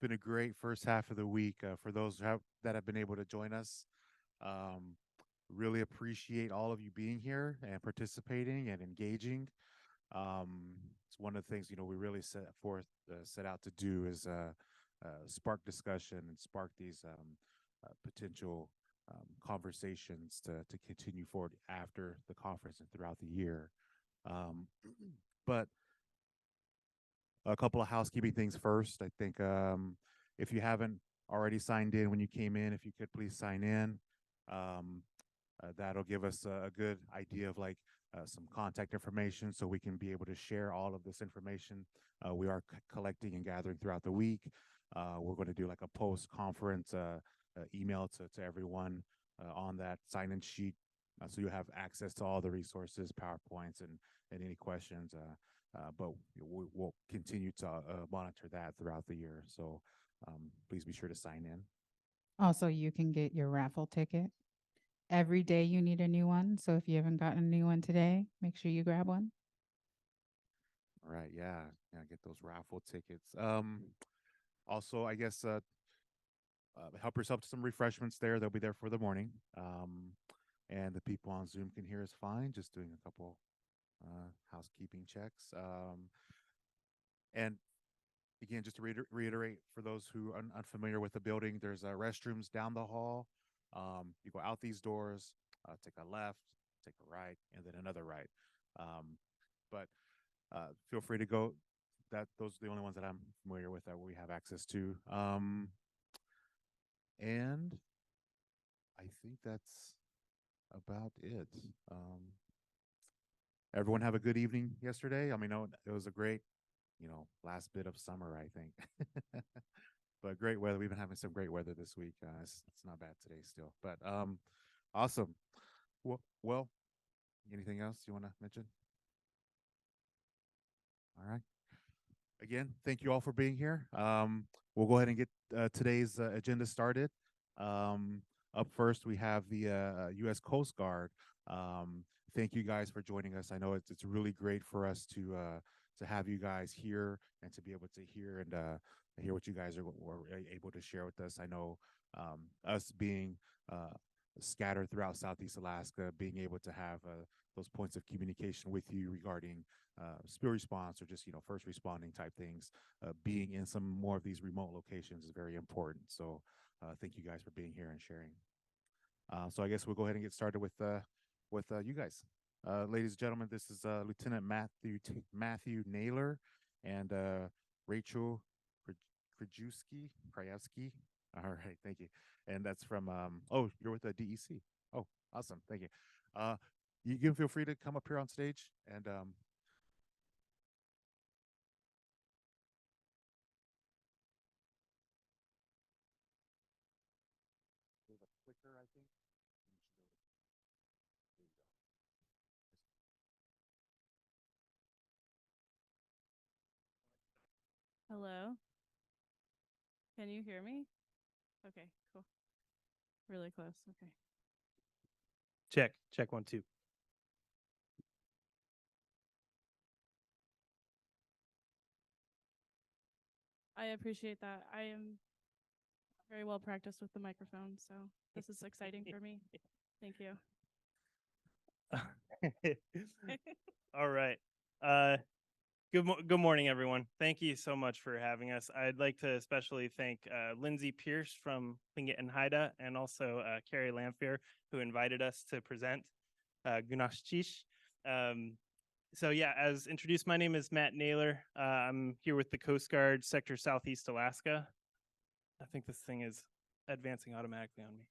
been a great first half of the week for those that have been able to join us. Um, really appreciate all of you being here and participating and engaging. It's one of the things we really set out to do is spark discussion and spark these potential conversations to continue forward after the conference and throughout the year. Um, but a couple of housekeeping things first. I think if you haven't already signed in when you came in, if you could please sign in. Um, that'll give us a good idea of some contact information so we can be able to share all of this information we are collecting and gathering throughout the week. We're going to do like a post-conference email to everyone on that sign-in sheet, so you have access to all the resources, PowerPoints, and any questions. But we'll continue to monitor that throughout the year. So please be sure to sign in. Also, you can get your raffle ticket. Every day you need a new one. So if you haven't gotten a new one today, make sure you grab one. All right, yeah, get those raffle tickets. Also, I guess help yourself to some refreshments there. They'll be there for the morning. And the people on Zoom can hear us fine. Just doing a couple housekeeping checks. And again, just to reiterate for those who are unfamiliar with the building, there's restrooms down the hall. You go out these doors, take a left, take a right, and then another right. But feel free to go. Those are the only ones that I'm familiar with that we have access to. And I think that's about it. Everyone have a good evening yesterday. I mean, it was a great, last bit of summer, I think. But great weather. We've been having some great weather this week. It's not bad today still. But awesome. Well, anything else you want to mention? All right. Again, thank you all for being here. We'll go ahead and get today's agenda started. Up first, we have the U.S. Coast Guard. Thank you guys for joining us. I know it's really great for us to have you guys here and to be able to hear and hear what you guys were able to share with us. I know us being scattered throughout Southeast Alaska, being able to have those points of communication with you regarding spill response or just first responding type things, being in some more of these remote locations is very important. So thank you guys for being here and sharing. So I guess we'll go ahead and get started with you guys. Ladies and gentlemen, this is Lieutenant Matthew Naylor and Rachael Krajewski. All right, thank you. And that's from you're with the DEC. Oh, awesome, thank you. You can feel free to come up here on stage and there's a clicker, I think. Hello? Can you hear me? Okay, cool. Really close. Okay. Check 1 2. I appreciate that. I am very well practiced with the microphone, so this is exciting for me. Thank you. All right. Good morning, everyone. Thank you so much for having us. I'd like to especially thank Lindsay Pierce from Tlingit and Haida, and also Kari Lanphier, who invited us to present. Gunashchish. So yeah, as introduced, my name is Matt Naylor. I'm here with the Coast Guard Sector Southeast Alaska. I think this thing is advancing automatically on me.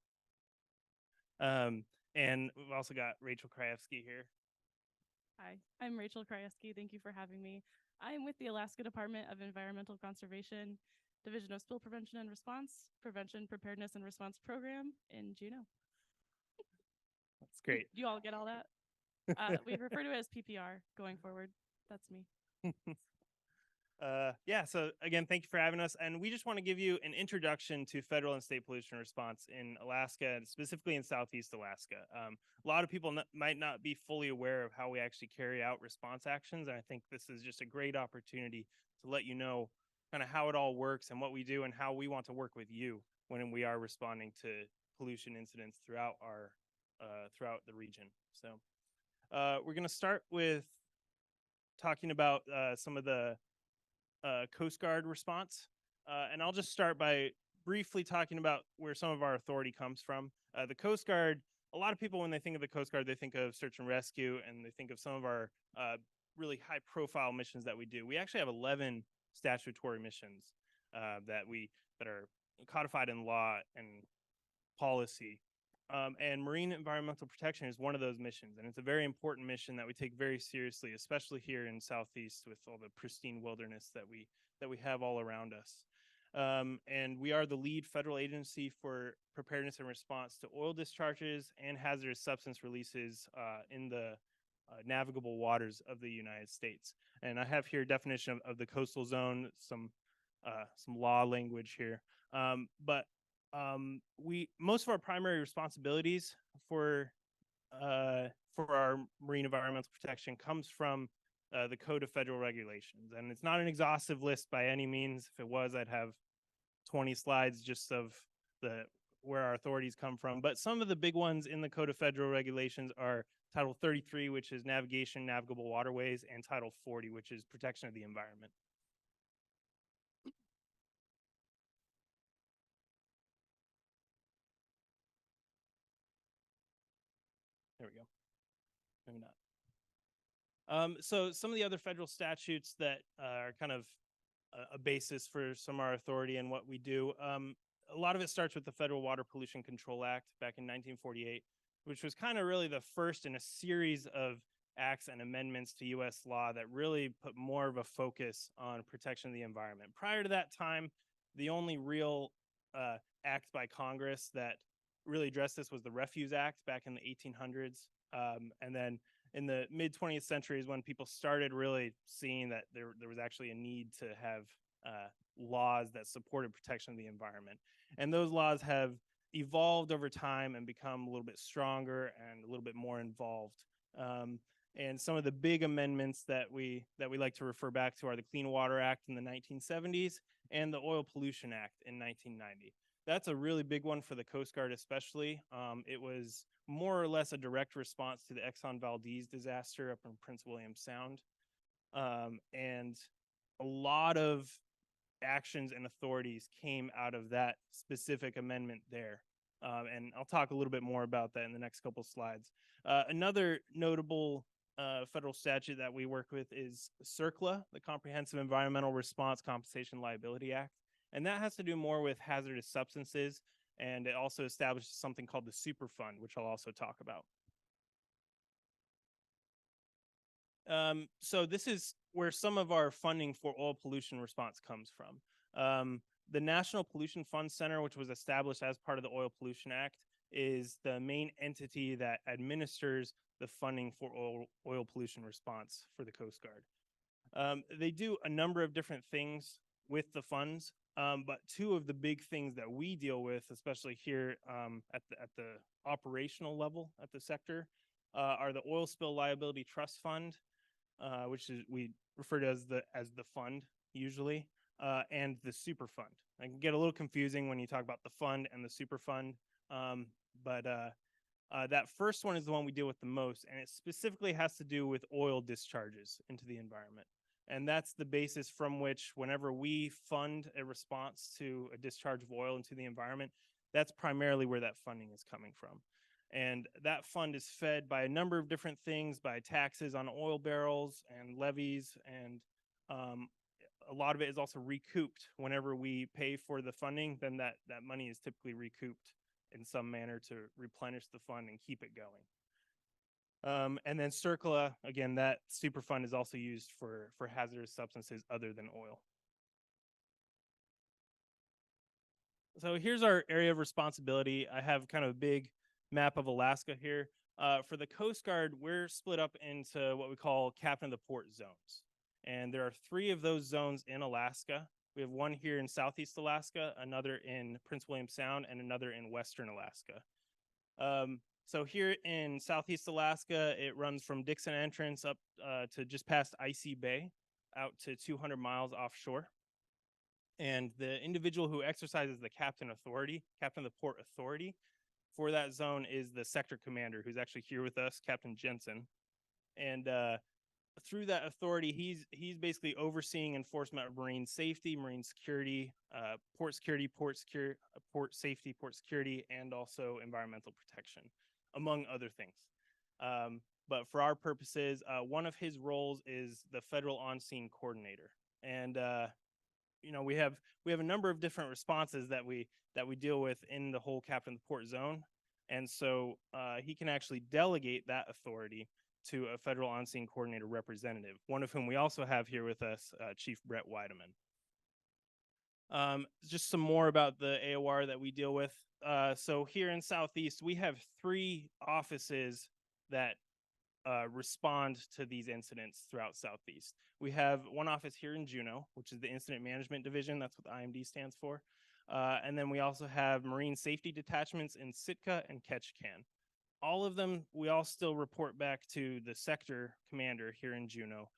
And we've also got Rachael Krajewski here. Hi, I'm Rachael Krajewski. Thank you for having me. I am with the Alaska Department of Environmental Conservation, Division of Spill Prevention and Response, Prevention, Preparedness, and Response Program in Juneau. That's great. You all get all that? We refer to it as PPR going forward. That's me. Yeah, so again, thank you for having us. And we just want to give you an introduction to federal and state pollution response in Alaska, and specifically in Southeast Alaska. A lot of people might not be fully aware of how we actually carry out response actions. And I think this is just a great opportunity to let you know kind of how it all works and what we do and how we want to work with you when we are responding to pollution incidents throughout the region. So we're going to start with talking about some of the Coast Guard response. And I'll just start by briefly talking about where some of our authority comes from. The Coast Guard, a lot of people, when they think of the Coast Guard, they think of search and rescue, and they think of some of our really high-profile missions that we do. We actually have 11 statutory missions that are codified in law and policy. And marine environmental protection is one of those missions, and it's a very important mission that we take very seriously, especially here in Southeast with all the pristine wilderness that we have all around us. And we are the lead federal agency for preparedness and response to oil discharges and hazardous substance releases in the navigable waters of the United States. And I have here a definition of the coastal zone, some law language here. But most of our primary responsibilities for our marine environmental protection comes from the Code of Federal Regulations. And it's not an exhaustive list by any means. If it was, I'd have 20 slides just of where our authorities come from. But some of the big ones in the Code of Federal Regulations are Title 33, which is Navigation, Navigable Waterways, and Title 40, which is Protection of the Environment. There we go. Maybe not. So some of the other federal statutes that are kind of a basis for some of our authority and what we do. A lot of it starts with the Federal Water Pollution Control Act back in 1948, which was kind of really the first in a series of acts and amendments to U.S. law that really put more of a focus on protection of the environment. Prior to that time, the only real act by Congress that really addressed this was the Refuse Act back in the 1800s. And then in the mid 20th century is when people started really seeing that there was actually a need to have laws that supported protection of the environment. And those laws have evolved over time and become a little bit stronger and a little bit more involved. And some of the big amendments that we like to refer back to are the Clean Water Act in the 1970s and the Oil Pollution Act in 1990. That's a really big one for the Coast Guard especially. It was more or less a direct response to the Exxon Valdez disaster up in Prince William Sound. And a lot of actions and authorities came out of that specific amendment there. And I'll talk a little bit more about that in the next couple slides. Another notable federal statute that we work with is CERCLA, the Comprehensive Environmental Response Compensation Liability Act. And that has to do more with hazardous substances, and it also establishes something called the Superfund, which I'll also talk about. So this is where some of our funding for oil pollution response comes from. The National Pollution Fund Center, which was established as part of the Oil Pollution Act, is the main entity that administers the funding for oil pollution response for the Coast Guard. They do a number of different things with the funds, but two of the big things that we deal with, especially here at the operational level at the sector, are the Oil Spill Liability Trust Fund, which is we refer to as the fund usually, and the Superfund. It can get a little confusing when you talk about the fund and the Superfund, but that first one is the one we deal with the most, and it specifically has to do with oil discharges into the environment. And that's the basis from which, whenever we fund a response to a discharge of oil into the environment, that's primarily where that funding is coming from. And that fund is fed by a number of different things, by taxes on oil barrels and levies, and a lot of it is also recouped. Whenever we pay for the funding, then that money is typically recouped in some manner to replenish the fund and keep it going. And then CERCLA, again, that Superfund is also used for hazardous substances other than oil. So here's our area of responsibility. I have kind of a big map of Alaska here. For the Coast Guard, we're split up into what we call Captain of the Port zones. And there are 3 of those zones in Alaska. We have one here in Southeast Alaska, another in Prince William Sound, and another in Western Alaska. So here in Southeast Alaska, it runs from Dixon Entrance up to just past Icy Bay, out to 200 miles offshore. And the individual who exercises the captain of the port authority for that zone is the sector commander, who's actually here with us, Captain Jensen. And through that authority, he's basically overseeing enforcement of marine safety, marine security, port security, port safety, port security, and also environmental protection, among other things. But for our purposes, one of his roles is the federal on-scene coordinator. And we have a number of different responses that we deal with in the whole captain of the port zone. And so he can actually delegate that authority to a federal on-scene coordinator representative, one of whom we also have here with us, Chief Brett Weideman. Just some more about the AOR that we deal with. So here in Southeast, we have 3 offices that respond to these incidents throughout Southeast. We have one office here in Juneau, which is the Incident Management Division. That's what the IMD stands for. And then we also have Marine Safety Detachments in Sitka and Ketchikan. All of them, we all still report back to the sector commander here in Juneau.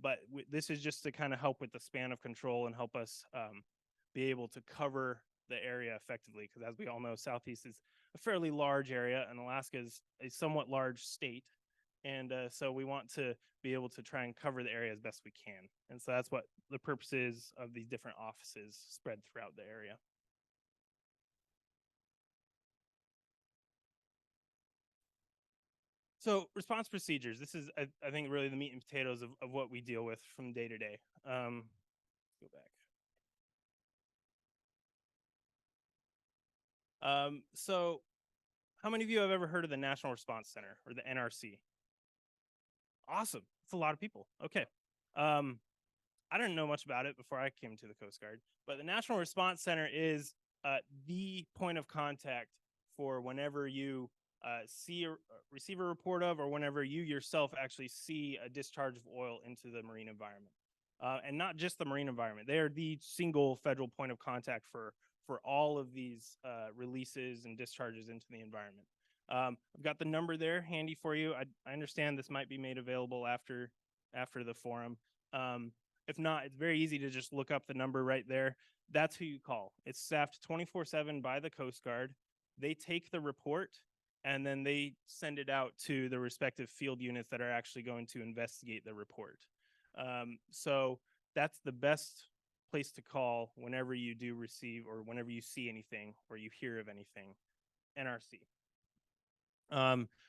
But this is just to kind of help with the span of control and help us be able to cover the area effectively. Because as we all know, Southeast is a fairly large area, and Alaska is a somewhat large state. And so we want to be able to try and cover the area as best we can. And so that's what the purpose is of these different offices spread throughout the area. So response procedures, this is, I think, really the meat and potatoes of what we deal with from day to day. Go back. So how many of you have ever heard of the National Response Center, or the NRC? Awesome. That's a lot of people. Okay. I didn't know much about it before I came to the Coast Guard, but the National Response Center is the point of contact for whenever you receive a report of, or whenever you yourself actually see a discharge of oil into the marine environment. And not just the marine environment. They are the single federal point of contact for all of these releases and discharges into the environment. I've got the number there handy for you. I understand this might be made available after the forum. If not, it's very easy to just look up the number right there. That's who you call. It's staffed 24/7 by the Coast Guard. They take the report and then they send it out to the respective field units that are actually going to investigate the report. So that's the best place to call whenever you do receive, or whenever you see anything or you hear of anything, NRC.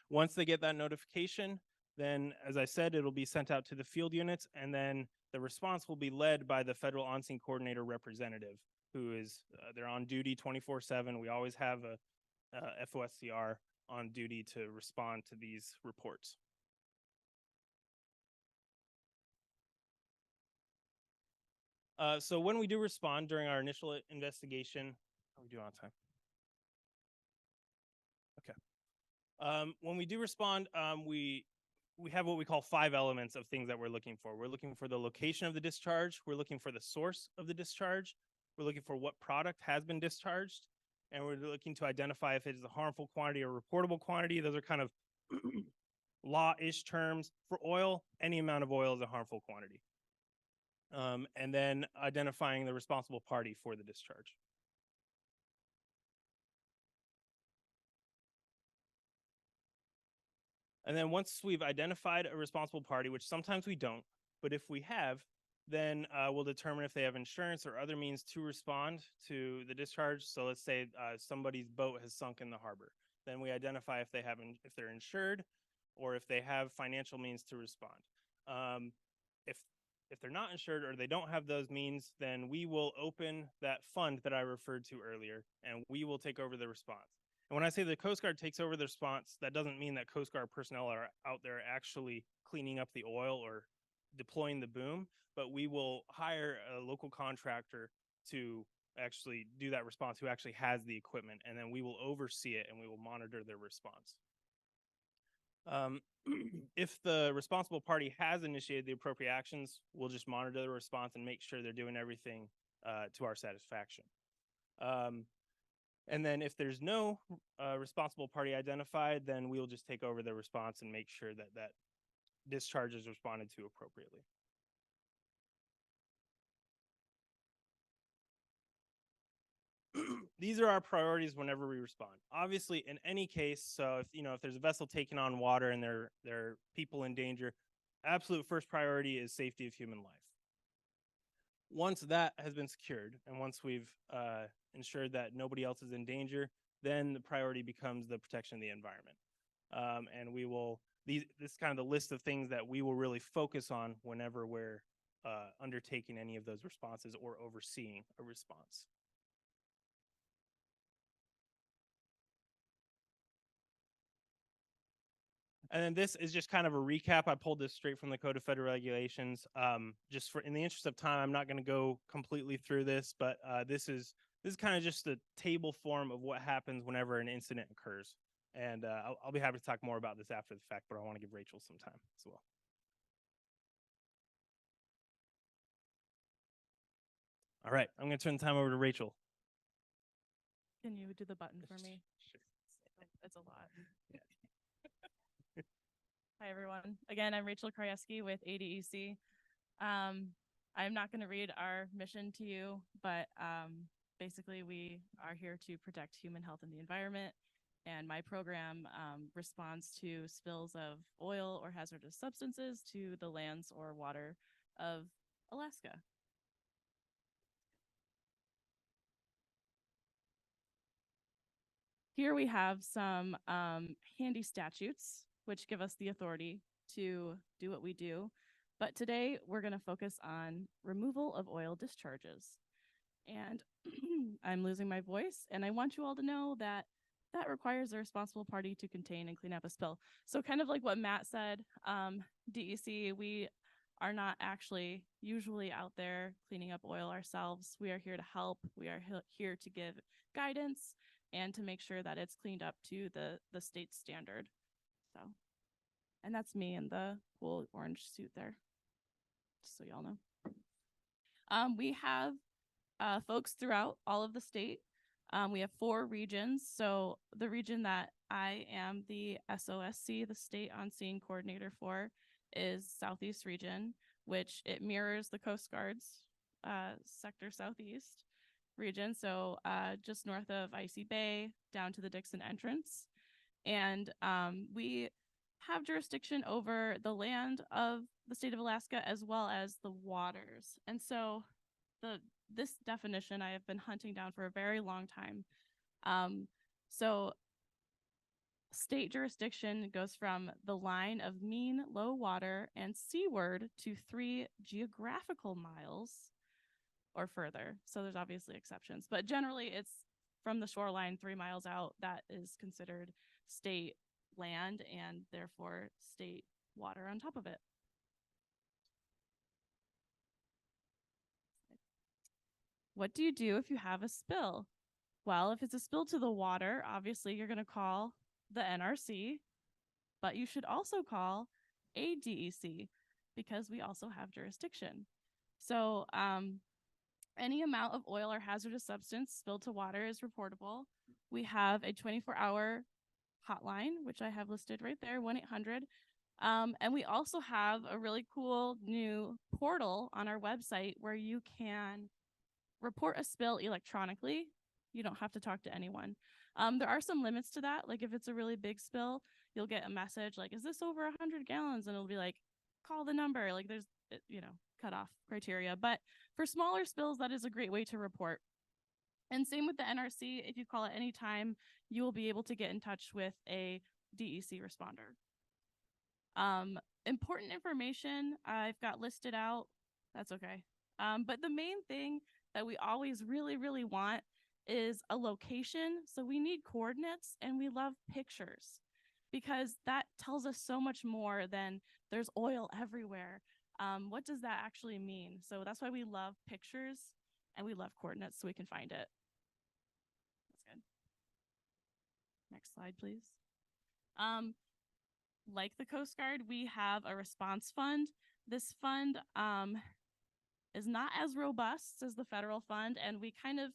Once they get that notification, then, as I said, it'll be sent out to the field units, and then the response will be led by the federal on-scene coordinator representative, who is, they're on duty 24/7. We always have a FOSCR on duty to respond to these reports. So when we do respond during our initial investigation, how are we doing on time? Okay. When we do respond, we have what we call 5 elements of things that we're looking for. We're looking for the location of the discharge. We're looking for the source of the discharge. We're looking for what product has been discharged. And we're looking to identify if it is a harmful quantity or reportable quantity. Those are kind of law-ish terms. For oil, any amount of oil is a harmful quantity. And then identifying the responsible party for the discharge. And then once we've identified a responsible party, which sometimes we don't, but if we have, then we'll determine if they have insurance or other means to respond to the discharge. So let's say somebody's boat has sunk in the harbor. Then we identify if if they're insured or if they have financial means to respond. If they're not insured or they don't have those means, then we will open that fund that I referred to earlier, and we will take over the response. And when I say the Coast Guard takes over the response, that doesn't mean that Coast Guard personnel are out there actually cleaning up the oil or deploying the boom, but we will hire a local contractor to actually do that response, who actually has the equipment, and then we will oversee it and we will monitor their response. If the responsible party has initiated the appropriate actions, we'll just monitor the response and make sure they're doing everything to our satisfaction. And then if there's no responsible party identified, then we'll just take over the response and make sure that that discharge is responded to appropriately. these are our priorities whenever we respond. Obviously, in any case, so if there's a vessel taking on water and there are people in danger, absolute first priority is safety of human life. Once that has been secured, and once we've ensured that nobody else is in danger, then the priority becomes the protection of the environment. And we will, this is kind of the list of things that we will really focus on whenever we're undertaking any of those responses or overseeing a response. And then this is just kind of a recap. I pulled this straight from the Code of Federal Regulations. Just for in the interest of time, I'm not going to go completely through this, but this is kind of just a table form of what happens whenever an incident occurs. And I'll be happy to talk more about this after the fact, but I want to give Rachael some time as well. All right, I'm going to turn the time over to Rachael. Can you do the button for me? Sure. It's a lot. Yeah. Hi, everyone. Again, I'm Rachael Krajewski with ADEC. I'm not going to read our mission to you, but basically we are here to protect human health and the environment. And my program responds to spills of oil or hazardous substances to the lands or water of Alaska. Here we have some handy statutes which give us the authority to do what we do. But today we're going to focus on removal of oil discharges. And I'm losing my voice, and I want you all to know that that requires a responsible party to contain and clean up a spill. So kind of like what Matt said, DEC, we are not actually usually out there cleaning up oil ourselves. We are here to help. We are here to give guidance and to make sure that it's cleaned up to the state standard. So, and that's me in the cool orange suit there, just so y'all know. We have folks throughout all of the state. We have 4 regions. So the region that I am the SOSC, the State On Scene Coordinator for, is Southeast Region, which it mirrors the Coast Guard's Sector Southeast region. So just north of Icy Bay down to the Dixon entrance. And we have jurisdiction over the land of the state of Alaska as well as the waters. And so this definition I have been hunting down for a very long time. So state jurisdiction goes from the line of mean low water and seaward to 3 geographical miles or further. So there's obviously exceptions, but generally it's from the shoreline 3 miles out that is considered state land and therefore state water on top of it. What do you do if you have a spill? Well, if it's a spill to the water, obviously you're going to call the NRC, but you should also call ADEC because we also have jurisdiction. So any amount of oil or hazardous substance spilled to water is reportable. We have a 24-hour hotline, which I have listed right there, 1-800. And we also have a really cool new portal on our website where you can report a spill electronically. You don't have to talk to anyone. There are some limits to that. Like if it's a really big spill, you'll get a message like, is this over 100 gallons? And it'll be like, call the number. Like there's, cutoff criteria. But for smaller spills, that is a great way to report. And same with the NRC. If you call at any time, you will be able to get in touch with a DEC responder. Important information I've got listed out. That's okay. But the main thing that we always really, really want is a location. So we need coordinates and we love pictures because that tells us so much more than there's oil everywhere. What does that actually mean? So that's why we love pictures and we love coordinates so we can find it. That's good. Next slide, please. Like the Coast Guard, we have a response fund. This fund is not as robust as the federal fund, and we kind of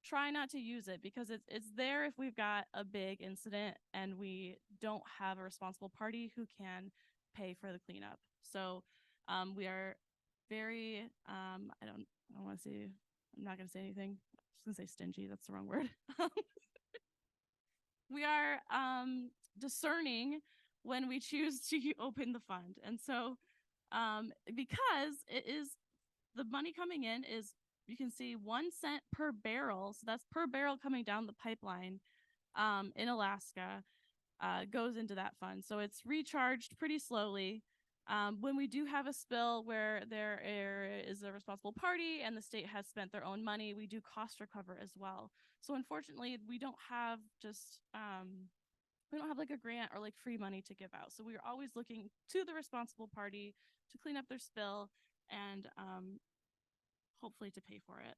try not to use it because it's there if we've got a big incident and we don't have a responsible party who can pay for the cleanup. So we are very, I'm not going to say anything. was gonna say stingy, that's the wrong word. We are discerning when we choose to open the fund. And so because it is the money coming in is, you can see 1 cent per barrel. So that's per barrel coming down the pipeline in Alaska goes into that fund. So it's recharged pretty slowly. When we do have a spill where there is a responsible party and the state has spent their own money, we do cost recover as well. So unfortunately, we don't have just like a grant or like free money to give out. So we are always looking to the responsible party to clean up their spill and hopefully to pay for it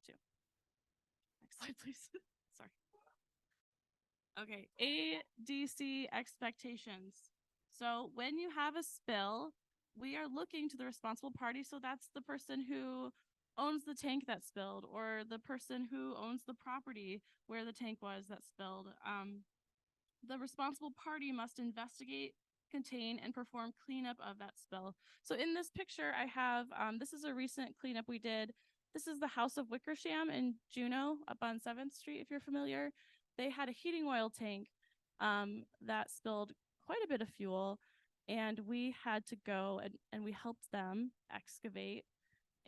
too. Next slide, please. Sorry. Okay, ADC expectations. So when you have a spill, we are looking to the responsible party. So that's the person who owns the tank that spilled, or the person who owns the property where the tank was that spilled. The responsible party must investigate, contain, and perform cleanup of that spill. So in this picture, I have, this is a recent cleanup we did. This is the House of Wickersham in Juneau up on 7th Street, if you're familiar. They had a heating oil tank that spilled quite a bit of fuel, and we had to go and we helped them excavate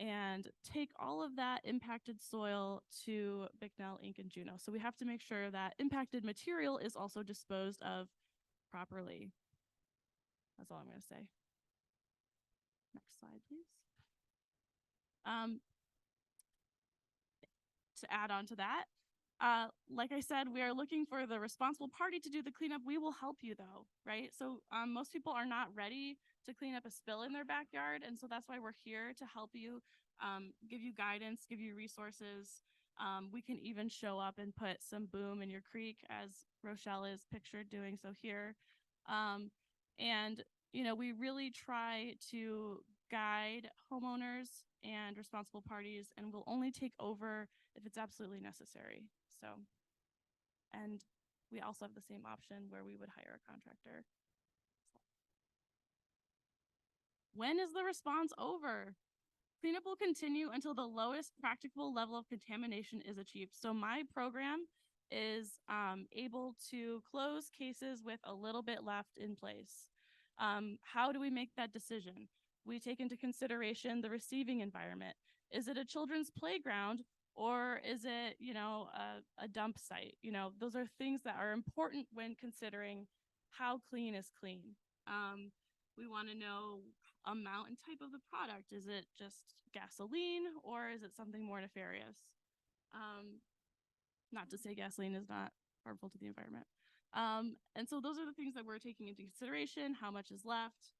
and take all of that impacted soil to Bicknell Inc. in Juneau. So we have to make sure that impacted material is also disposed of properly. That's all I'm going to say. Next slide, please. To add on to that, like I said, we are looking for the responsible party to do the cleanup. We will help you though, right? So most people are not ready to clean up a spill in their backyard. And so that's why we're here to help you, give you guidance, give you resources. We can even show up and put some boom in your creek, as Rachael is pictured doing so here. And, you know, we really try to guide homeowners and responsible parties, and we'll only take over if it's absolutely necessary. So, and we also have the same option where we would hire a contractor. When is the response over? Cleanup will continue until the lowest practicable level of contamination is achieved. So my program is able to close cases with a little bit left in place. How do we make that decision? We take into consideration the receiving environment. Is it a children's playground, or is it, you know, a dump site? You know, those are things that are important when considering how clean is clean. We want to know amount and type of the product. Is it just gasoline, or is it something more nefarious? Not to say gasoline is not harmful to the environment. And so those are the things that we're taking into consideration, how much is left.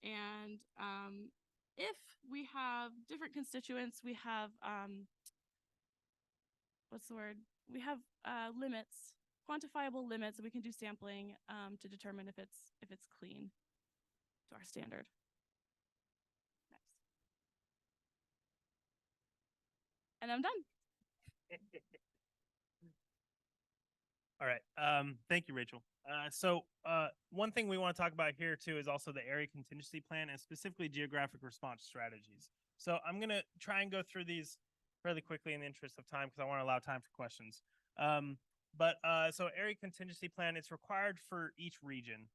And if we have different constituents, we have, what's the word? We have limits, quantifiable limits, and we can do sampling to determine if it's clean to our standard. Next. And I'm done. All right. Thank you, Rachel. So one thing we want to talk about here too is also the area contingency plan and specifically geographic response strategies. So I'm going to try and go through these fairly quickly in the interest of time because I want to allow time for questions. So area contingency plan, it's required for each region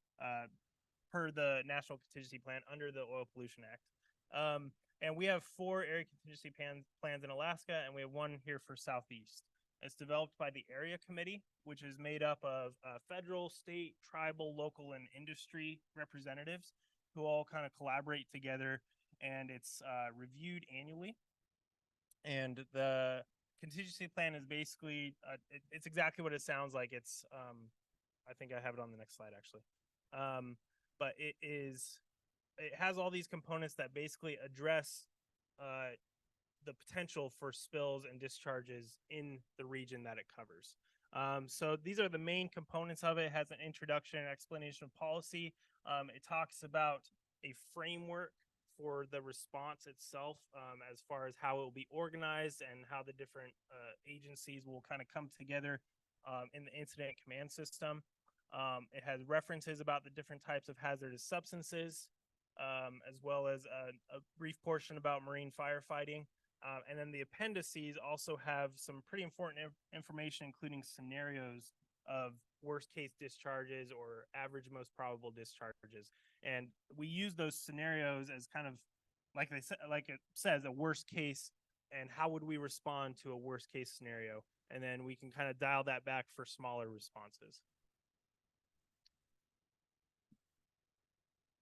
per the National Contingency Plan under the Oil Pollution Act. And we have 4 area contingency plans in Alaska, and we have 1 here for Southeast. It's developed by the Area Committee, which is made up of federal, state, tribal, local, and industry representatives who all kind of collaborate together, and it's reviewed annually. And the contingency plan is basically, it's exactly what it sounds like. It's, I think I have it on the next slide, actually. But it has all these components that basically address the potential for spills and discharges in the region that it covers. So these are the main components of it. It has an introduction and explanation of policy. It talks about a framework for the response itself, as far as how it will be organized and how the different agencies will kind of come together in the incident command system. It has references about the different types of hazardous substances, as well as a brief portion about marine firefighting. And then the appendices also have some pretty important information, including scenarios of worst case discharges or average most probable discharges. And we use those scenarios as kind of, like it says, a worst case, and how would we respond to a worst case scenario? And then we can kind of dial that back for smaller responses.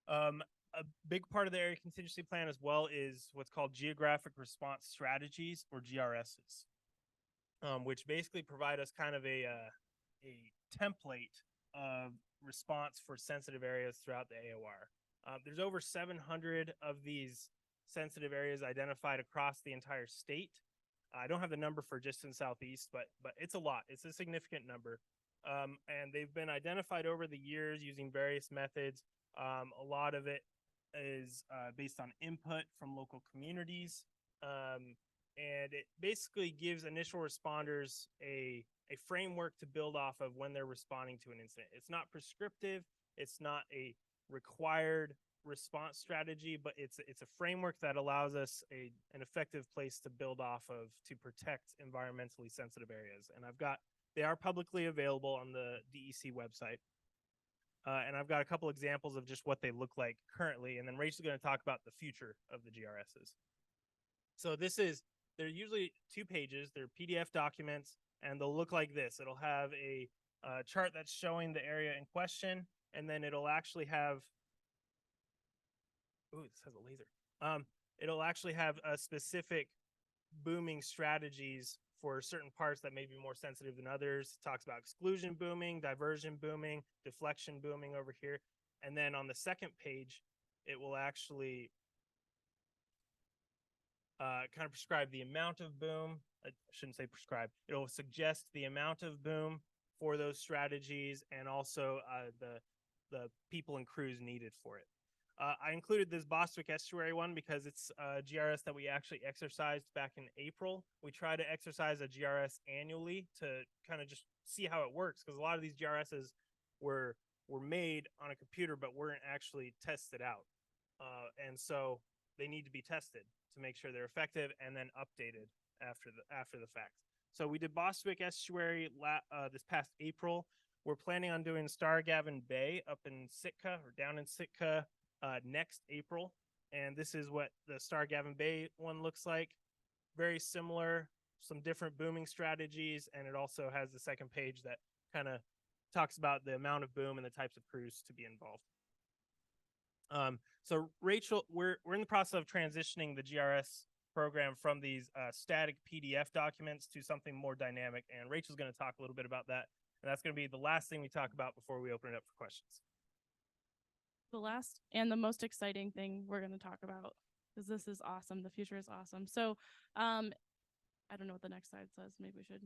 A big part of the area contingency plan as well is what's called geographic response strategies, or GRSs, which basically provide us kind of a template of response for sensitive areas throughout the AOR. There's over 700 of these sensitive areas identified across the entire state. I don't have the number for just in Southeast, but it's a lot. It's a significant number. And they've been identified over the years using various methods. A lot of it is based on input from local communities. And it basically gives initial responders a framework to build off of when they're responding to an incident. It's not prescriptive. It's not a required response strategy, but it's a framework that allows us an effective place to build off of to protect environmentally sensitive areas. And they are publicly available on the DEC website. And I've got a couple examples of just what they look like currently. And then Rachel's going to talk about the future of the GRSs. So they're usually 2 pages. They're PDF documents, and they'll look like this. It'll have a chart that's showing the area in question, and then it'll actually have, ooh, this has a laser. It'll actually have a specific booming strategies for certain parts that may be more sensitive than others. It talks about exclusion booming, diversion booming, deflection booming over here. And then on the second page, it will actually kind of prescribe the amount of boom. I shouldn't say prescribe. It'll suggest the amount of boom for those strategies, and also the people and crews needed for it. I included this Bostwick Estuary one because it's a GRS that we actually exercised back in April. We try to exercise a GRS annually to kind of just see how it works, because a lot of these GRSs were made on a computer but weren't actually tested out. And so they need to be tested to make sure they're effective and then updated after the fact. So we did Bostwick Estuary this past April. We're planning on doing Stargavin Bay up in Sitka, or down in Sitka, next April. And this is what the Stargavin Bay one looks like. Very similar, some different booming strategies, and it also has the second page that kind of talks about the amount of boom and the types of crews to be involved. So Rachel, we're in the process of transitioning the GRS program from these static PDF documents to something more dynamic, and Rachel's going to talk a little bit about that, and that's going to be the last thing we talk about before we open it up for questions. The last and the most exciting thing we're going to talk about, because this is awesome. The future is awesome. So I don't know what the next slide says. Maybe we should.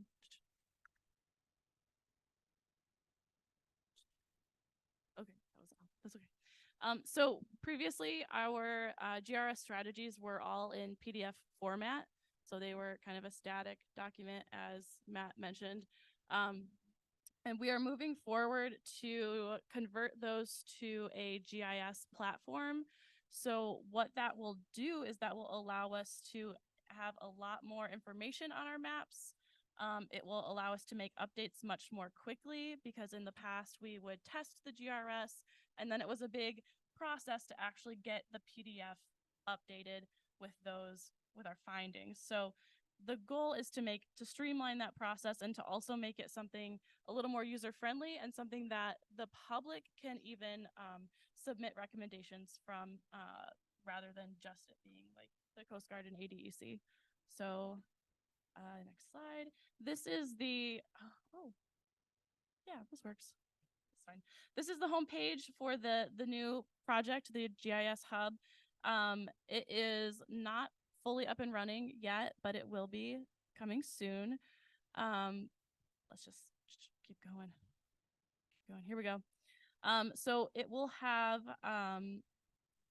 Okay, that's okay. So previously our GRS strategies were all in PDF format. So they were kind of a static document, as Matt mentioned. And we are moving forward to convert those to a GIS platform. So what that will do is that will allow us to have a lot more information on our maps. It will allow us to make updates much more quickly, because in the past we would test the GRS and then it was a big process to actually get the PDF updated with our findings. So the goal is to streamline that process and to also make it something a little more user-friendly and something that the public can even submit recommendations from, rather than just it being like the Coast Guard and ADEC. So next slide. This is the, yeah, this works. It's fine. This is the homepage for the new project, the GIS hub. It is not fully up and running yet, but it will be coming soon. Let's just keep going. Here we go. So it will have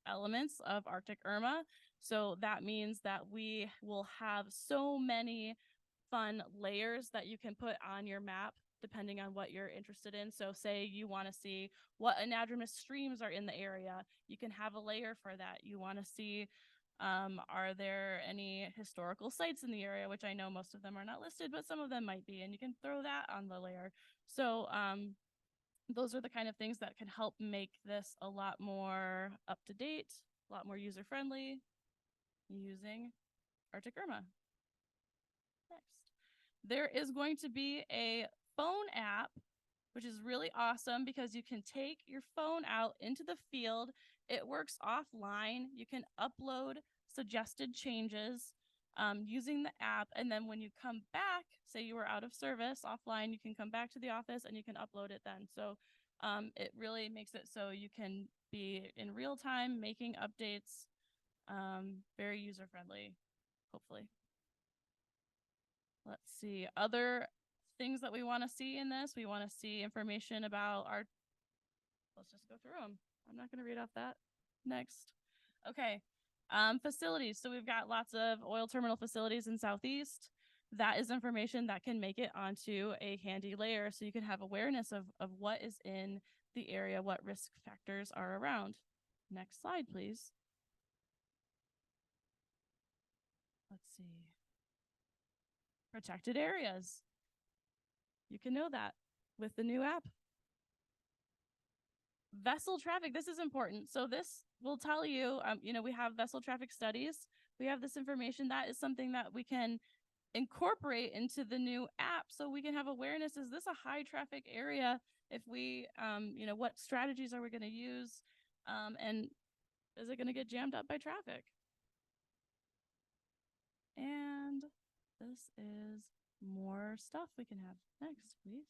elements of Arctic Irma. So that means that we will have so many fun layers that you can put on your map depending on what you're interested in. So say you want to see what anadromous streams are in the area, you can have a layer for that. You want to see Are there any historical sites in the area, which I know most of them are not listed, but some of them might be, and you can throw that on the layer. So those are the kind of things that can help make this a lot more up to date, a lot more user friendly using Arctic Irma. Next, there is going to be a phone app, which is really awesome because you can take your phone out into the field. It works offline. You can upload suggested changes using the app. And then when you come back, say you were out of service offline, you can come back to the office and you can upload it then. So it really makes it so you can be in real time making updates, very user friendly, hopefully. Let's see, other things that we want to see in this. We want to see information about our, let's just go through them. I'm not going to read off that. Next. Okay. Facilities. So we've got lots of oil terminal facilities in Southeast. That is information that can make it onto a handy layer so you can have awareness of what is in the area, what risk factors are around. Next slide, please. Let's see. Protected areas. You can know that with the new app. Vessel traffic, this is important. So this will tell you, we have vessel traffic studies. We have this information. That is something that we can incorporate into the new app so we can have awareness. Is this a high traffic area? If we, what strategies are we going to use? And is it going to get jammed up by traffic? And this is more stuff we can have. Next, please.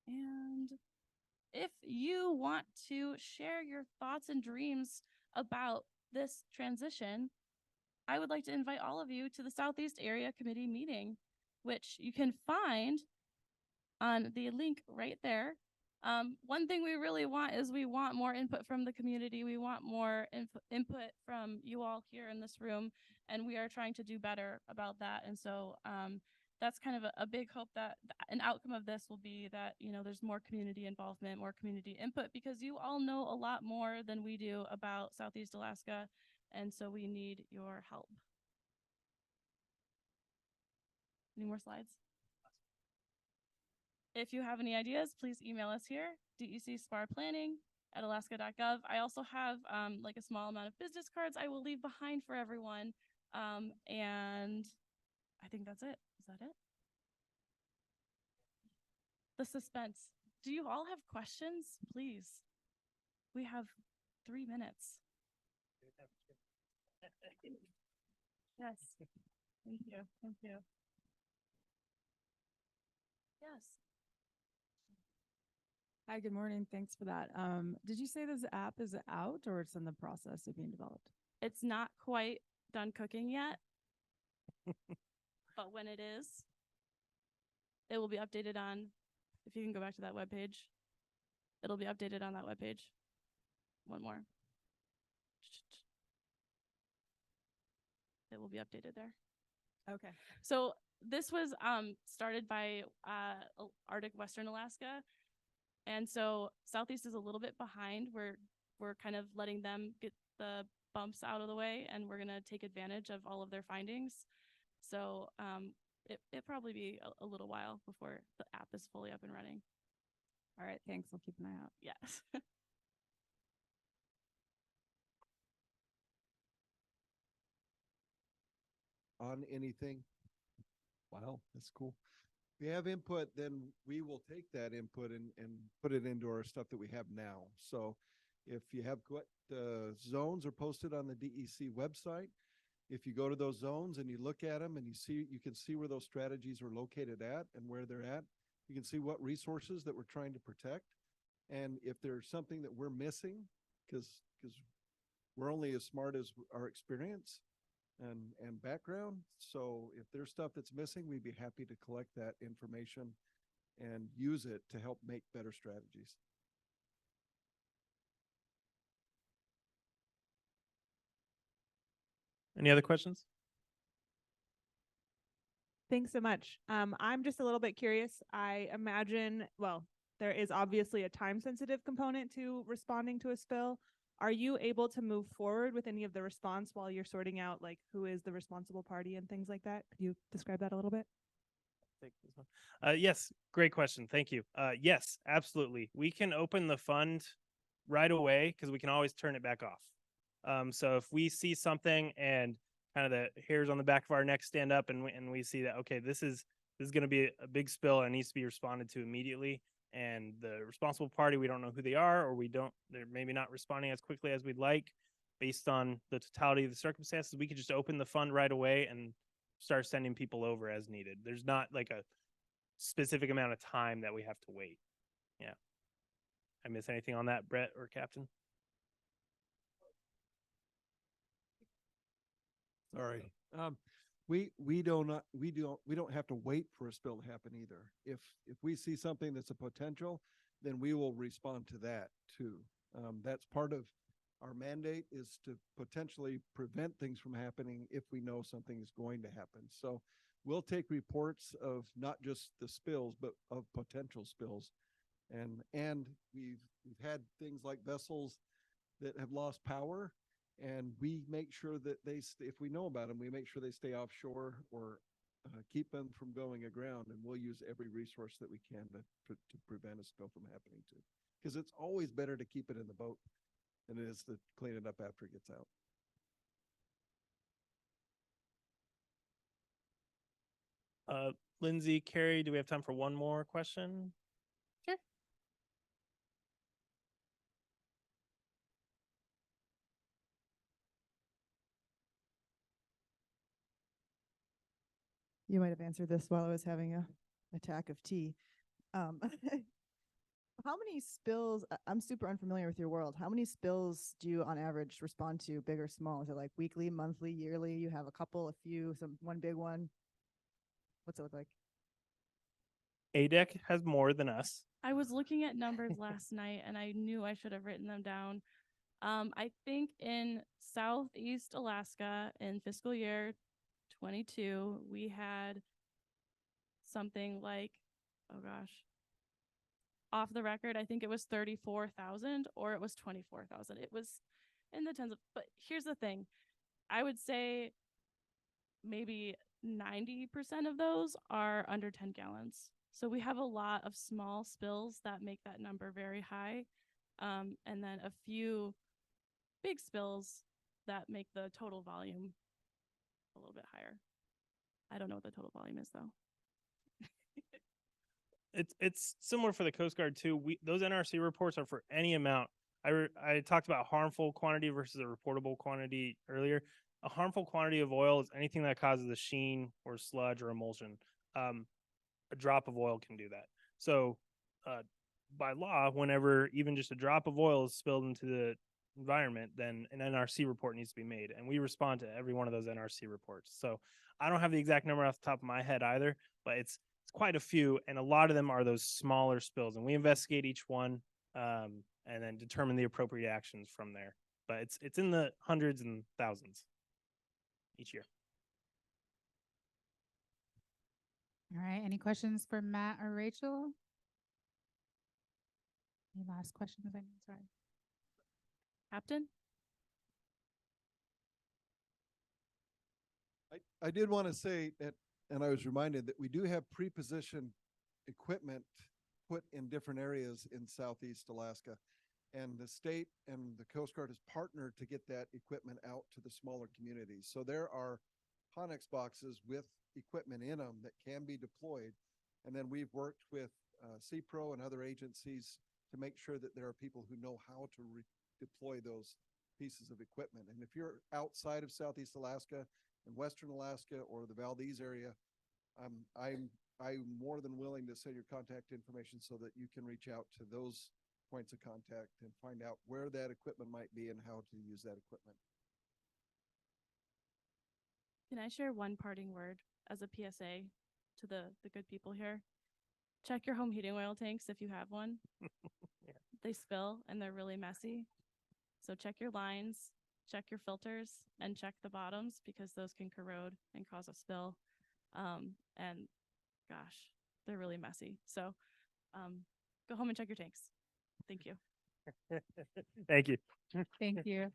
And if you want to share your thoughts and dreams about this transition, I would like to invite all of you to the Southeast Area Committee meeting, which you can find on the link right there. One thing we really want is we want more input from the community. We want more input from you all here in this room, and we are trying to do better about that. And so that's kind of a big hope that an outcome of this will be that, there's more community involvement, more community input, because you all know a lot more than we do about Southeast Alaska. And so we need your help. Any more slides? If you have any ideas, please email us here, decsparplanning@alaska.gov. I also have a small amount of business cards I will leave behind for everyone. And I think that's it. Is that it? The suspense. Do you all have questions? Please. We have 3 minutes. Yes. Thank you. Thank you. Yes. Hi, good morning. Thanks for that. Did you say this app is out or it's in the process of being developed? It's not quite done cooking yet, but when it is, it will be updated on, if you can go back to that webpage, it'll be updated on that webpage. One more. It will be updated there. Okay. So this was started by Arctic Western Alaska. And so Southeast is a little bit behind. We're kind of letting them get the bumps out of the way, and we're going to take advantage of all of their findings. So it'll probably be a little while before the app is fully up and running. All right. Thanks. I'll keep an eye out. Yes. On anything? Wow, that's cool. If we have input, then we will take that input and put it into our stuff that we have now. So if you have zones are posted on the DEC website, if you go to those zones and you look at them and you can see where those strategies are located at and where they're at. You can see what resources that we're trying to protect. And if there's something that we're missing, because we're only as smart as our experience and background. So if there's stuff that's missing, we'd be happy to collect that information and use it to help make better strategies. Any other questions? Thanks so much. I'm just a little bit curious. I imagine, well, there is obviously a time sensitive component to responding to a spill. Are you able to move forward with any of the response while you're sorting out like who is the responsible party and things like that? Could you describe that a little bit? Take this one. Yes, great question. Thank you. Yes, absolutely. We can open the fund right away because we can always turn it back off. So if we see something and kind of the hairs on the back of our neck stand up and we see that, okay, this is going to be a big spill and needs to be responded to immediately. And the responsible party, we don't know who they are, or they're maybe not responding as quickly as we'd like based on the totality of the circumstances. We could just open the fund right away and start sending people over as needed. There's not like a specific amount of time that we have to wait. Yeah. I miss anything on that, Brett or Captain? Sorry. We don't have to wait for a spill to happen either. If we see something that's a potential, then we will respond to that too. That's part of our mandate, is to potentially prevent things from happening if we know something is going to happen. So we'll take reports of not just the spills, but of potential spills. And we've had things like vessels that have lost power, and we make sure that if we know about them, we make sure they stay offshore or keep them from going aground, and we'll use every resource that we can to prevent a spill from happening too. Because it's always better to keep it in the boat than it is to clean it up after it gets out. Lindsay, Kari, do we have time for one more question? Sure. You might have answered this while I was having a attack of tea. How many spills, I'm super unfamiliar with your world. How many spills do you on average respond to, big or small? Is it like weekly, monthly, yearly? You have a couple, a few, one big one? What's it look like? ADEC has more than us. I was looking at numbers last night and I knew I should have written them down. I think in Southeast Alaska in fiscal year 22, we had something like, oh gosh, off the record, I think it was 34,000 or it was 24,000. It was in the tens of, but here's the thing. I would say maybe 90% of those are under 10 gallons. So we have a lot of small spills that make that number very high. And then a few big spills that make the total volume a little bit higher. I don't know what the total volume is though. It's similar for the Coast Guard too. Those NRC reports are for any amount. I talked about harmful quantity versus a reportable quantity earlier. A harmful quantity of oil is anything that causes a sheen or sludge or emulsion. A drop of oil can do that. So by law, whenever even just a drop of oil is spilled into the environment, then an NRC report needs to be made. And we respond to every one of those NRC reports. So I don't have the exact number off the top of my head either, but it's quite a few. And a lot of them are those smaller spills. And we investigate each one and then determine the appropriate actions from there. But it's in the hundreds and thousands each year. All right. Any questions for Matt or Rachel? Any last questions? Sorry. Captain? I did want to say that, and I was reminded that we do have pre-positioned equipment put in different areas in Southeast Alaska. And the state and the Coast Guard has partnered to get that equipment out to the smaller communities. So there are Conex boxes with equipment in them that can be deployed. And then we've worked with CPRO and other agencies to make sure that there are people who know how to deploy those pieces of equipment. And if you're outside of Southeast Alaska and Western Alaska or the Valdez area, I'm more than willing to send your contact information so that you can reach out to those points of contact and find out where that equipment might be and how to use that equipment. Can I share one parting word as a PSA to the good people here? Check your home heating oil tanks if you have one. Yeah. They spill and they're really messy. So check your lines, check your filters, and check the bottoms because those can corrode and cause a spill. And gosh, they're really messy. So Go home and check your tanks. Thank you. Thank you. Thank you.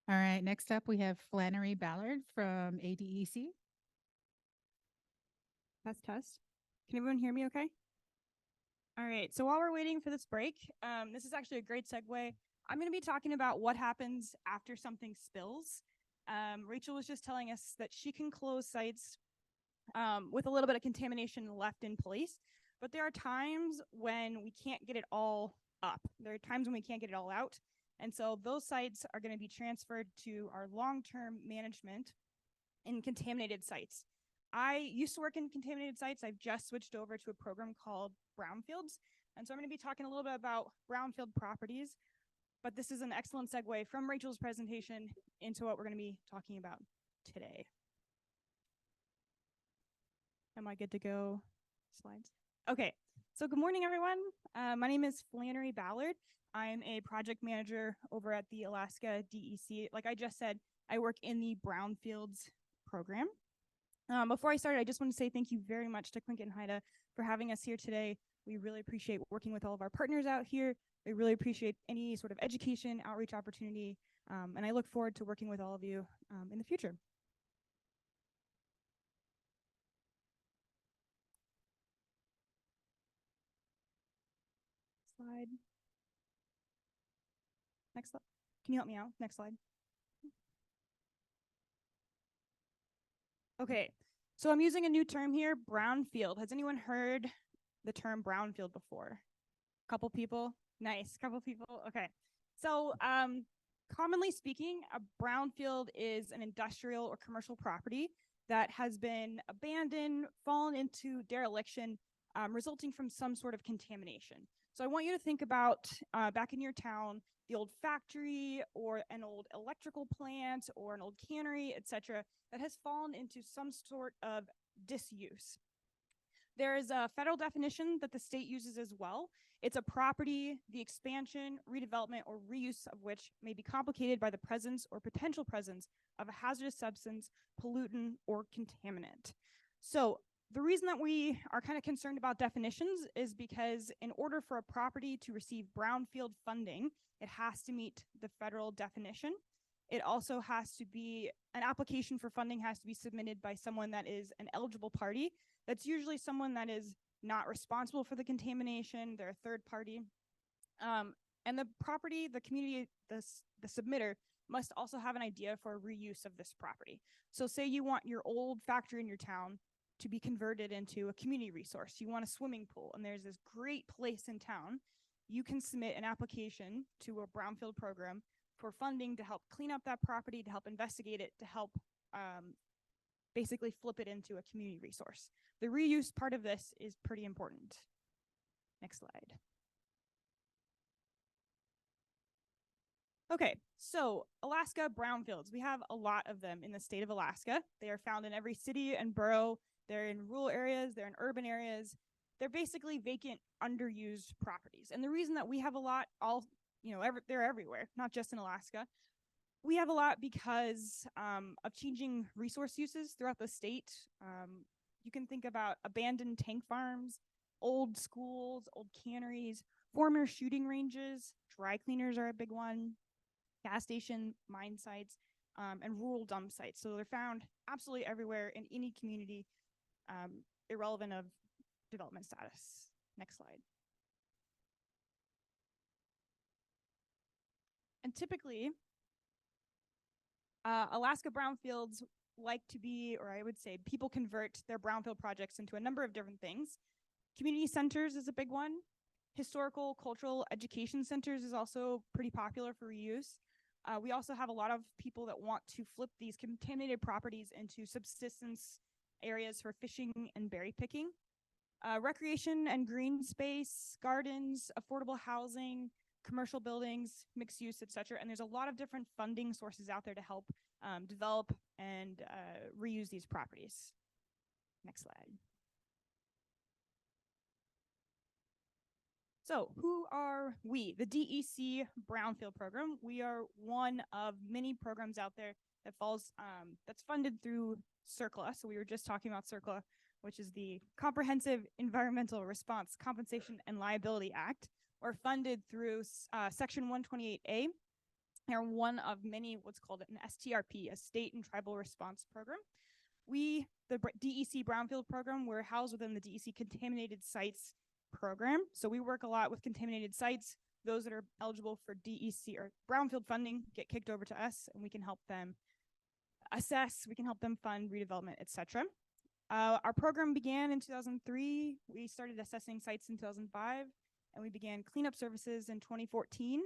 All right, next up we have Flannery Ballard from ADEC. Test, test. Can everyone hear me okay? All right, so while we're waiting for this break, this is actually a great segue. I'm going to be talking about what happens after something spills. Rachael was just telling us that she can close sites with a little bit of contamination left in place, but there are times when we can't get it all up. There are times when we can't get it all out. And so those sites are going to be transferred to our long-term management in contaminated sites. I used to work in contaminated sites. I've just switched over to a program called Brownfields. And so I'm going to be talking a little bit about brownfield properties, but this is an excellent segue from Rachel's presentation into what we're going to be talking about today. Am I good to go? Slides. Okay, so good morning, everyone. My name is Flannery Ballard. I'm a project manager over at the Alaska DEC. Like I just said, I work in the Brownfields program. Before I start, I just want to say thank you very much to Tlingit and Haida for having us here today. We really appreciate working with all of our partners out here. We really appreciate any sort of education, outreach opportunity, and I look forward to working with all of you in the future. Slide. Next slide. Can you help me out? Next slide. Okay, so I'm using a new term here, brownfield. Has anyone heard the term brownfield before? Couple people? Nice, couple people. Okay, so commonly speaking, a brownfield is an industrial or commercial property that has been abandoned, fallen into dereliction, resulting from some sort of contamination. So I want you to think about back in your town, the old factory or an old electrical plant or an old cannery, etc., that has fallen into some sort of disuse. There is a federal definition that the state uses as well. It's a property, the expansion, redevelopment, or reuse of which may be complicated by the presence or potential presence of a hazardous substance, pollutant, or contaminant. So the reason that we are kind of concerned about definitions is because in order for a property to receive brownfield funding, it has to meet the federal definition. It also has to be, an application for funding has to be submitted by someone that is an eligible party. That's usually someone that is not responsible for the contamination, they're a third party. And the property, the community, the submitter must also have an idea for a reuse of this property. So say you want your old factory in your town to be converted into a community resource. You want a swimming pool, and there's this great place in town. You can submit an application to a brownfield program for funding to help clean up that property, to help investigate it, to help basically flip it into a community resource. The reuse part of this is pretty important. Next slide. Okay, so Alaska brownfields. We have a lot of them in the state of Alaska. They are found in every city and borough. They're in rural areas, they're in urban areas. They're basically vacant, underused properties. And the reason that we have a lot, they're everywhere, not just in Alaska. We have a lot because of changing resource uses throughout the state. You can think about abandoned tank farms, old schools, old canneries, former shooting ranges, dry cleaners are a big one, gas station, mine sites, and rural dump sites. So they're found absolutely everywhere in any community, irrelevant of development status. Next slide. And typically, Alaska brownfields like to be, or I would say people convert their brownfield projects into a number of different things. Community centers is a big one. Historical, cultural, education centers is also pretty popular for reuse. We also have a lot of people that want to flip these contaminated properties into subsistence areas for fishing and berry picking. Recreation and green space, gardens, affordable housing, commercial buildings, mixed use, etc. And there's a lot of different funding sources out there to help develop and reuse these properties. Next slide. So who are we? The DEC Brownfield Program. We are one of many programs out there that falls, that's funded through CERCLA. So we were just talking about CERCLA, which is the Comprehensive Environmental Response Compensation and Liability Act, are funded through Section 128A. They're one of many what's called an STRP, a State and Tribal Response Program. We, the DEC Brownfield program, we're housed within the DEC Contaminated Sites program. So we work a lot with contaminated sites. Those that are eligible for DEC or Brownfield funding get kicked over to us, and we can help them assess, we can help them fund redevelopment, etc. Our program began in 2003. We started assessing sites in 2005, and we began cleanup services in 2014.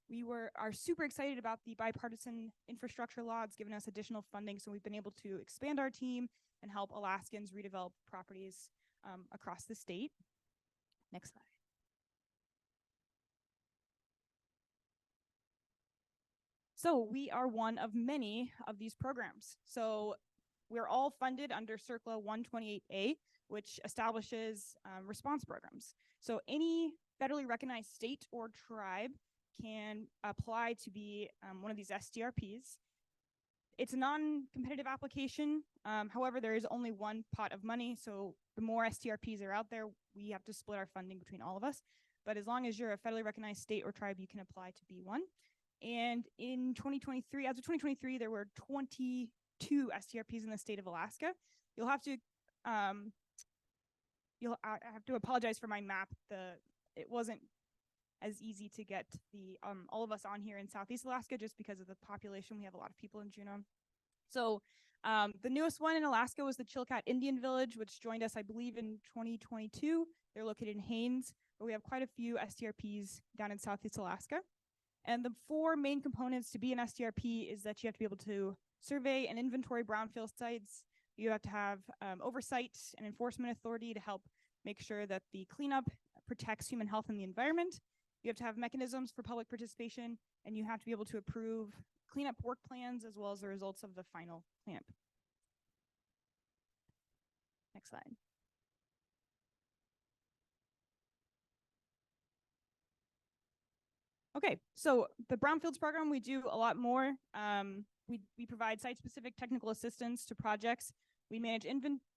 We are super excited about the bipartisan infrastructure law. It's given us additional funding, so we've been able to expand our team and help Alaskans redevelop properties across the state. Next slide. So we are one of many of these programs. So we're all funded under CERCLA 128A, which establishes response programs. So any federally recognized state or tribe can apply to be one of these STRPs. It's a non-competitive application. However, there is only one pot of money. So the more STRPs are out there, we have to split our funding between all of us. But as long as you're a federally recognized state or tribe, you can apply to be one. And in 2023, as of 2023, there were 22 STRPs in the state of Alaska. You'll have to, I have to apologize for my map. It wasn't as easy to get the all of us on here in Southeast Alaska just because of the population. We have a lot of people in Juneau. So the newest one in Alaska was the Chilkat Indian Village, which joined us, I believe, in 2022. They're located in Haines, but we have quite a few STRPs down in Southeast Alaska. And the four main components to be an STRP is that you have to be able to survey and inventory brownfield sites. You have to have oversight and enforcement authority to help make sure that the cleanup protects human health and the environment. You have to have mechanisms for public participation, and you have to be able to approve cleanup work plans as well as the results of the final cleanup. Next slide. Okay, so the Brownfields program, we do a lot more. We provide site-specific technical assistance to projects. We manage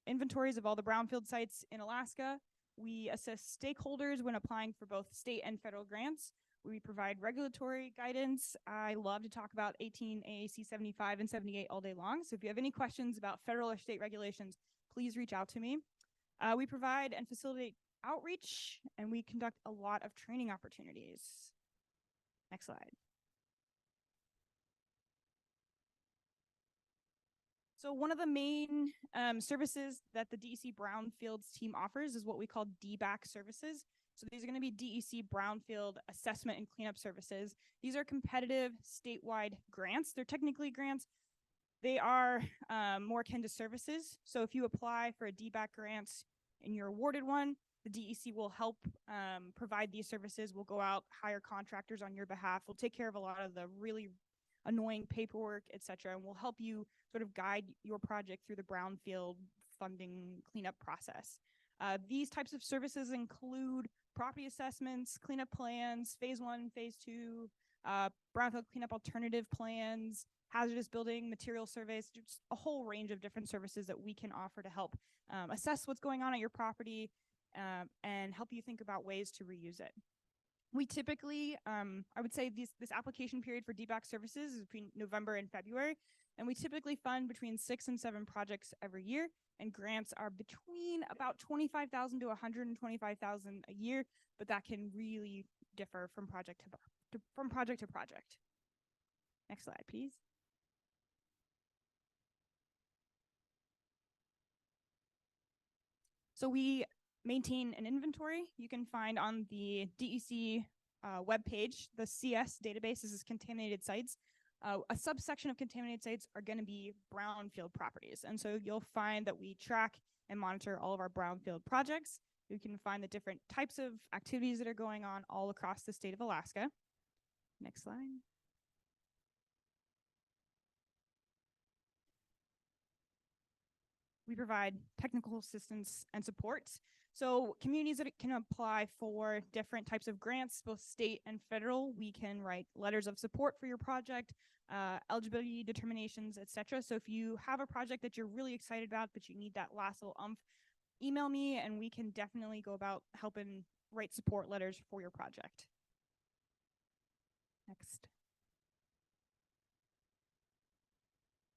inventories of all the brownfield sites in Alaska. We assist stakeholders when applying for both state and federal grants. We provide regulatory guidance. I love to talk about 18 AAC 75 and 78 all day long. So if you have any questions about federal or state regulations, please reach out to me. We provide and facilitate outreach, and we conduct a lot of training opportunities. Next slide. So one of the main services that the DEC Brownfields team offers is what we call DBAC services. So these are going to be DEC Brownfield Assessment and Cleanup Services. These are competitive statewide grants. They're technically grants. They are more akin to services. So if you apply for a DBAC grant and you're awarded one, the DEC will help provide these services. We'll go out, hire contractors on your behalf. We'll take care of a lot of the really annoying paperwork, et cetera, and we'll help you sort of guide your project through the brownfield funding cleanup process. These types of services include property assessments, cleanup plans, phase 1, phase 2, brownfield cleanup alternative plans, hazardous building material surveys, just a whole range of different services that we can offer to help assess what's going on at your property and help you think about ways to reuse it. We typically, I would say this application period for DBAC services is between November and February, and we typically fund between 6 and 7 projects every year, and grants are between about $25,000 to $125,000 a year, but that can really differ from project to project. Next slide, please. So we maintain an inventory. You can find on the DEC webpage, the CS database is contaminated sites. A subsection of contaminated sites are going to be brownfield properties. And so you'll find that we track and monitor all of our brownfield projects. You can find the different types of activities that are going on all across the state of Alaska. Next slide. We provide technical assistance and support. So communities that can apply for different types of grants, both state and federal, we can write letters of support for your project, eligibility determinations, etc. So if you have a project that you're really excited about, but you need that last little email me and we can definitely go about helping write support letters for your project. Next.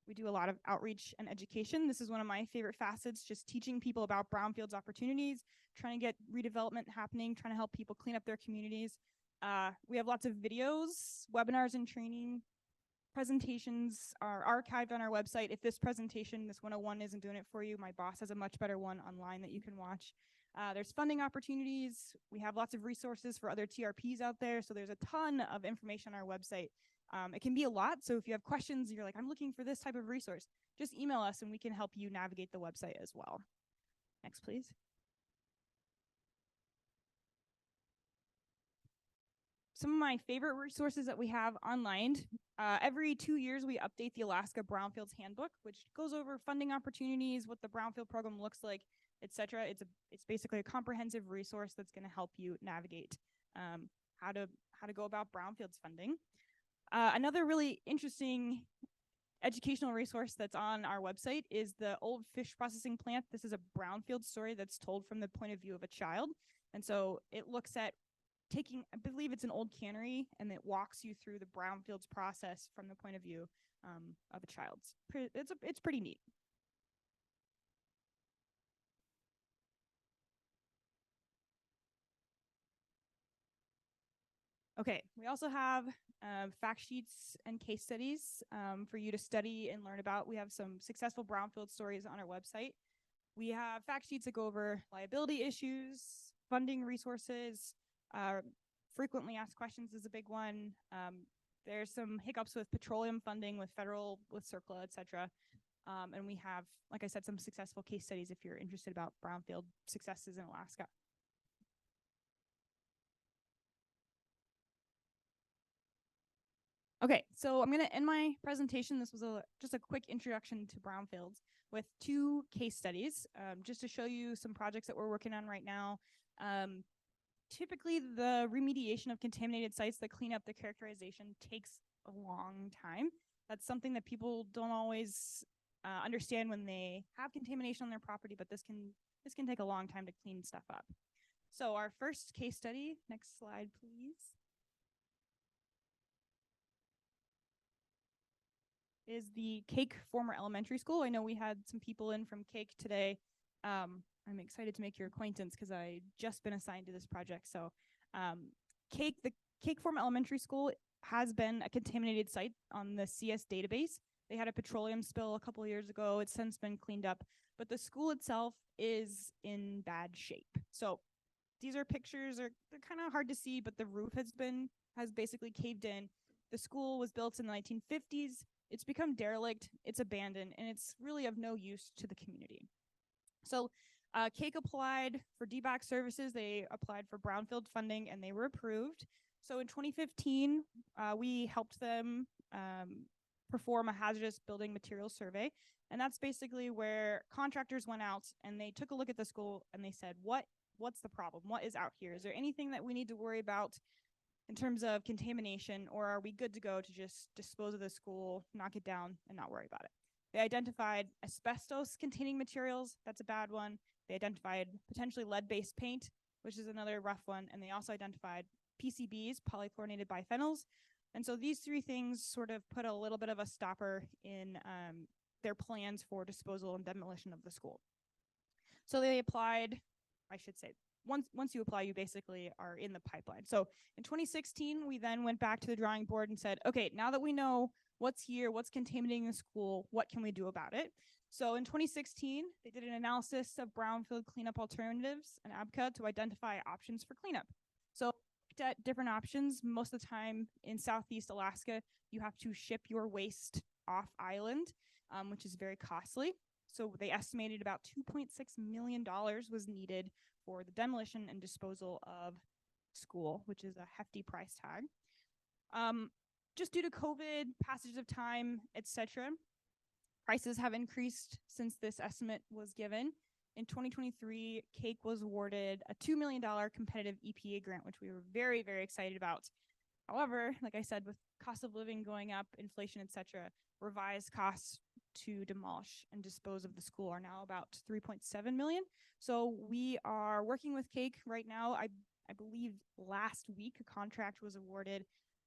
We do a lot of outreach and education. This is one of my favorite facets, just teaching people about brownfields opportunities, trying to get redevelopment happening, trying to help people clean up their communities. We have lots of videos, webinars and training. Presentations are archived on our website. If this presentation, this 101 isn't doing it for you, my boss has a much better one online that you can watch. There's funding opportunities. We have lots of resources for other TRPs out there. So there's a ton of information on our website. It can be a lot. So if you have questions, you're like, I'm looking for this type of resource, just email us and we can help you navigate the website as well. Next, please. Some of my favorite resources that we have online. Every 2 years, we update the Alaska Brownfields Handbook, which goes over funding opportunities, what the Brownfield program looks like, etc. It's basically a comprehensive resource that's going to help you navigate how to go about Brownfields funding. Another really interesting educational resource that's on our website is the old fish processing plant. This is a Brownfield story that's told from the point of view of a child. And so it looks at taking, I believe it's an old cannery, and it walks you through the Brownfields process from the point of view of a child. It's pretty neat. Okay, we also have fact sheets and case studies for you to study and learn about. We have some successful brownfield stories on our website. We have fact sheets that go over liability issues, funding resources, frequently asked questions is a big one. There's some hiccups with petroleum funding, with federal, with CERCLA, et cetera. And we have, like I said, some successful case studies if you're interested about brownfield successes in Alaska. Okay, so I'm going to end my presentation. This was just a quick introduction to brownfields with 2 case studies, just to show you some projects that we're working on right now. Typically, the remediation of contaminated sites, the cleanup, the characterization takes a long time. That's something that people don't always understand when they have contamination on their property, but this can take a long time to clean stuff up. So our first case study, next slide, please, is the Cake former elementary school. I know we had some people in from Cake today. I'm excited to make your acquaintance because I just been assigned to this project. So the Cake former elementary school has been a contaminated site on the CS database. They had a petroleum spill a couple of years ago. It's since been cleaned up, but the school itself is in bad shape. So these are pictures, they're kind of hard to see, but the roof has basically caved in. The school was built in the 1950s. It's become derelict, it's abandoned, and it's really of no use to the community. So Cake applied for DBAC services. They applied for brownfield funding, and they were approved. So in 2015, we helped them perform a hazardous building materials survey. And that's basically where contractors went out and they took a look at the school and they said, what's the problem? What is out here? Is there anything that we need to worry about in terms of contamination, or are we good to go to just dispose of the school, knock it down, and not worry about it? They identified asbestos containing materials. That's a bad one. They identified potentially lead-based paint, which is another rough one. And they also identified PCBs, polychlorinated biphenyls. And so these 3 things sort of put a little bit of a stopper in their plans for disposal and demolition of the school. So they applied, I should say, once you apply, you basically are in the pipeline. So in 2016, we then went back to the drawing board and said, okay, now that we know what's here, what's contaminating the school, what can we do about it? So in 2016, they did an analysis of brownfield cleanup alternatives and ABCA to identify options for cleanup. So looked at different options. Most of the time in Southeast Alaska, you have to ship your waste off island, which is very costly. So they estimated about $2.6 million was needed for the demolition and disposal of school, which is a hefty price tag. Just due to COVID, passage of time, etc., prices have increased since this estimate was given. In 2023, Cake was awarded a $2 million competitive EPA grant, which we were very, very excited about. However, like I said, with cost of living going up, inflation, etc., revised costs to demolish and dispose of the school are now about 3.7 million. So we are working with Cake right now. I believe last week a contract was awarded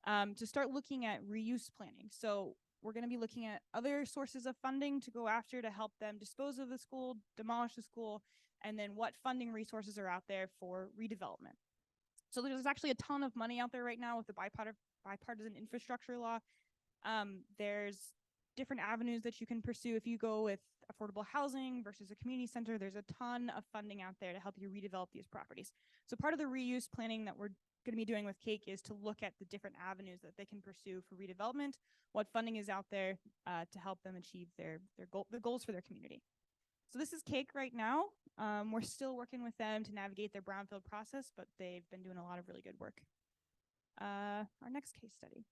to start looking at reuse planning. So we're going to be looking at other sources of funding to go after to help them dispose of the school, demolish the school, and then what funding resources are out there for redevelopment. So there's actually a ton of money out there right now with the bipartisan infrastructure law. There's different avenues that you can pursue. If you go with affordable housing versus a community center, there's a ton of funding out there to help you redevelop these properties. So part of the reuse planning that we're going to be doing with Cake is to look at the different avenues that they can pursue for redevelopment, what funding is out there to help them achieve the goals for their community. So this is Cake right now. We're still working with them to navigate their brownfield process, but they've been doing a lot of really good work. Our next case study.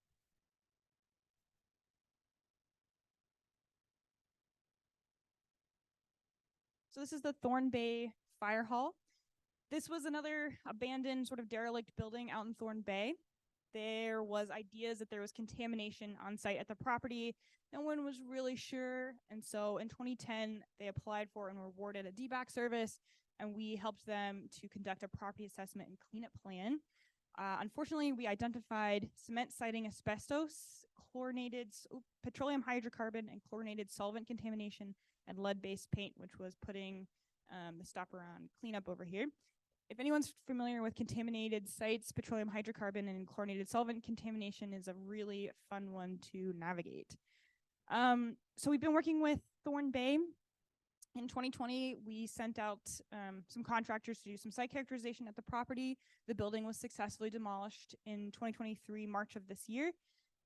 So this is the Thorn Bay Fire Hall. This was another abandoned sort of derelict building out in Thorn Bay. There was ideas that there was contamination on site at the property. No one was really sure. And so in 2010, they applied for and were awarded a DBAC service, and we helped them to conduct a property assessment and cleanup plan. Unfortunately, we identified cement citing asbestos, petroleum hydrocarbon, and chlorinated solvent contamination, and lead-based paint, which was putting the stopper on cleanup over here. If anyone's familiar with contaminated sites, petroleum hydrocarbon and chlorinated solvent contamination is a really fun one to navigate. So we've been working with Thorn Bay. In 2020, we sent out some contractors to do some site characterization at the property. The building was successfully demolished in 2023, March of this year.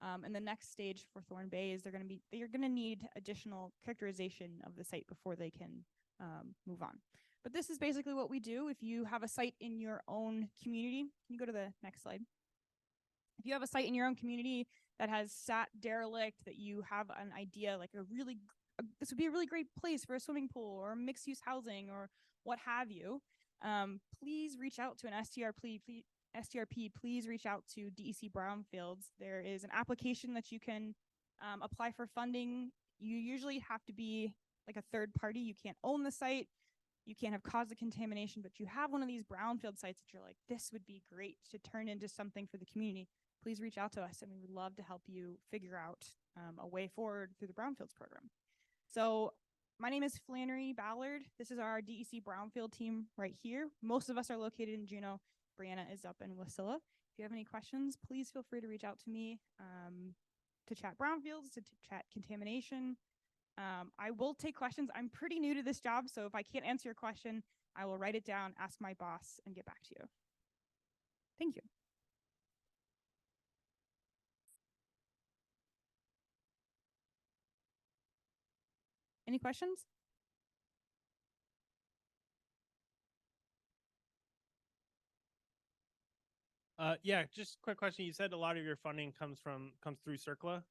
And the next stage for Thorn Bay is they're going to need additional characterization of the site before they can move on. But this is basically what we do. If you have a site in your own community, can you go to the next slide? If you have a site in your own community that has sat derelict, that you have an idea, like this would be a really great place for a swimming pool or mixed use housing or what have you, please reach out to an STRP, please reach out to DEC Brownfields. There is an application that you can apply for funding. You usually have to be like a third party. You can't own the site. You can't have caused the contamination, but you have one of these brownfield sites that you're like, this would be great to turn into something for the community. Please reach out to us, and we would love to help you figure out a way forward through the Brownfields program. So my name is Flannery Ballard. This is our DEC Brownfield team right here. Most of us are located in Juneau. Brianna is up in Wasilla. If you have any questions, please feel free to reach out to me to chat brownfields, to chat contamination. I will take questions. I'm pretty new to this job, so if I can't answer your question, I will write it down, ask my boss, and get back to you. Thank you. Any questions? Yeah, just quick question. You said a lot of your funding comes through CERCLA.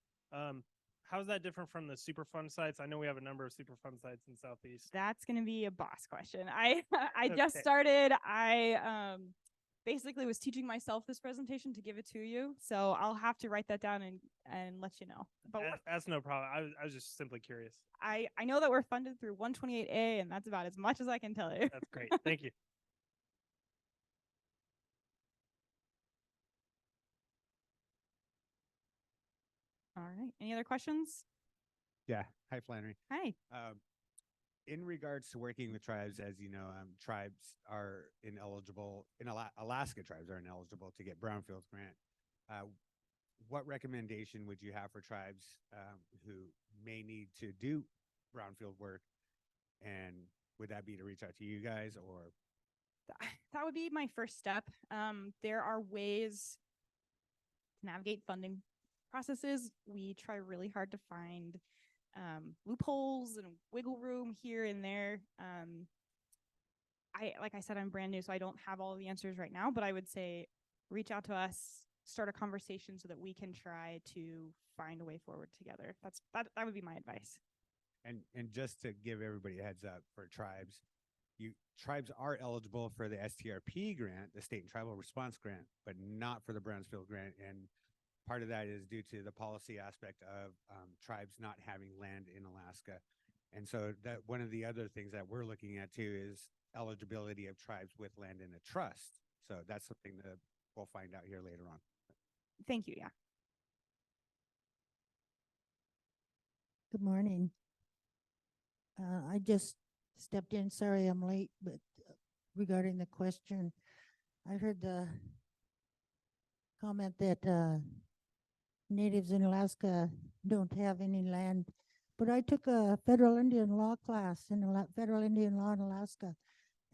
How's that different from the Superfund sites? I know we have a number of Superfund sites in Southeast. That's going to be a boss question. I Okay. just started. I basically was teaching myself this presentation to give it to you. So I'll have to write that down and let you know. But That's no problem. I was just simply curious. I know that we're funded through 128A, and that's about as much as I can tell you. That's great. Thank you. All right. Any other questions? Yeah. Hi, Flannery. Hi. In regards to working with tribes, as you know, tribes are ineligible, Alaska tribes are ineligible to get Brownfields grant. What recommendation would you have for tribes who may need to do Brownfield work? And would that be to reach out to you guys, or? That would be my first step. There are ways to navigate funding processes. We try really hard to find loopholes and wiggle room here and there. Like I said, I'm brand new, so I don't have all the answers right now, but I would say reach out to us, start a conversation so that we can try to find a way forward together. That would be my advice. And just to give everybody a heads up for tribes, tribes are eligible for the STRP grant, the State and Tribal Response Grant, but not for the Brownfield grant. And part of that is due to the policy aspect of tribes not having land in Alaska. And so that one of the other things that we're looking at too is eligibility of tribes with land in a trust. So that's something that we'll find out here later on. Thank you. Yeah. Good morning. I just stepped in. Sorry I'm late, but regarding the question, I heard the comment that natives in Alaska don't have any land. But I took a federal Indian law class in federal Indian law in Alaska.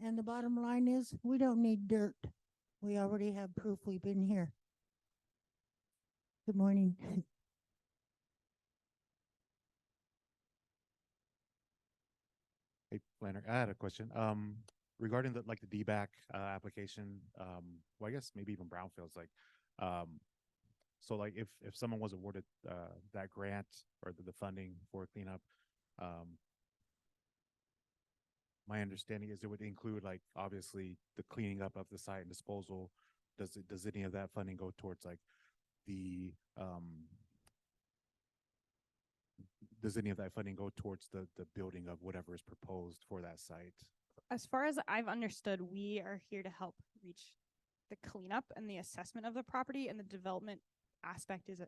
And the bottom line is we don't need dirt. We already have proof we've been here. Good morning. Hey, Flannery, I had a question. Regarding the DBAC application, well, I guess maybe even Brownfields, so like if someone was awarded that grant or the funding for cleanup, my understanding is it would include like obviously the cleaning up of the site and disposal. Does any of that funding go towards like the does any of that funding go towards the building of whatever is proposed for that site? As far as I've understood, we are here to help reach the cleanup and the assessment of the property, and the development aspect is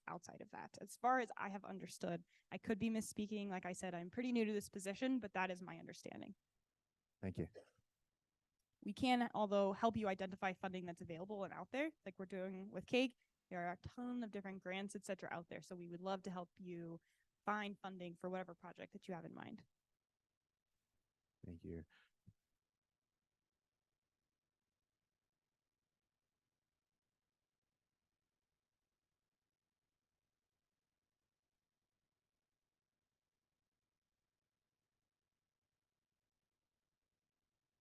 outside of that. As far as I have understood, I could be misspeaking. Like I said, I'm pretty new to this position, but that is my understanding. Thank you. We can, although, help you identify funding that's available and out there, like we're doing with CAIG. There are a ton of different grants, et cetera, out there. So we would love to help you find funding for whatever project that you have in mind. Thank you.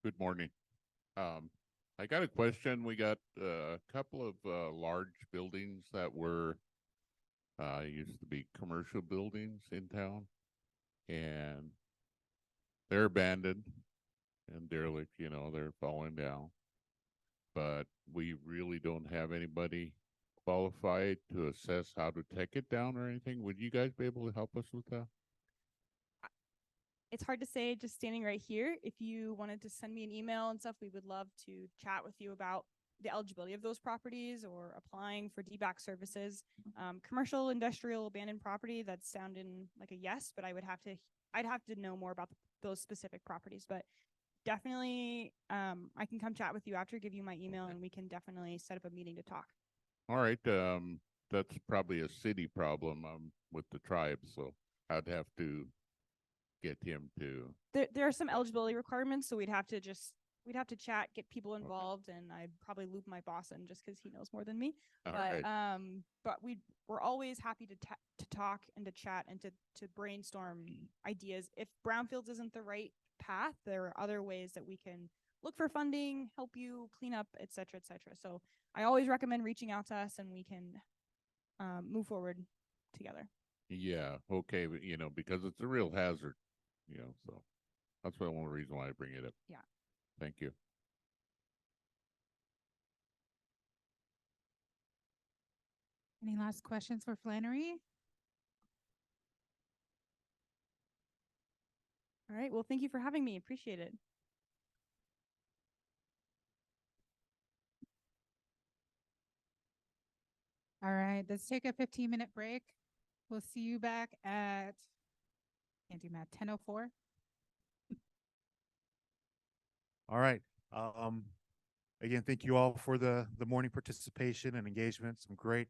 Good morning. I got a question. We got a couple of large buildings that were used to be commercial buildings in town, and they're abandoned and derelict, you know, they're falling down. But we really don't have anybody qualified to assess how to take it down or anything. Would you guys be able to help us with that? It's hard to say just standing right here. If you wanted to send me an email and stuff, we would love to chat with you about the eligibility of those properties or applying for DBAC services. Commercial, industrial, abandoned property, that's sounding like a yes, but I'd have to know more about those specific properties. But definitely, I can come chat with you after, give you my email, and we can definitely set up a meeting to talk. All right. That's probably a city problem with the tribe, so I'd have to get him to. There are some eligibility requirements, so we'd have to chat, get people involved, and I'd probably loop my boss in just because he knows more than me. All but right. But we're always happy to talk and to chat and to brainstorm ideas. If Brownfields isn't the right path, there are other ways that we can look for funding, help you clean up, et cetera, et cetera. So I always recommend reaching out to us, and we can move forward together. Yeah. Okay. But, you know, because it's a real hazard, you know, so that's the only reason why I bring it up. Yeah. Thank you. Any last questions for Flannery? All right. Well, thank you for having me. Appreciate it. All right, let's take a 15-minute break. We'll see you back at, can't do math, 10:04. All right. Again, thank you all for the morning participation and engagement. Some great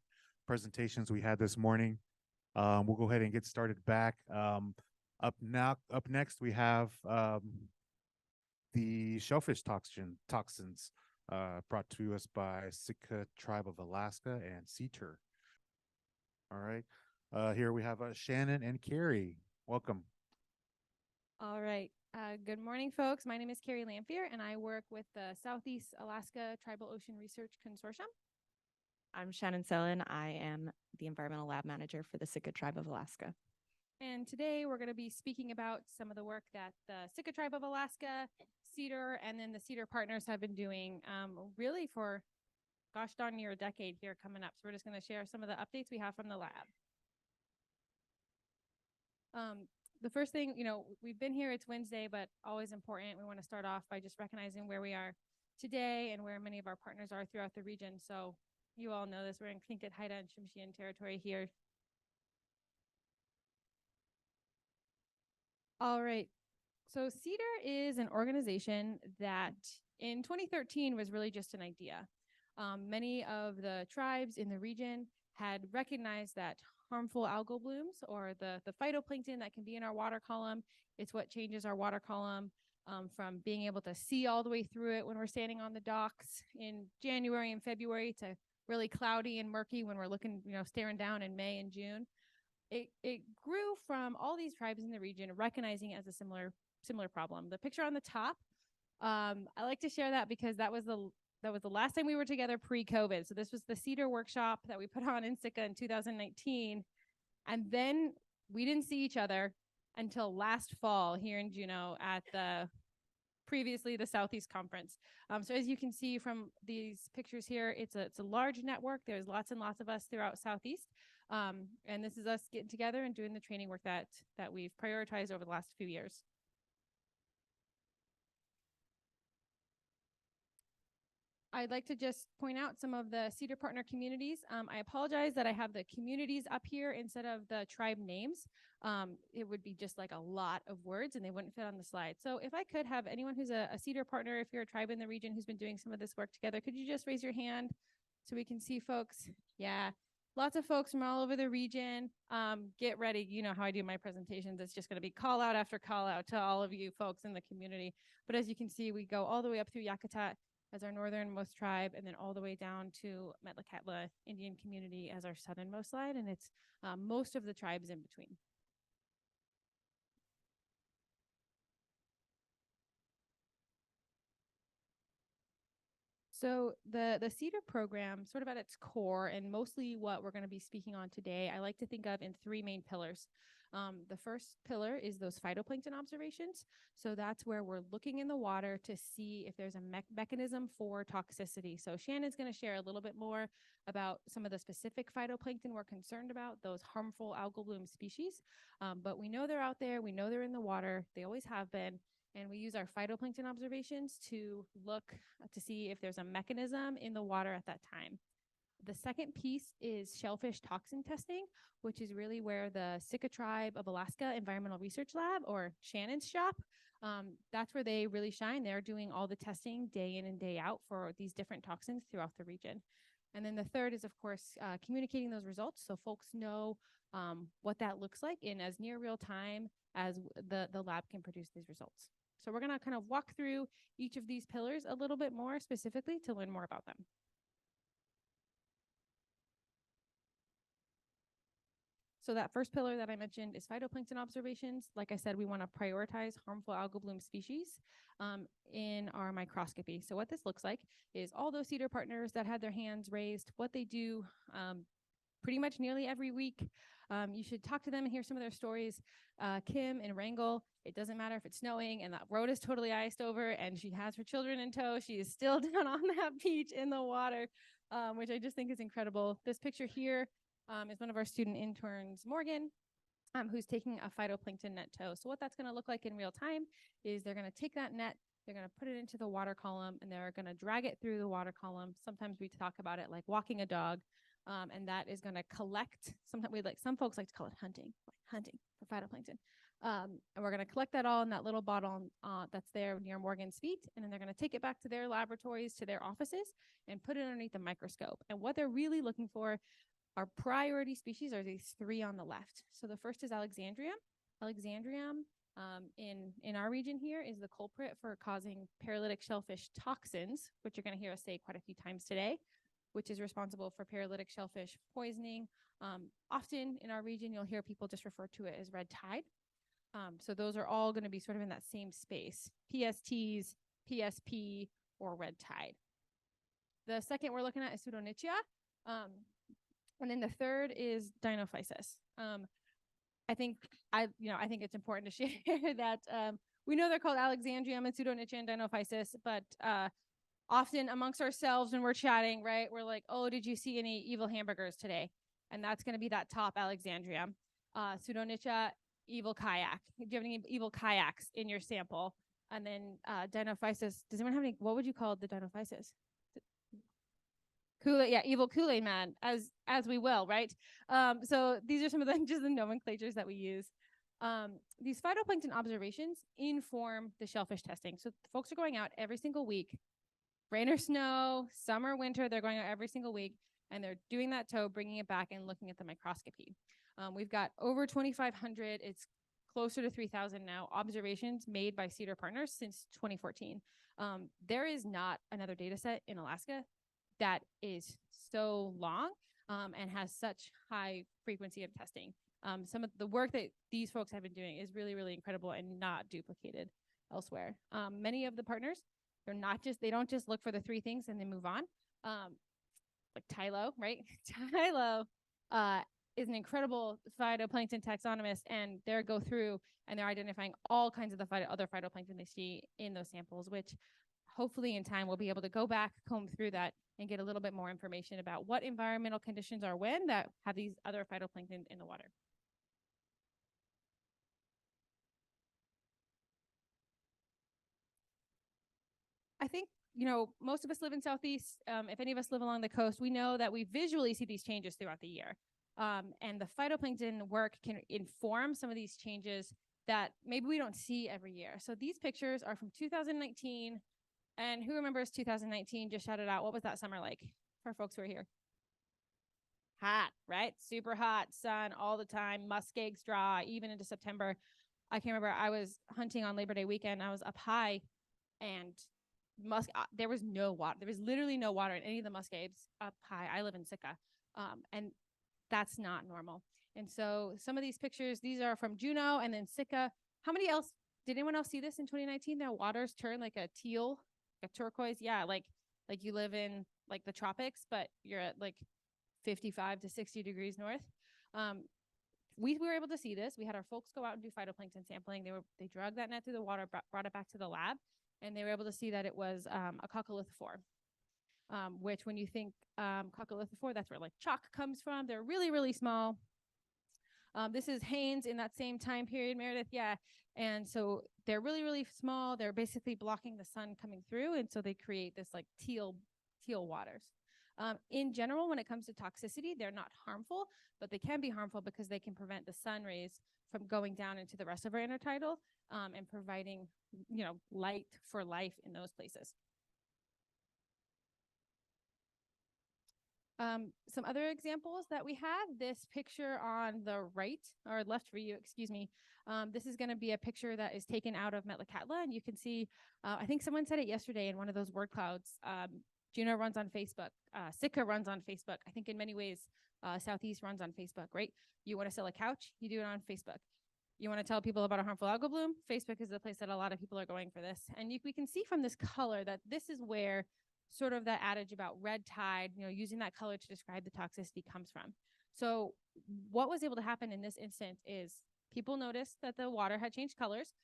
presentations we had this morning. We'll go ahead and get started back. Up next, we have the Shellfish Toxins brought to us by Sitka Tribe of Alaska and SEATOR. All right. Here we have Shannon and Kari. Welcome. All right. Good morning, folks. My name is Kari Lanphier, and I work with the Southeast Alaska Tribal Ocean Research Consortium. I'm Shannon Cellan. I am the Environmental Lab Manager for the Sitka Tribe of Alaska. And today we're going to be speaking about some of the work that the Sitka Tribe of Alaska, SEATOR, and then the SEATOR partners have been doing really for gosh darn near a decade here coming up. So we're just going to share some of the updates we have from the lab. The first thing, we've been here, it's Wednesday, but always important. We want to start off by just recognizing where we are today and where many of our partners are throughout the region. So you all know this, we're in Tlingit, Haida, and Tsimshian territory here. All right. So SEATOR is an organization that in 2013 was really just an idea. Many of the tribes in the region had recognized that harmful algal blooms, or the phytoplankton that can be in our water column, it's what changes our water column from being able to see all the way through it when we're standing on the docks in January and February to really cloudy and murky when we're looking, staring down in May and June. It grew from all these tribes in the region recognizing it as a similar problem. The picture on the top, I like to share that because that was the last time we were together pre-COVID. So this was the SEATOR workshop that we put on in Sitka in 2019. And then we didn't see each other until last fall here in Juneau at previously the Southeast Conference. So as you can see from these pictures here, it's a large network. There's lots and lots of us throughout Southeast. And this is us getting together and doing the training work that we've prioritized over the last few years. I'd like to just point out some of the SEATOR partner communities. I apologize that I have the communities up here instead of the tribe names. It would be just like a lot of words and they wouldn't fit on the slide. So if I could have anyone who's a SEATOR partner, if you're a tribe in the region who's been doing some of this work together, could you just raise your hand so we can see folks? Yeah, lots of folks from all over the region. Get ready. You know how I do my presentations. It's just going to be call out after call out to all of you folks in the community. But as you can see, we go all the way up through Yakutat as our northernmost tribe, and then all the way down to Metlakatla Indian community as our southernmost slide, and it's most of the tribes in between. So the SEATOR program, sort of at its core, and mostly what we're going to be speaking on today, I like to think of in three main pillars. The first pillar is those phytoplankton observations. So that's where we're looking in the water to see if there's a mechanism for toxicity. So Shannon's going to share a little bit more about some of the specific phytoplankton we're concerned about, those harmful algal bloom species. But we know they're out there. We know they're in the water. They always have been. And we use our phytoplankton observations to look to see if there's a mechanism in the water at that time. The second piece is shellfish toxin testing, which is really where the Sitka Tribe of Alaska Environmental Research Lab, or Shannon's shop, that's where they really shine. They're doing all the testing day in and day out for these different toxins throughout the region. And then the third is, of course, communicating those results so folks know what that looks like in as near real time as the lab can produce these results. So we're going to kind of walk through each of these pillars a little bit more specifically to learn more about them. So that first pillar that I mentioned is phytoplankton observations. Like I said, we want to prioritize harmful algal bloom species in our microscopy. So what this looks like is all those SEATOR partners that had their hands raised, what they do pretty much nearly every week. You should talk to them and hear some of their stories. Kim in Wrangell, it doesn't matter if it's snowing and that road is totally iced over and she has her children in tow. She is still down on that beach in the water, which I just think is incredible. This picture here is one of our student interns, Morgan, who's taking a phytoplankton net tow. So what that's going to look like in real time is they're going to take that net, they're going to put it into the water column, and they're going to drag it through the water column. Sometimes we talk about it like walking a dog, and that is going to collect. Sometimes some folks like to call it hunting for phytoplankton. And we're going to collect that all in that little bottle that's there near Morgan's feet, and then they're going to take it back to their laboratories, to their offices, and put it underneath the microscope. And what they're really looking for, our priority species, are these three on the left. So the first is Alexandrium. Alexandrium in our region here is the culprit for causing paralytic shellfish toxins, which you're going to hear us say quite a few times today, which is responsible for paralytic shellfish poisoning. Often in our region, you'll hear people just refer to it as red tide. So those are all going to be sort of in that same space, PSTs, PSP, or red tide. The second we're looking at is Pseudonychia. And then the third is Dinophysis. I think it's important to share that we know they're called Alexandrium and Pseudonychia and Dinophysis, but often amongst ourselves when we're chatting, right? We're like, oh, did you see any evil hamburgers today? And that's going to be that top Alexandria. Pseudonycha, evil kayak. Do you have any evil kayaks in your sample? And then Dinophysis. Does anyone have any? What would you call the Dinophysis? Kool-Aid, yeah, evil Kool-Aid man, as we will, right? So these are some of the just the nomenclatures that we use. These phytoplankton observations inform the shellfish testing. So folks are going out every single week, rain or snow, summer, winter, they're going out every single week, and they're doing that tow, bringing it back and looking at the microscopy. We've got over 2,500, it's closer to 3,000 now, observations made by SEATOR partners since 2014. There is not another data set in Alaska that is so long and has such high frequency of testing. Some of the work that these folks have been doing is really, really incredible and not duplicated elsewhere. Many of the partners, they don't just look for the three things and then move on. Like Tylo, right? Tylo is an incredible phytoplankton taxonomist, and they go through and they're identifying all kinds of the other phytoplankton they see in those samples, which hopefully in time we'll be able to go back, comb through that, and get a little bit more information about what environmental conditions are when that have these other phytoplankton in the water. I think, most of us live in Southeast. If any of us live along the coast, we know that we visually see these changes throughout the year. And the phytoplankton work can inform some of these changes that maybe we don't see every year. So these pictures are from 2019. And who remembers 2019? Just shout it out. What was that summer like for folks who are here? Hot, right? Super hot, sun all the time, muskegs dry, even into September. I can remember I was hunting on Labor Day weekend. I was up high, and there was no water. There was literally no water in any of the muskegs up high. I live in Sitka, and that's not normal. And so some of these pictures, these are from Juneau and then Sitka. Did anyone else see this in 2019? Their waters turn like a teal, a turquoise. Yeah, like you live in like the tropics, but you're at like 55 to 60 degrees north. We were able to see this. We had our folks go out and do phytoplankton sampling. They dragged that net through the water, brought it back to the lab, and they were able to see that it was a coccolithophore, which when you think coccolithophore, that's where like chalk comes from. They're really, really small. This is Haynes in that same time period, Meredith, yeah. And so they're really, really small. They're basically blocking the sun coming through, and so they create this like teal waters. In general, when it comes to toxicity, they're not harmful, but they can be harmful because they can prevent the sun rays from going down into the rest of our intertidal and providing, light for life in those places. Some other examples that we have, this picture on the right, or left for you, excuse me. This is going to be a picture that is taken out of Metlakatla, and you can see, I think someone said it yesterday in one of those word clouds. Juneau runs on Facebook. Sitka runs on Facebook. I think in many ways, Southeast runs on Facebook, right? You want to sell a couch? You do it on Facebook. You want to tell people about a harmful algal bloom? Facebook is the place that a lot of people are going for this. And we can see from this color that this is where sort of that adage about red tide, using that color to describe the toxicity comes from. So what was able to happen in this instance is people noticed that the water had changed colors.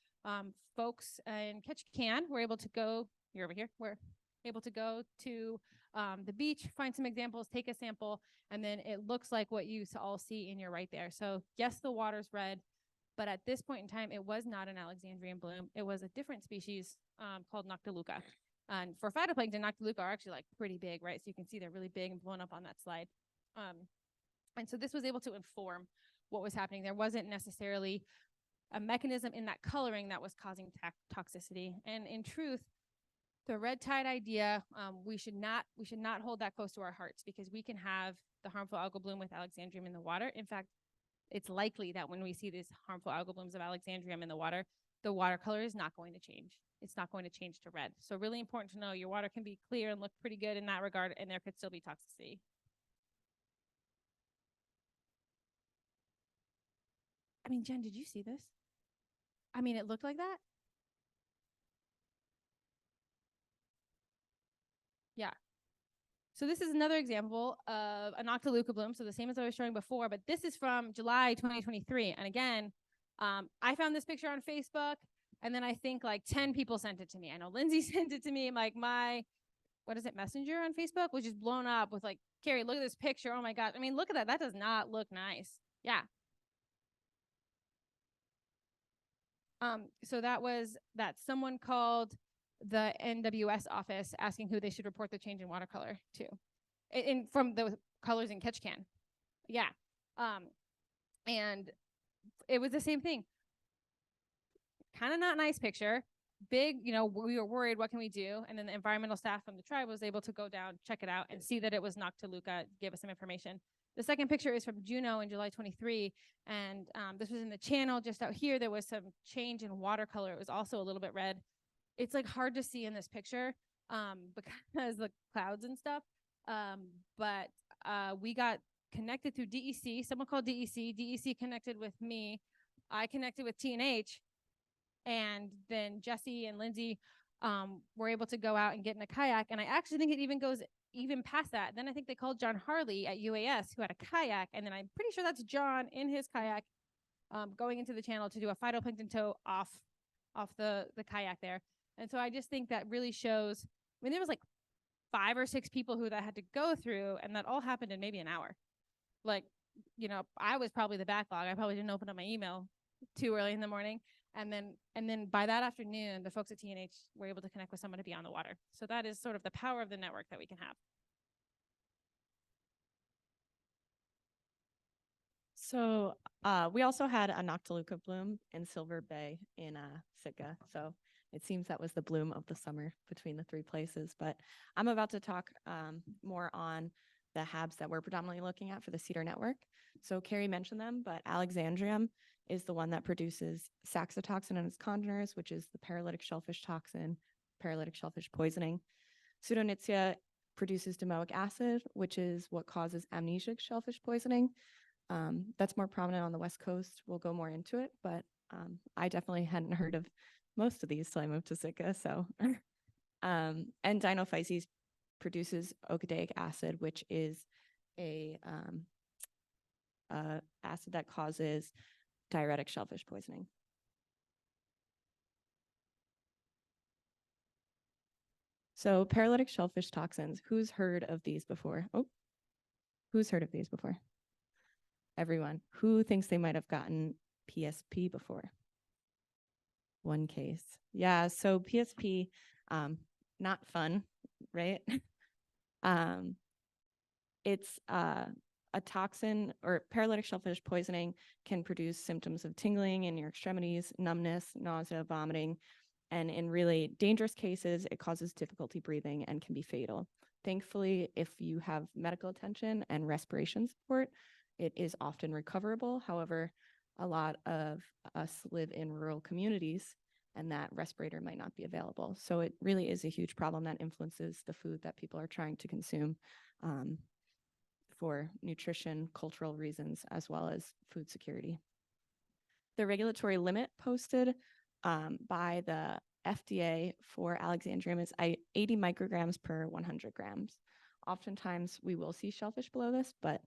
Folks in Ketchikan were able to go, you're over here, we're able to go to the beach, find some examples, take a sample, and then it looks like what you all see in your right there. So yes, the water's red, but at this point in time, it was not an Alexandrian bloom. It was a different species called Noctiluca. And for phytoplankton, Noctiluca are actually like pretty big, right? So you can see they're really big and blown up on that slide. And so this was able to inform what was happening. There wasn't necessarily a mechanism in that coloring that was causing toxicity. And in truth, the red tide idea, we should not hold that close to our hearts, because we can have the harmful algal bloom with Alexandrium in the water. In fact, it's likely that when we see these harmful algal blooms of Alexandrium in the water color is not going to change. It's not going to change to red. So really important to know your water can be clear and look pretty good in that regard, and there could still be toxicity. I mean, Jen, did you see this? I mean, it looked like that. Yeah. So this is another example of a Noctiluca bloom. So the same as I was showing before, but this is from July 2023. And again, I found this picture on Facebook, and then I think like 10 people sent it to me. I know Lindsay sent it to me. Like my what is it, Messenger on Facebook, was just blown up with like, Kari, look at this picture. Oh my God. I mean, look at that. That does not look nice. Yeah. So that was that someone called the NWS office asking who they should report the change in watercolor to, from the colors in catch can. Yeah. And it was the same thing. Kind of not nice picture. Big, you know, we were worried, what can we do? And then the environmental staff from the tribe was able to go down, check it out, and see that it was Noctiluca, give us some information. The second picture is from Juneau in July 23, and this was in the channel just out here. There was some change in watercolor. It was also a little bit red. It's like hard to see in this picture because the clouds and stuff. But we got connected through DEC. Someone called DEC. DEC connected with me. I connected with TNH. And then Jesse and Lindsay were able to go out and get in a kayak. And I actually think it even goes even past that. Then I think they called John Harley at UAS, who had a kayak. And then I'm pretty sure that's John in his kayak going into the channel to do a phytoplankton tow off the kayak there. And so I just think that really shows, I mean, there was like 5 or 6 people who that had to go through, and that all happened in maybe an hour. Like, you know, I was probably the backlog. I probably didn't open up my email too early in the morning. And then by that afternoon, the folks at TNH were able to connect with someone to be on the water. So that is sort of the power of the network that we can have. So we also had a Noctiluca bloom in Silver Bay in Sitka. So it seems that was the bloom of the summer between the 3 places. But I'm about to talk more on the HABs that we're predominantly looking at for the SEATOR network. So Kari mentioned them, but Alexandrium is the one that produces saxitoxin and its congeners, which is the paralytic shellfish toxin, paralytic shellfish poisoning. Pseudonychia produces domoic acid, which is what causes amnesic shellfish poisoning. That's more prominent on the West Coast. We'll go more into it, but I definitely hadn't heard of most of these till I moved to Sitka. So, and Dinophyces produces okadaic acid, which is a acid that causes diuretic shellfish poisoning. So paralytic shellfish toxins, who's heard of these before? Oh, who's heard of these before? Everyone. Who thinks they might have gotten PSP before? One case. Yeah, so PSP, not fun, right? It's a toxin, or paralytic shellfish poisoning can produce symptoms of tingling in your extremities, numbness, nausea, vomiting, and in really dangerous cases, it causes difficulty breathing and can be fatal. Thankfully, if you have medical attention and respiration support, it is often recoverable. However, a lot of us live in rural communities and that respirator might not be available. So it really is a huge problem that influences the food that people are trying to consume for nutrition, cultural reasons, as well as food security. The regulatory limit posted by the FDA for Alexandrium is 80 micrograms per 100 grams. Oftentimes we will see shellfish below this, but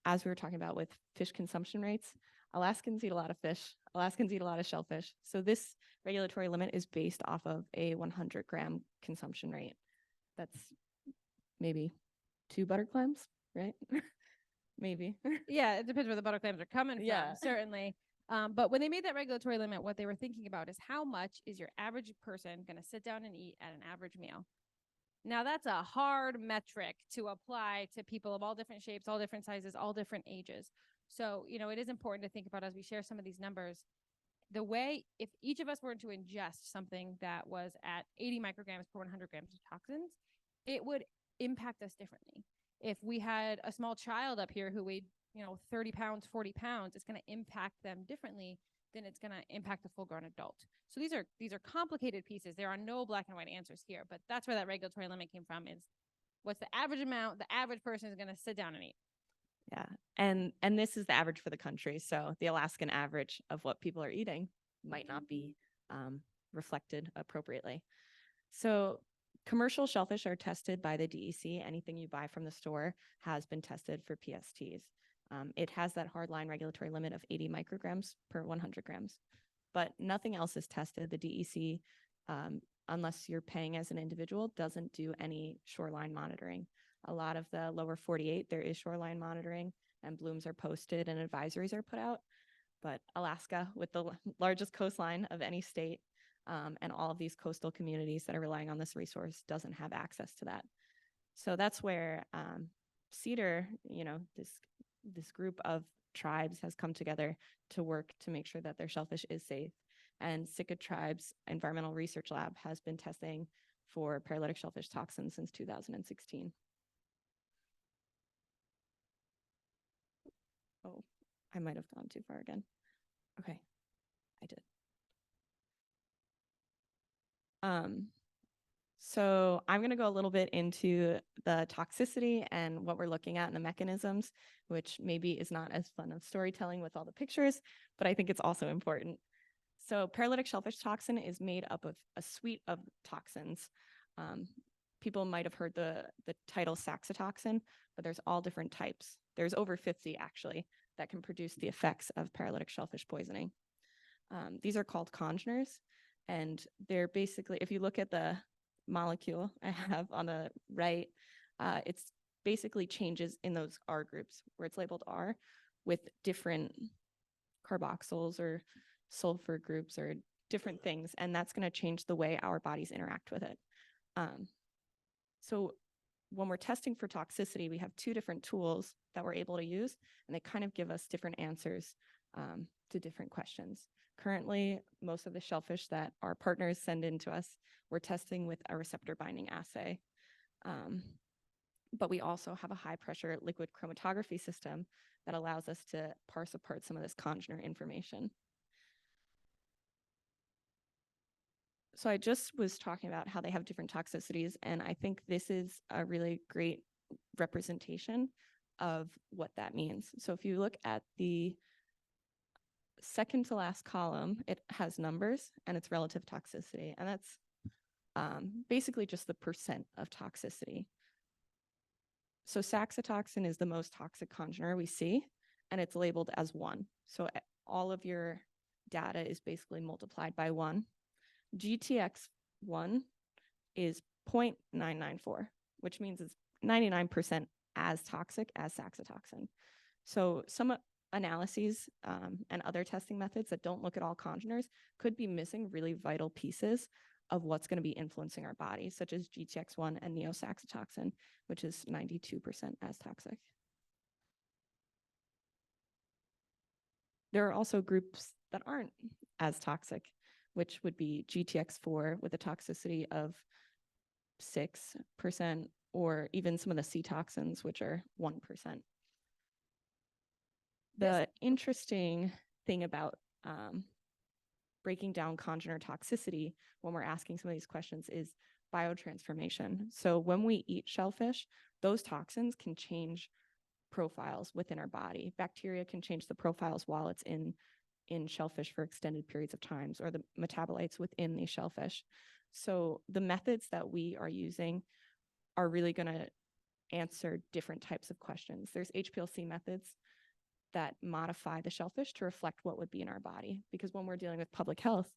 as we were talking about with fish consumption rates, Alaskans eat a lot of fish, Alaskans eat a lot of shellfish. So this regulatory limit is based off of a 100-gram consumption rate. That's maybe 2 butter clams, right? Maybe. Yeah, it depends where the butter clams are coming Yeah. from, certainly. But when they made that regulatory limit, what they were thinking about is how much is your average person going to sit down and eat at an average meal? Now, that's a hard metric to apply to people of all different shapes, all different sizes, all different ages. So, you know, it is important to think about as we share some of these numbers, the way, if each of us were to ingest something that was at 80 micrograms per 100 grams of toxins, it would impact us differently. If we had a small child up here who weighed, 30 pounds, 40 pounds, it's going to impact them differently than it's going to impact a full-grown adult. So these are complicated pieces. There are no black and white answers here, but that's where that regulatory limit came from, is what's the average amount the average person is going to sit down and eat. Yeah, and this is the average for the country. So the Alaskan average of what people are eating might not be reflected appropriately. So commercial shellfish are tested by the DEC. Anything you buy from the store has been tested for PSTs. It has that hardline regulatory limit of 80 micrograms per 100 grams, but nothing else is tested. The DEC unless you're paying as an individual, doesn't do any shoreline monitoring. A lot of the lower 48, there is shoreline monitoring and blooms are posted and advisories are put out. But Alaska, with the largest coastline of any state, and all of these coastal communities that are relying on this resource, doesn't have access to that. So that's where SEATOR, this group of tribes has come together to work to make sure that their shellfish is safe. And Sitka Tribe's Environmental Research Lab has been testing for paralytic shellfish toxins since 2016. Oh, I might have gone too far again. Okay, I did. So I'm going to go a little bit into the toxicity and what we're looking at and the mechanisms, which maybe is not as fun of storytelling with all the pictures, but I think it's also important. So paralytic shellfish toxin is made up of a suite of toxins. People might have heard the title saxitoxin, but there's all different types. There's over 50 actually that can produce the effects of paralytic shellfish poisoning. These are called congeners, and they're basically, if you look at the molecule I have on the right, it's basically changes in those R groups where it's labeled R with different carboxyls or sulfur groups or different things, and that's going to change the way our bodies interact with it. So when we're testing for toxicity, we have two different tools that we're able to use, and they kind of give us different answers to different questions. Currently, most of the shellfish that our partners send in to us, we're testing with a receptor binding assay. But we also have a high pressure liquid chromatography system that allows us to parse apart some of this congener information. So I just was talking about how they have different toxicities, and I think this is a really great representation of what that means. So if you look at the second to last column, it has numbers and its relative toxicity, and that's basically just the percent of toxicity. So saxitoxin is the most toxic congener we see, and it's labeled as 1. So all of your data is basically multiplied by 1. GTX1 is 0.994, which means it's 99% as toxic as saxitoxin. So some analyses and other testing methods that don't look at all congeners could be missing really vital pieces of what's going to be influencing our bodies, such as GTX1 and neosaxitoxin, which is 92% as toxic. There are also groups that aren't as toxic, which would be GTX4 with a toxicity of 6%, or even some of the C toxins, which are 1%. The interesting thing about breaking down congener toxicity when we're asking some of these questions is biotransformation. So when we eat shellfish, those toxins can change profiles within our body. Bacteria can change the profiles while it's in shellfish for extended periods of times, or the metabolites within these shellfish. So the methods that we are using are really going to answer different types of questions. There's HPLC methods that modify the shellfish to reflect what would be in our body, because when we're dealing with public health,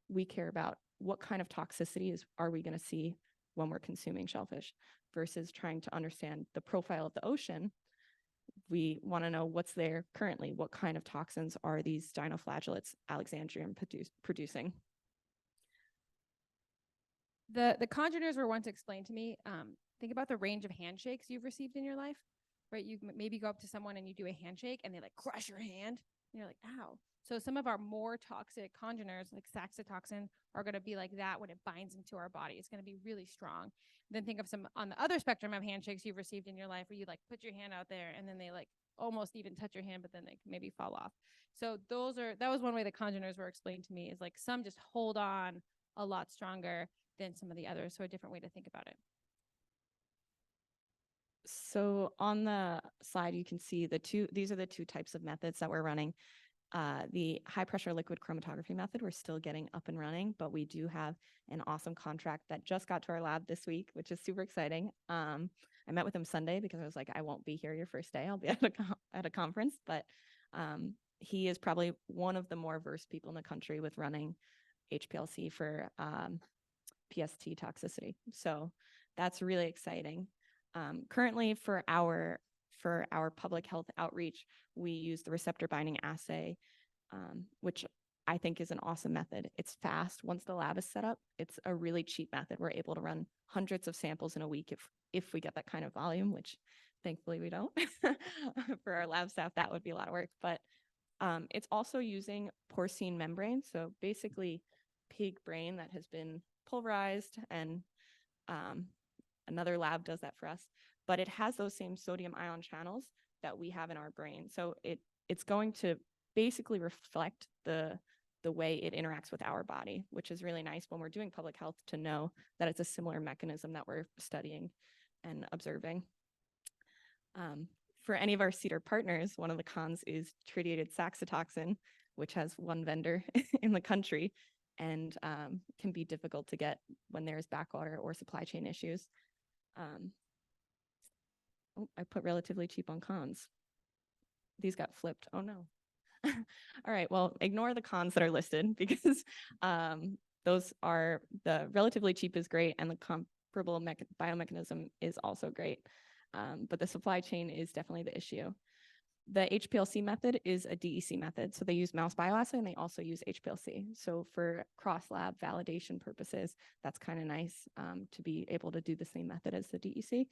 we care about what kind of toxicities are we going to see when we're consuming shellfish versus trying to understand the profile of the ocean. We want to know what's there currently. What kind of toxins are these dinoflagellates Alexandrium producing? The congeners were once explained to me. Think about the range of handshakes you've received in your life, right? You maybe go up to someone and you do a handshake and they like crush your hand and you're like, ow. So some of our more toxic congeners, like saxitoxin, are going to be like that when it binds into our body. It's going to be really strong. Then think of some on the other spectrum of handshakes you've received in your life where you like put your hand out there and then they like almost even touch your hand, but then they maybe fall off. So that was one way the congeners were explained to me, is like some just hold on a lot stronger than some of the others. So a different way to think about it. So on the slide, you can see these are the two types of methods that we're running. The high pressure liquid chromatography method, we're still getting up and running, but we do have an awesome contract that just got to our lab this week, which is super exciting. I met with him Sunday because I was like, I won't be here your first day. I'll be at a conference, but he is probably one of the more versed people in the country with running HPLC for PST toxicity. So that's really exciting. Currently for our public health outreach, we use the receptor binding assay, which I think is an awesome method. It's fast. Once the lab is set up, it's a really cheap method. We're able to run hundreds of samples in a week if we get that kind of volume, which thankfully we don't. For our lab staff, that would be a lot of work. But it's also using porcine membrane. So basically pig brain that has been pulverized, and another lab does that for us. But it has those same sodium ion channels that we have in our brain. So it's going to basically reflect the way it interacts with our body, which is really nice when we're doing public health to know that it's a similar mechanism that we're studying and observing. For any of our SEATOR partners, one of the cons is tritiated saxitoxin, which has one vendor in the country and can be difficult to get when there's backwater or supply chain issues. I put relatively cheap on cons. These got flipped. Oh no. All right, well, ignore the cons that are listed because those are the relatively cheap is great and the comparable biomechanism is also great. But the supply chain is definitely the issue. The HPLC method is a DEC method. So they use mouse bioassay and they also use HPLC. So for cross-lab validation purposes, that's kind of nice to be able to do the same method as the DEC.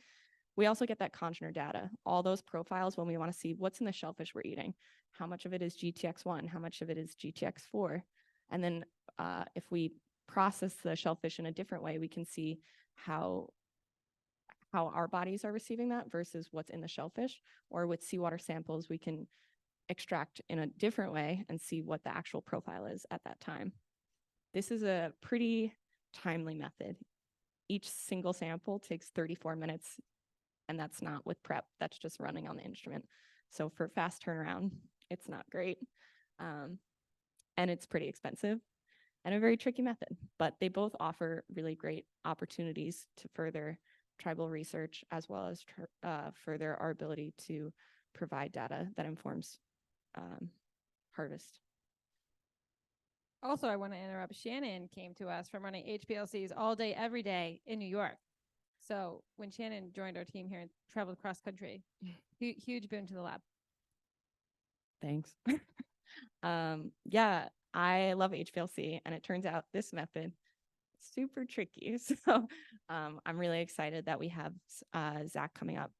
We also get that congener data, all those profiles when we want to see what's in the shellfish we're eating, how much of it is GTX1, how much of it is GTX4. And then if we process the shellfish in a different way, we can see how our bodies are receiving that versus what's in the shellfish. Or with seawater samples, we can extract in a different way and see what the actual profile is at that time. This is a pretty timely method. Each single sample takes 34 minutes, and that's not with prep, that's just running on the instrument. So for fast turnaround, it's not great. And it's pretty expensive and a very tricky method, but they both offer really great opportunities to further tribal research as well as further our ability to provide data that informs harvest. Also, I want to interrupt. Shannon came to us from running HPLCs all day, every day in New York. So when Shannon joined our team here and traveled cross country, huge boon to the lab. Thanks. Yeah, I love HPLC, and it turns out this method is super tricky. So I'm really excited that we have Zach coming up,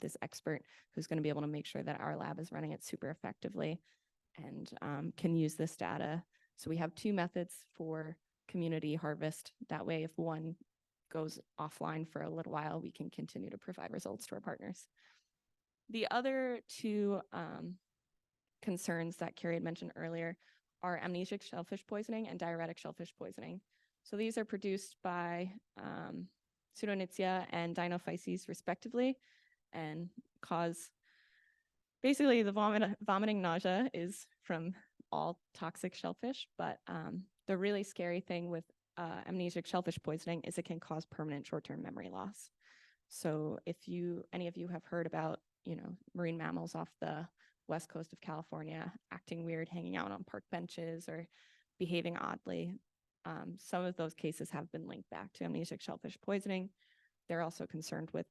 this expert who's going to be able to make sure that our lab is running it super effectively and can use this data. So we have two methods for community harvest. That way, if one goes offline for a little while, we can continue to provide results to our partners. The other two concerns that Kari had mentioned earlier are amnesic shellfish poisoning and diuretic shellfish poisoning. So these are produced by Pseudonychia and Dinophyces respectively and cause, basically the vomiting nausea is from all toxic shellfish, but the really scary thing with amnesic shellfish poisoning is it can cause permanent short-term memory loss. So if any of you have heard about, marine mammals off the west coast of California acting weird, hanging out on park benches or behaving oddly, some of those cases have been linked back to amnesic shellfish poisoning. They're also concerned with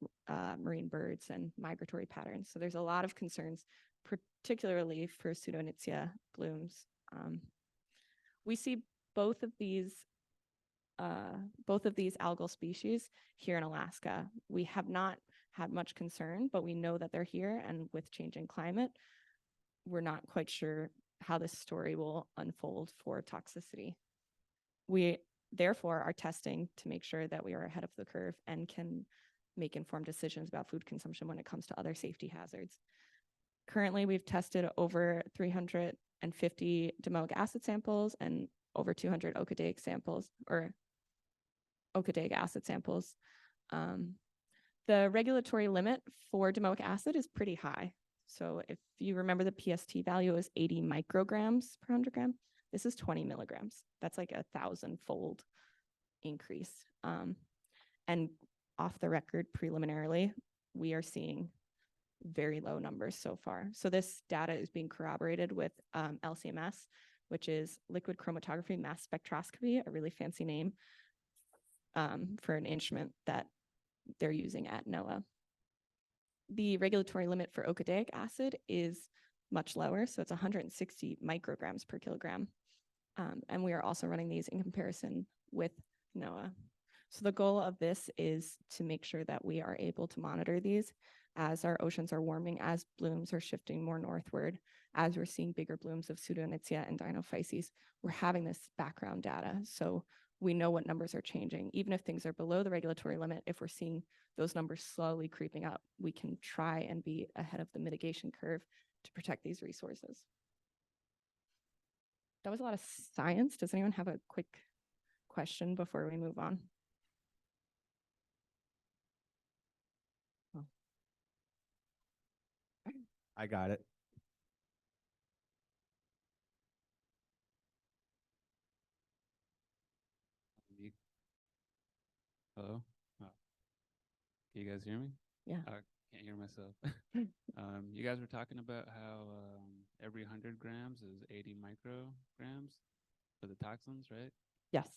marine birds and migratory patterns. So there's a lot of concerns, particularly for Pseudonychia blooms. We see both of these algal species here in Alaska. We have not had much concern, but we know that they're here, and with changing climate, we're not quite sure how this story will unfold for toxicity. We therefore are testing to make sure that we are ahead of the curve and can make informed decisions about food consumption when it comes to other safety hazards. Currently, we've tested over 350 domoic acid samples and over 200 okadaic samples, or okadaic acid samples. The regulatory limit for domoic acid is pretty high. So if you remember, the PST value is 80 micrograms per 100 gram. This is 20 milligrams. That's like 1,000-fold increase. And off the record, preliminarily, we are seeing very low numbers so far. So this data is being corroborated with LCMS, which is liquid chromatography mass spectroscopy, a really fancy name for an instrument that they're using at NOAA. The regulatory limit for okadaic acid is much lower, so it's 160 micrograms per kilogram. And we are also running these in comparison with NOAA. So the goal of this is to make sure that we are able to monitor these as our oceans are warming, as blooms are shifting more northward, as we're seeing bigger blooms of Pseudonychia and Dinophyces. We're having this background data, so we know what numbers are changing. Even if things are below the regulatory limit, if we're seeing those numbers slowly creeping up, we can try and be ahead of the mitigation curve to protect these resources. That was a lot of science. Does anyone have a quick question before we move on? I got it. Hello? Oh. Can you guys hear me? Yeah. I can't hear myself. You guys were talking about how every 100 grams is 80 micrograms for the toxins, right? Yes.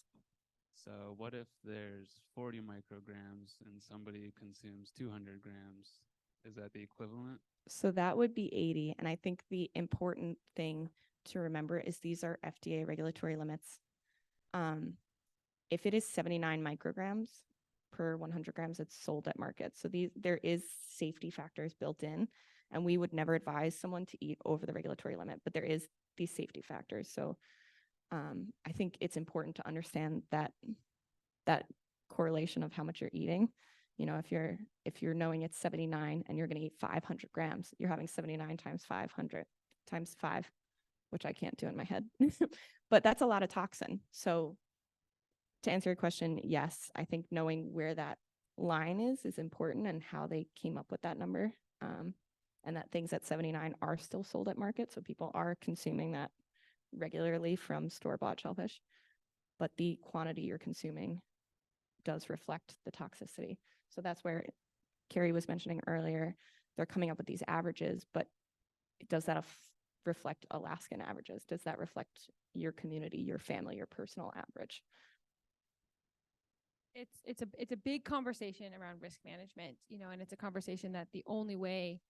So what if there's 40 micrograms and somebody consumes 200 grams? Is that the equivalent? So that would be 80. And I think the important thing to remember is these are FDA regulatory limits. If it is 79 micrograms per 100 grams, it's sold at market. So there is safety factors built in, and we would never advise someone to eat over the regulatory limit, but there is these safety factors. So I think it's important to understand that correlation of how much you're eating. You know, if you're knowing it's 79 and you're going to eat 500 grams, you're having 79 times 500 times 5, which I can't do in my head, but that's a lot of toxin. So to answer your question, yes, I think knowing where that line is important and how they came up with that number, and that things at 79 are still sold at market. So people are consuming that regularly from store-bought shellfish, but the quantity you're consuming does reflect the toxicity. So that's where Kari was mentioning earlier, they're coming up with these averages, but does that reflect Alaskan averages? Does that reflect your community, your family, your personal average? It's a big conversation around risk management, you know, and it's a conversation that the only way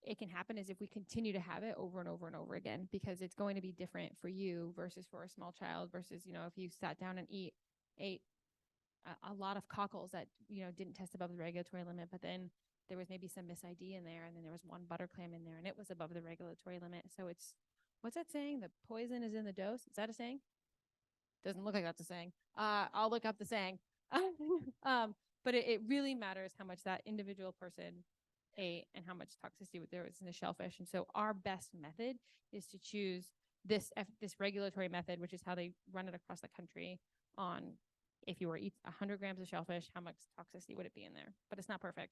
it can happen is if we continue to have it over and over and over again, because it's going to be different for you versus for a small child versus, you know, if you sat down and ate a lot of cockles that, you know, didn't test above the regulatory limit, but then there was maybe some mis-ID in there, and then there was one butter clam in there and it was above the regulatory limit. So it's, what's that saying? The poison is in the dose. Is that a saying? Doesn't look like that's a saying. I'll look up the saying. But it really matters how much that individual person ate and how much toxicity there was in the shellfish. And so our best method is to choose this regulatory method, which is how they run it across the country on if you were to eat 100 grams of shellfish, how much toxicity would it be in there? But it's not perfect.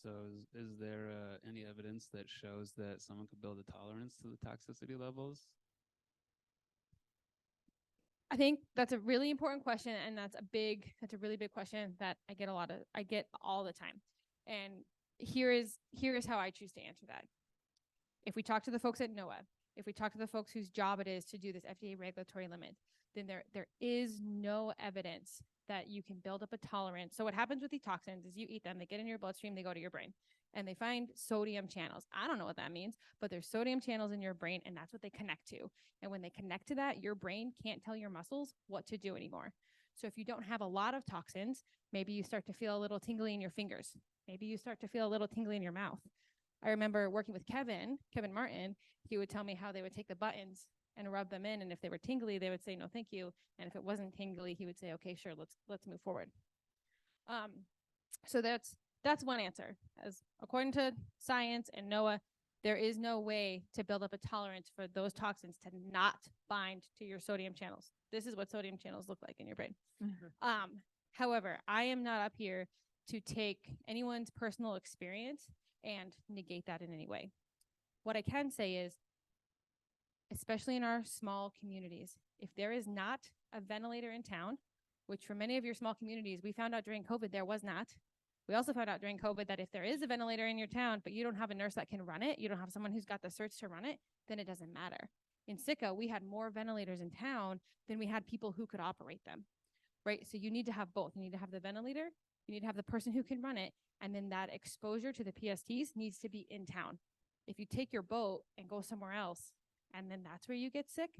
So is there any evidence that shows that someone could build a tolerance to the toxicity levels? I think that's a really important question, and that's a really big question that I get all the time. And here is how I choose to answer that. If we talk to the folks at NOAA, if we talk to the folks whose job it is to do this FDA regulatory limit, then there is no evidence that you can build up a tolerance. So what happens with these toxins is you eat them, they get in your bloodstream, they go to your brain, and they find sodium channels. I don't know what that means, but there's sodium channels in your brain, and that's what they connect to. And when they connect to that, your brain can't tell your muscles what to do anymore. So if you don't have a lot of toxins, maybe you start to feel a little tingly in your fingers. Maybe you start to feel a little tingly in your mouth. I remember working with Kevin Martin. He would tell me how they would take the buttons and rub them in, and if they were tingly, they would say no thank you, and if it wasn't tingly, he would say okay, sure, let's move forward. So that's one answer. As according to science and NOAA, there is no way to build up a tolerance for those toxins to not bind to your sodium channels. This is what sodium channels look like in your brain. However, I am not up here to take anyone's personal experience and negate that in any way. What I can say is, especially in our small communities, if there is not a ventilator in town, which for many of your small communities, we found out during COVID, there was not. We also found out during COVID that if there is a ventilator in your town, but you don't have a nurse that can run it, you don't have someone who's got the certs to run it, then it doesn't matter. In Sitka, we had more ventilators in town than we had people who could operate them. right? So you need to have both. You need to have the ventilator, you need to have the person who can run it, and then that exposure to the PSTs needs to be in town. If you take your boat and go somewhere else, and then that's where you get sick,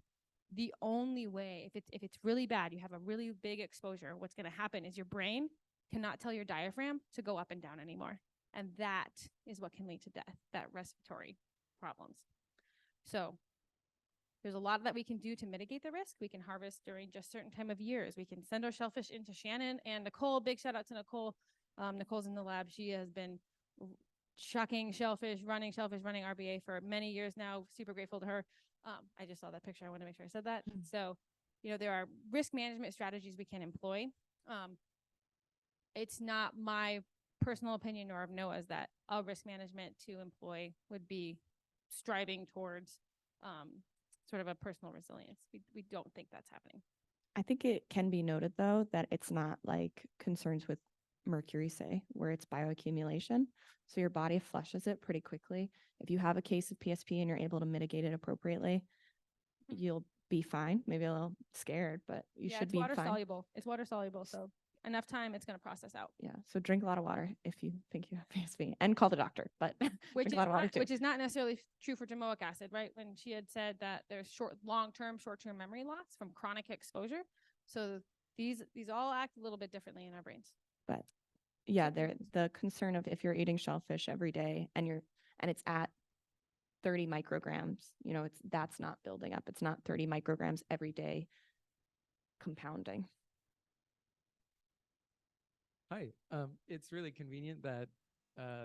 the only way, if it's really bad, you have a really big exposure, what's going to happen is your brain cannot tell your diaphragm to go up and down anymore. And that is what can lead to death, that respiratory problems. So there's a lot that we can do to mitigate the risk. We can harvest during just certain time of years. We can send our shellfish into Shannon and Nicole. Big shout out to Nicole. Nicole's in the lab. She has been shucking shellfish, running RBA for many years now. Super grateful to her. I just saw that picture. I want to make sure I said that. So, there are risk management strategies we can employ. It's not my personal opinion or of NOAA's that a risk management to employ would be striving towards sort of a personal resilience. We don't think that's happening. I think it can be noted, though, that it's not like concerns with mercury, say, where it's bioaccumulation. So your body flushes it pretty quickly. If you have a case of PSP and you're able to mitigate it appropriately, you'll be fine. Maybe a little scared, but you should be fine. It's water soluble. It's water soluble. So enough time, it's going to process out. Yeah. So drink a lot of water if you think you have PSP, and call the doctor, but drink a lot of water too. Which is not necessarily true for domoic acid, right? When she had said that there's long-term memory loss from chronic exposure. So these all act a little bit differently in our brains. But yeah, the concern of if you're eating shellfish every day and it's at 30 micrograms, that's not building up. It's not 30 micrograms every day compounding. Hi, it's really convenient that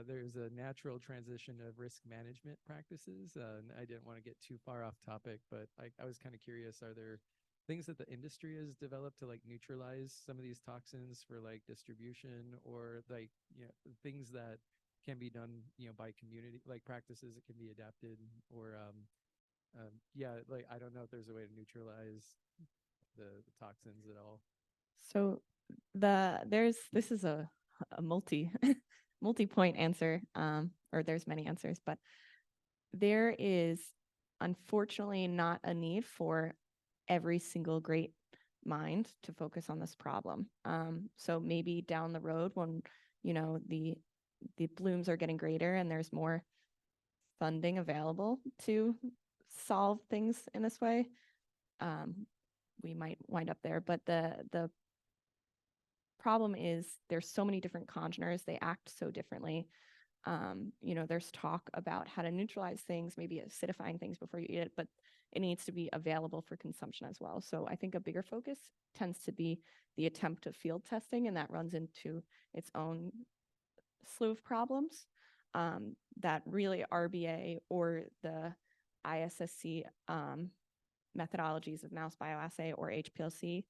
there's a natural transition of risk management practices. And I didn't want to get too far off topic, but I was kind of curious, are there things that the industry has developed to neutralize some of these toxins for distribution, or things that can be done, by community, practices that can be adapted, or I don't know if there's a way to neutralize the toxins at all. So this is a multi-point answer, or there's many answers, but there is unfortunately not a need for every single great mind to focus on this problem. So maybe down the road when, the blooms are getting greater and there's more funding available to solve things in this way, we might wind up there. But the problem is there's so many different congeners, they act so differently. There's talk about how to neutralize things, maybe acidifying things before you eat it, but it needs to be available for consumption as well. So I think a bigger focus tends to be the attempt of field testing, and that runs into its own slew of problems that really RBA or the ISSC methodologies of mouse bioassay or HPLC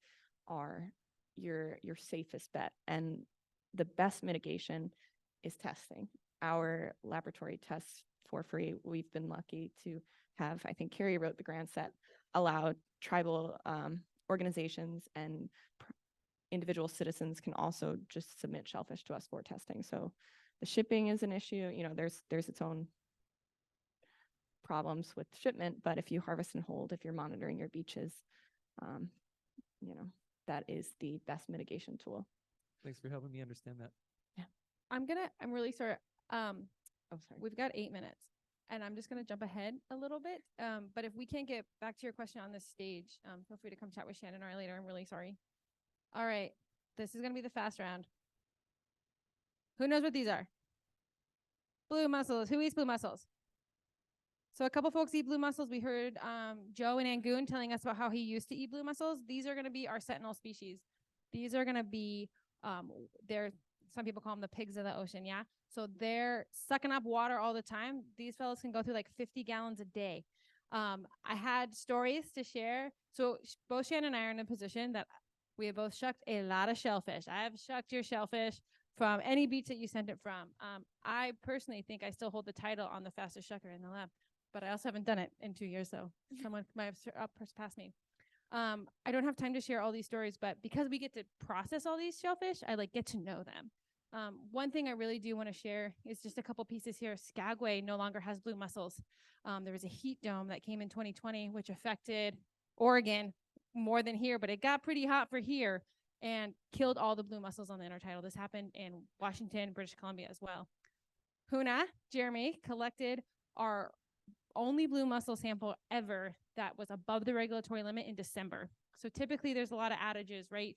are your safest bet. And the best mitigation is testing. Our laboratory tests for free. We've been lucky to have, I think Kari wrote the grants that allowed tribal organizations and individual citizens can also just submit shellfish to us for testing. So the shipping is an issue. There's its own problems with shipment, but if you harvest and hold, if you're monitoring your beaches, that is the best mitigation tool. Thanks for helping me understand that. Yeah. I'm really sorry. Sorry. We've got 8 minutes and I'm just going to jump ahead a little bit. But if we can't get back to your question on this stage, feel free to come chat with Shannon or I later. I'm really sorry. All right. This is going to be the fast round. Who knows what these are? Blue mussels. Who eats blue mussels? So a couple folks eat blue mussels. We heard Joe in Angoon telling us about how he used to eat blue mussels. These are going to be our sentinel species. These are going to be, some people call them the pigs of the ocean, yeah? So they're sucking up water all the time. These fellows can go through 50 gallons a day. I had stories to share. So both Shannon and I are in a position that we have both shucked a lot of shellfish. I have shucked your shellfish from any beach that you sent it from. I personally think I still hold the title on the fastest shucker in the lab, but I also haven't done it in 2 years, so someone might have surpassed me. I don't have time to share all these stories, but because we get to process all these shellfish, I get to know them. One thing I really do want to share is just a couple pieces here. Skagway no longer has blue mussels. There was a heat dome that came in 2020, which affected Oregon more than here, but it got pretty hot for here. and killed all the blue mussels on the intertidal. This happened in Washington, British Columbia as well. Hoonah, Jeremy, collected our only blue mussel sample ever that was above the regulatory limit in December. So typically there's a lot of adages, right?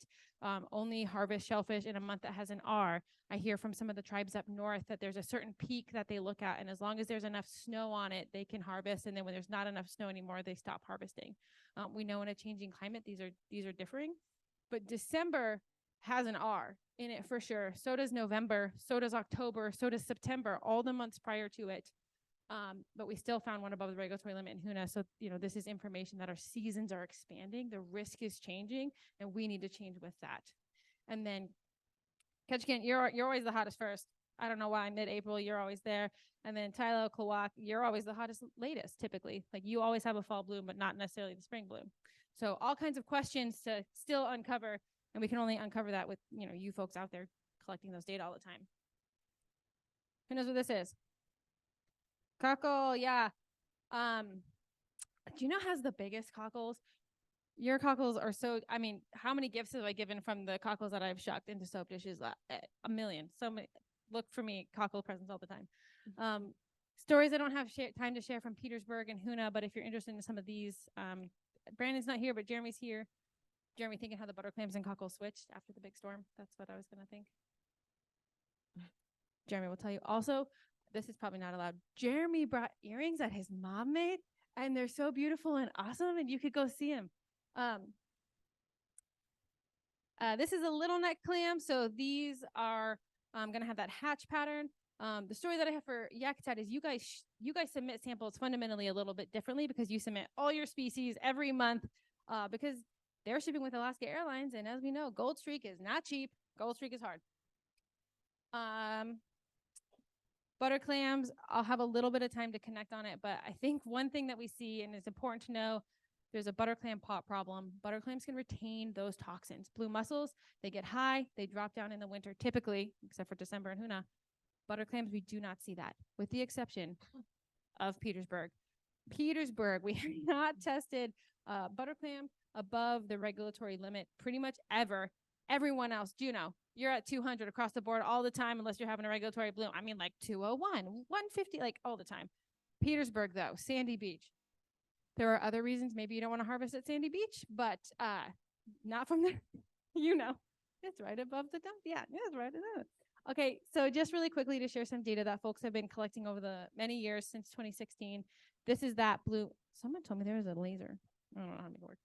Only harvest shellfish in a month that has an R. I hear from some of the tribes up north that there's a certain peak that they look at, and as long as there's enough snow on it, they can harvest, and then when there's not enough snow anymore, they stop harvesting. We know in a changing climate, these are differing, but December has an R in it for sure. So does November, so does October, so does September, all the months prior to it. But we still found one above the regulatory limit in Hoonah. So, this is information that our seasons are expanding, the risk is changing, and we need to change with that. And then, Ketchikan, you're always the hottest first. I don't know why, mid-April, you're always there. And then Tylo, Klawak, you're always the hottest latest, typically. Like, you always have a fall bloom, but not necessarily the spring bloom. So all kinds of questions to still uncover, and we can only uncover that with, you folks out there collecting those data all the time. Who knows what this is? Cockle, yeah. Do you know has the biggest cockles? Your cockles are so, how many gifts have I given from the cockles that I've shucked into soap dishes? A million. So many. Look for me, cockle presents all the time. Stories I don't have time to share from Petersburg and Hoonah, but if you're interested in some of these, Brandon's not here, but Jeremy's here. Jeremy thinking how the butter clams and cockles switched after the big storm. That's what I was going to think. Jeremy will tell you. Also, this is probably not allowed. Jeremy brought earrings that his mom made, and they're so beautiful and awesome, and you could go see him. This is a little neck clam, so these are going to have that hatch pattern. The story that I have for Yakutat is you guys submit samples fundamentally a little bit differently because you submit all your species every month because they're shipping with Alaska Airlines, and as we know, Gold Streak is not cheap. Gold Streak is hard. Butter clams, I'll have a little bit of time to connect on it, but I think one thing that we see, and it's important to know, there's a butter clam pot problem. Butter clams can retain those toxins. Blue mussels, they get high, they drop down in the winter, typically, except for December and Hoonah. Butter clams, we do not see that, with the exception of Petersburg. Petersburg, we have not tested butter clam above the regulatory limit pretty much ever. Everyone else, Juneau, you're at 200 across the board all the time unless you're having a regulatory bloom. Like 201, 150, like all the time. Petersburg, though, Sandy Beach. There are other reasons maybe you don't want to harvest at Sandy Beach, but not from there. It's right above the dump. Yeah, it's right above. Okay, so just really quickly to share some data that folks have been collecting over the many years since 2016. This is that blue. Someone told me there was a laser. I don't know how to make it work.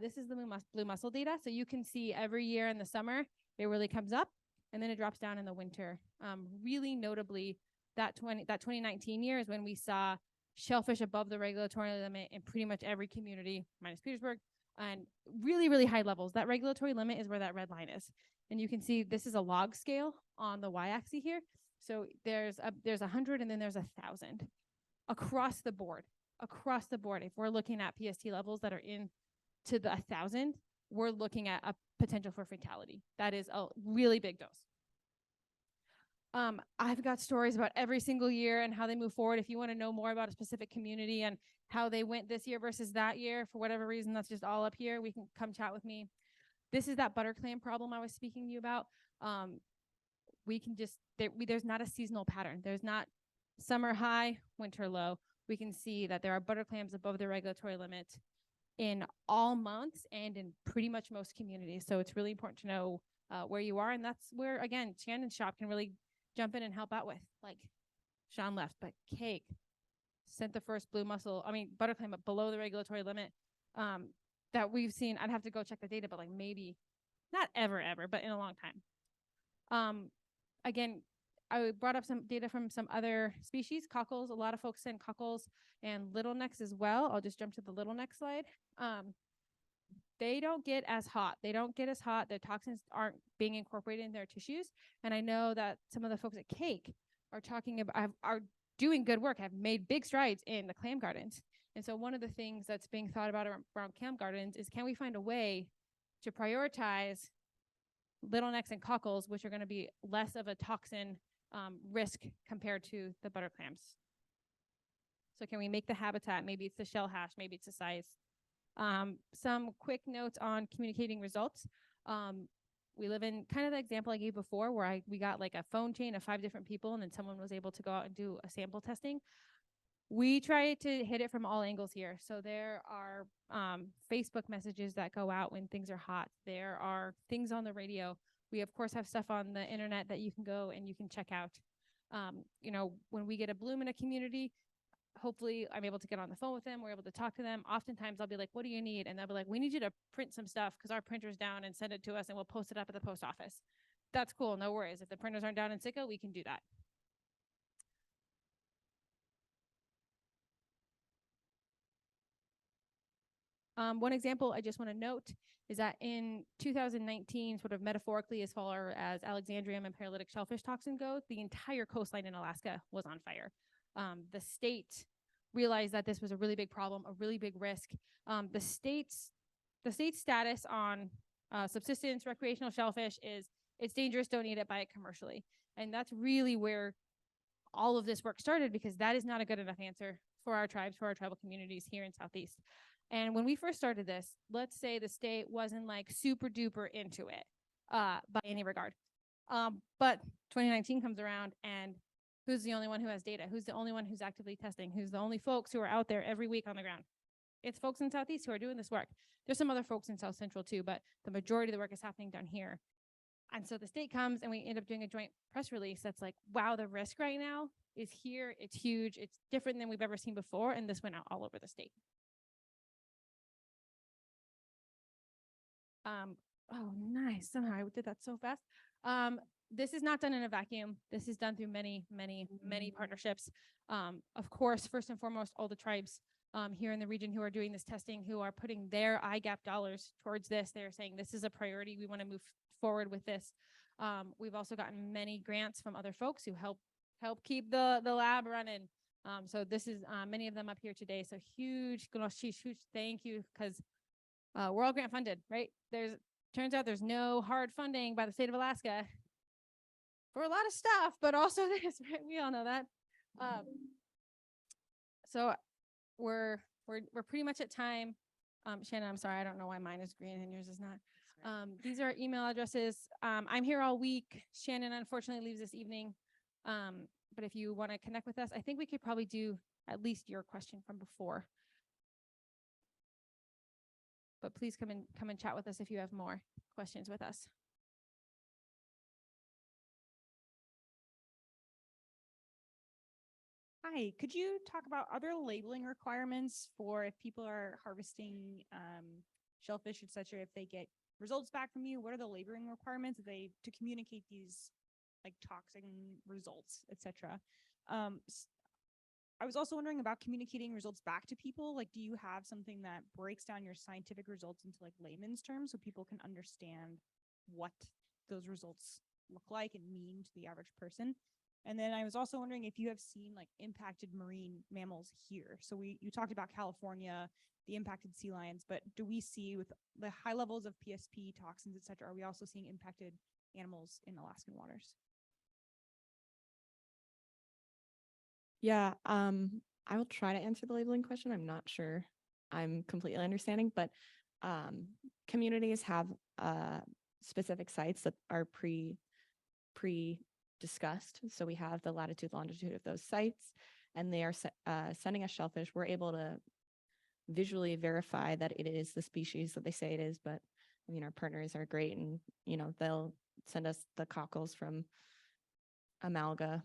This is the blue mussel data. So you can see every year in the summer, it really comes up and then it drops down in the winter. Really notably, that 2019 year is when we saw shellfish above the regulatory limit in pretty much every community, minus Petersburg, and really, really high levels. That regulatory limit is where that red line is. And you can see this is a log scale on the y-axis here. So there's 100 and then there's 1,000 across the board. Across the board, if we're looking at PST levels that are in to the 1,000, we're looking at a potential for fatality. That is a really big dose. I've got stories about every single year and how they move forward. If you want to know more about a specific community and how they went this year versus that year, for whatever reason, that's just all up here. We can come chat with me. This is that butter clam problem I was speaking to you about. We can just, there's not a seasonal pattern. There's not summer high, winter low. We can see that there are butter clams above the regulatory limit in all months and in pretty much most communities. So it's really important to know where you are. And that's where, again, Shannon's shop can really jump in and help out with. Like Sean left, but Cake sent the first blue mussel, butter clam below the regulatory limit that we've seen. I'd have to go check the data, but like maybe not ever, but in a long time. Again, I brought up some data from some other species, cockles. A lot of folks send cockles and little necks as well. I'll just jump to the little neck slide. They don't get as hot. Their toxins aren't being incorporated in their tissues. And I know that some of the folks at Cake are talking about, are doing good work, have made big strides in the clam gardens. And so one of the things that's being thought about around clam gardens is, can we find a way to prioritize little necks and cockles, which are going to be less of a toxin risk compared to the butter clams? So can we make the habitat? Maybe it's the shell hash, maybe it's the size. Some quick notes on communicating results. We live in kind of the example I gave before where we got like a phone chain of 5 different people and then someone was able to go out and do a sample testing. We try to hit it from all angles here. So there are Facebook messages that go out when things are hot. There are things on the radio. We, of course, have stuff on the internet that you can go and you can check out. You know, when we get a bloom in a community, hopefully I'm able to get on the phone with them. We're able to talk to them. Oftentimes I'll be like, what do you need? And they'll be like, we need you to print some stuff because our printer's down and send it to us and we'll post it up at the post office. That's cool. No worries. If the printers aren't down in Sitka, we can do that. One example I just want to note is that in 2019, sort of metaphorically as far as Alexandrium and paralytic shellfish toxin go, the entire coastline in Alaska was on fire. The state realized that this was a really big problem, a really big risk. The state's status on subsistence recreational shellfish is it's dangerous, don't eat it, buy it commercially. And that's really where all of this work started, because that is not a good enough answer for our tribes, for our tribal communities here in Southeast. And when we first started this, let's say the state wasn't like super duper into it by any regard. But 2019 comes around and who's the only one who has data? Who's the only one who's actively testing? Who's the only folks who are out there every week on the ground? It's folks in Southeast who are doing this work. There's some other folks in South Central too, but the majority of the work is happening down here. And so the state comes and we end up doing a joint press release that's like, wow, the risk right now is here. It's huge. It's different than we've ever seen before. And this went out all over the state. Oh, nice. Somehow I did that so fast. This is not done in a vacuum. This is done through many, many, many partnerships. Of course, first and foremost, all the tribes here in the region who are doing this testing, who are putting their IGAP dollars towards this. They're saying this is a priority. We want to move forward with this. We've also gotten many grants from other folks who help keep the lab running. So this is many of them up here today. So huge thank you, because we're all grant funded, right? Turns out there's no hard funding by the state of Alaska for a lot of stuff, but also this, right? We all know that. So we're pretty much at time. Shannon, I'm sorry, I don't know why mine is green and yours is not. These are email addresses. I'm here all week. Shannon unfortunately leaves this evening. But if you want to connect with us, I think we could probably do at least your question from before. But please come and chat with us if you have more questions with us. Hi, could you talk about other labeling requirements for if people are harvesting shellfish, etc., if they get results back from you? What are the labeling requirements to communicate these like toxin results, etc.? I was also wondering about communicating results back to people. Like, do you have something that breaks down your scientific results into like layman's terms so people can understand what those results look like and mean to the average person? And then I was also wondering if you have seen like impacted marine mammals here. So you talked about California, the impacted sea lions, but do we see with the high levels of PSP, toxins, et cetera, are we also seeing impacted animals in Alaskan waters? Yeah, I will try to answer the labeling question. I'm not sure I'm completely understanding, but communities have specific sites that are pre-discussed. So we have the latitude, longitude of those sites, and they are sending us shellfish. We're able to visually verify that it is the species that they say it is, but I mean, our partners are great, and they'll send us the cockles from Amalga,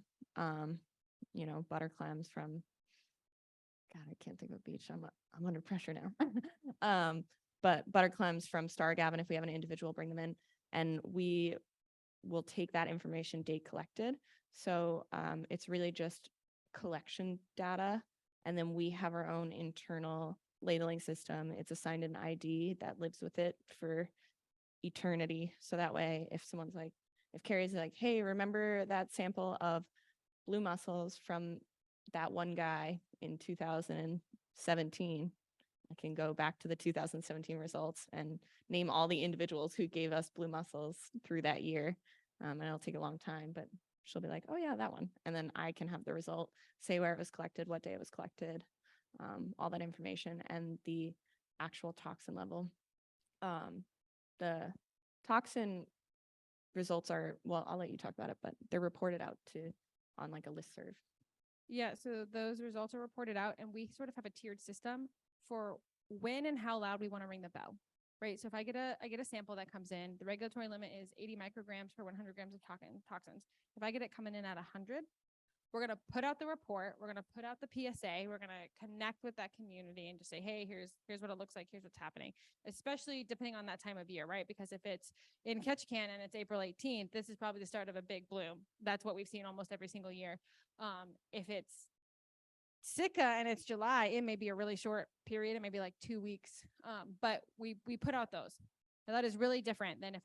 butter clams from, God, I can't think of a beach. I'm under pressure now. But butter clams from Stargavin, if we have an individual, bring them in, and we will take that information date collected. So it's really just collection data, and then we have our own internal labeling system. It's assigned an ID that lives with it for eternity. So that way, if Kari's like, hey, remember that sample of blue mussels from that one guy in 2017, I can go back to the 2017 results and name all the individuals who gave us blue mussels through that year. And it'll take a long time, but she'll be like, oh yeah, that one. And then I can have the result, say where it was collected, what day it was collected, all that information, and the actual toxin level. The toxin results are, well, I'll let you talk about it, but they're reported out to on like a listserv. Yeah, so those results are reported out, and we sort of have a tiered system for when and how loud we want to ring the bell, right? So if I get a sample that comes in, the regulatory limit is 80 micrograms per 100 grams of toxins. If I get it coming in at 100, we're going to put out the report. We're going to put out the PSA. We're going to connect with that community and just say, hey, here's what it looks like. Here's what's happening, especially depending on that time of year, right? Because if it's in Ketchikan and it's April 18th, this is probably the start of a big bloom. That's what we've seen almost every single year. If it's Sitka and it's July, it may be a really short period. It may be like 2 weeks. But we put out those. Now that is really different than if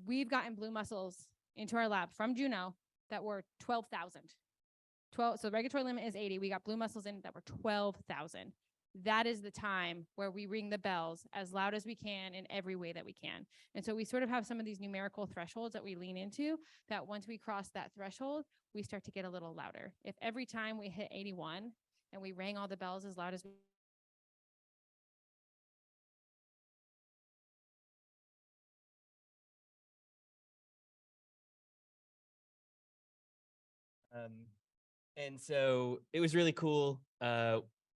we've gotten blue mussels into our lab from Juneau that were 12,000. So the regulatory limit is 80. We got blue mussels in that were 12,000. That is the time where we ring the bells as loud as we can in every way that we can. And so we sort of have some of these numerical thresholds that we lean into, that once we cross that threshold, we start to get a little louder. If every time we hit 81 and we rang all the bells as loud as we And so it was really cool.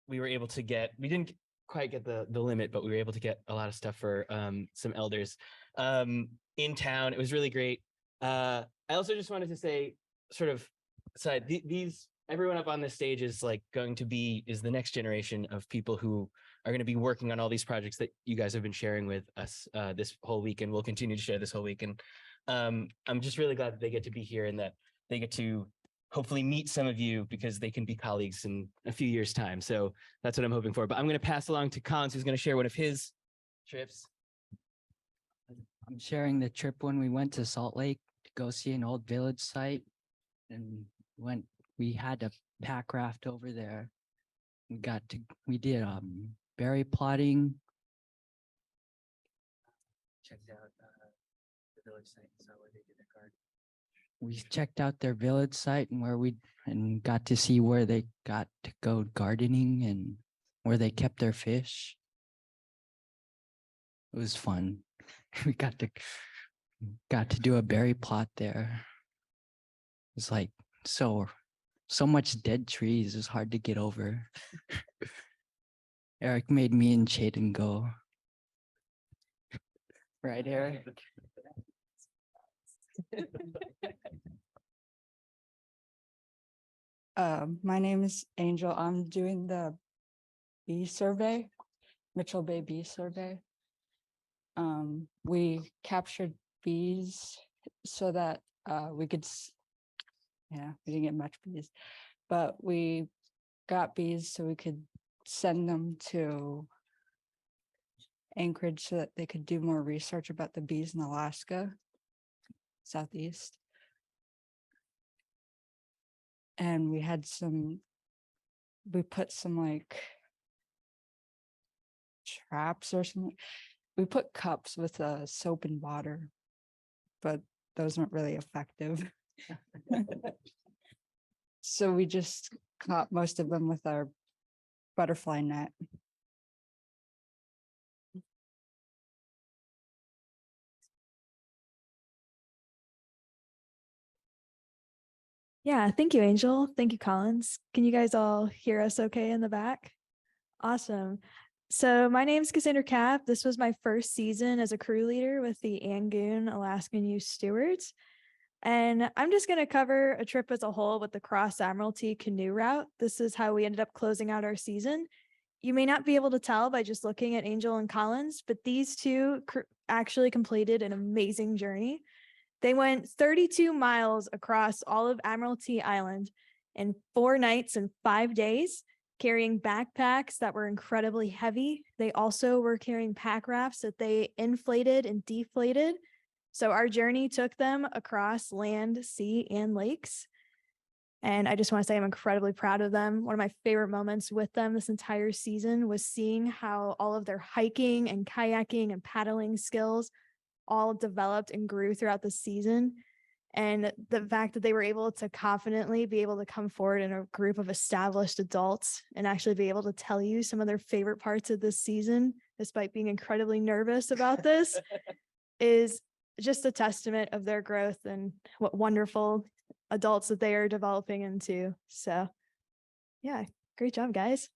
We were able to we didn't quite get the limit, but we were able to get a lot of stuff for some elders in town. It was really great. I also just wanted to say, sort of aside, everyone up on this stage is is the next generation of people who are going to be working on all these projects that you guys have been sharing with us this whole week, and will continue to share this whole week. And I'm just really glad that they get to be here and that they get to hopefully meet some of you, because they can be colleagues in a few years' time. So that's what I'm hoping for. But I'm going to pass along to Collins, who's going to share one of his trips. I'm sharing the trip when we went to Salt Lake to go see an old village site, and we had a pack raft over there. We did berry plotting. Checked out the village site, so where they did their garden. We checked out their village site and got to see where they got to go gardening and where they kept their fish. It was fun. We got to do a berry plot there. It was like so much dead trees. It was hard to get over. Eric made me and Hayden go. Right, Eric? My name is Angel. I'm doing the bee survey, Mitchell Bay Bee Survey. We captured bees so that we could, we didn't get much bees, but we got bees so we could send them to Anchorage so that they could do more research about the bees in Alaska, Southeast. And we put some like traps or something. We put cups with soap and water, but those weren't really effective. So we just caught most of them with our butterfly net. Yeah, thank you, Angel. Thank you, Collins. Can you guys all hear us okay in the back? Awesome. So my name is Cassandra Kapp. This was my first season as a crew leader with the Angoon Alaskan Youth Stewards. And I'm just going to cover a trip as a whole with the Cross Admiralty canoe route. This is how we ended up closing out our season. You may not be able to tell by just looking at Angel and Collins, but these two actually completed an amazing journey. They went 32 miles across all of Admiralty Island in 4 nights and 5 days, carrying backpacks that were incredibly heavy. They also were carrying pack rafts that they inflated and deflated. So our journey took them across land, sea, and lakes. And I just want to say I'm incredibly proud of them. One of my favorite moments with them this entire season was seeing how all of their hiking and kayaking and paddling skills all developed and grew throughout the season. And the fact that they were able to confidently be able to come forward in a group of established adults and actually be able to tell you some of their favorite parts of this season, despite being incredibly nervous about this, is just a testament of their growth and what wonderful adults that they are developing into. So yeah, great job, guys.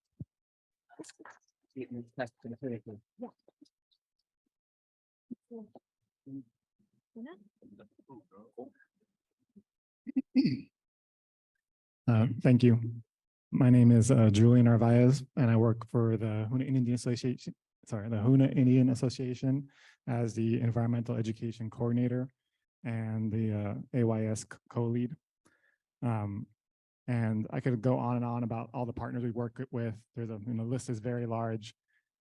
Thank you. My name is Julian Narvaez, and I work for the Hoonah Indian Association. Sorry, the Hoonah Indian Association as the Environmental Education Coordinator and the AYS co-lead. And I could go on and on about all the partners we work with. There's a list is very large,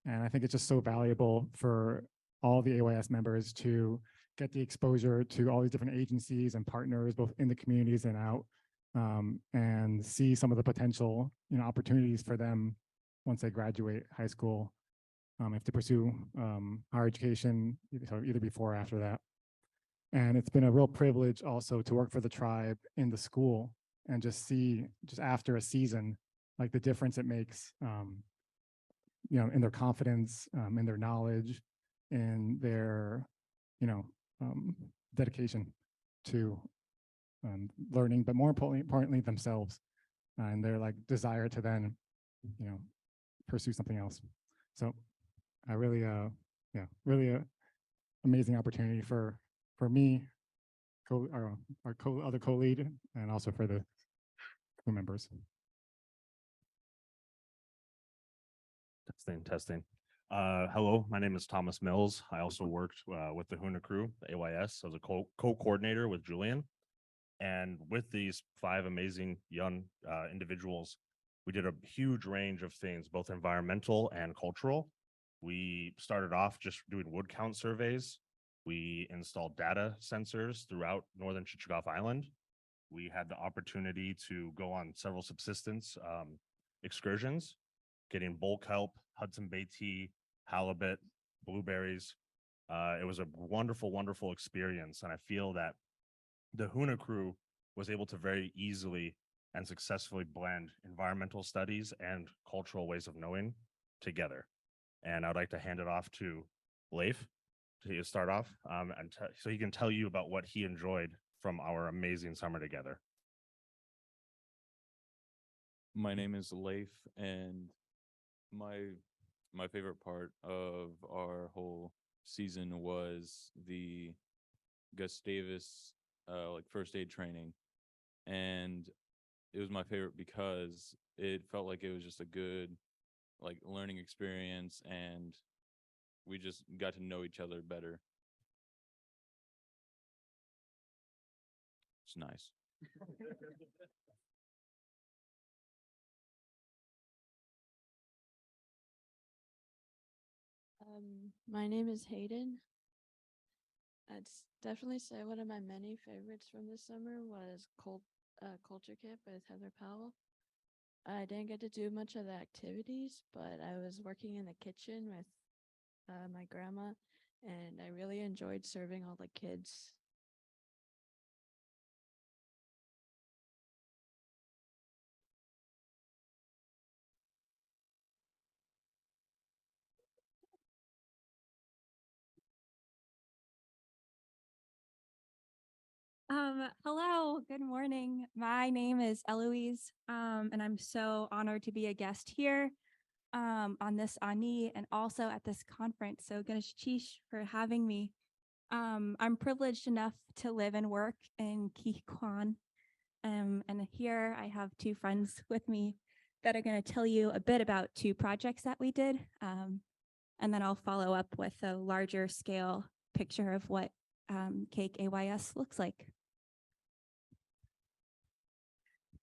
and I think it's just so valuable for all the AYS members to get the exposure to all these different agencies and partners, both in the communities and out, and see some of the potential opportunities for them once they graduate high school, if to pursue higher education, either before or after that. And it's been a real privilege also to work for the tribe in the school and just see, just after a season, like the difference it makes, in their confidence, in their knowledge, in their, dedication to learning, but more importantly themselves, and their desire to then, pursue something else. So I really, really amazing opportunity for me, our other co-lead, and also for the crew members. Testing. Hello, my name is Thomas Mills. I also worked with the Hoonah crew, the AYS, as a co-coordinator with Julian. And with these 5 amazing young individuals, we did a huge range of things, both environmental and cultural. We started off just doing wood count surveys. We installed data sensors throughout northern Chichagof Island. We had the opportunity to go on several subsistence excursions, getting bull kelp, Hudson Bay tea, halibut, blueberries. It was a wonderful, wonderful experience. And I feel that the Hoonah crew was able to very easily and successfully blend environmental studies and cultural ways of knowing together. And I'd like to hand it off to Leif to start off, so he can tell you about what he enjoyed from our amazing summer together. My name is Leif, and my favorite part of our whole season was the Gustavus first aid training, and it was my favorite because it felt like it was just a good learning experience, and we just got to know each other better. It's nice. My name is Hayden. I'd definitely say one of my many favorites from this summer was Culture Camp with Heather Powell. I didn't get to do much of the activities, but I was working in the kitchen with my grandma, and I really enjoyed serving all the kids. Hello, good morning. My name is Eloise, and I'm so honored to be a guest here on this Ani and also at this conference. So Ganesh Chish for having me. I'm privileged enough to live and work in Kikwan. And here I have 2 friends with me that are going to tell you a bit about 2 projects that we did. And then I'll follow up with a larger scale picture of what Cake AYS looks like.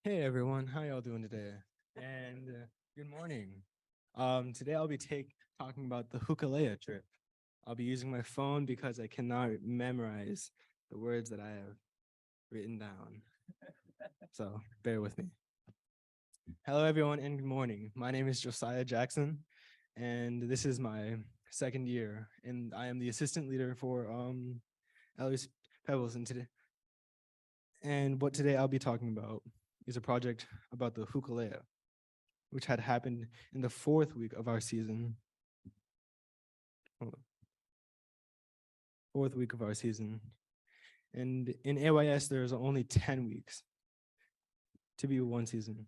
Hey everyone, how y'all doing today? And good morning. Today I'll be talking about the Hukalea trip. I'll be using my phone because I cannot memorize the words that I have written down. So bear with me. Hello everyone and good morning. My name is Josiah Jackson, and this is my 2nd year, and I am the assistant leader for Eloise Pebbles. And what today I'll be talking about is a project about the Hukalea, which had happened in the 4th week of our season. 4th week of our season. And in AYS, there's only 10 weeks to be one season.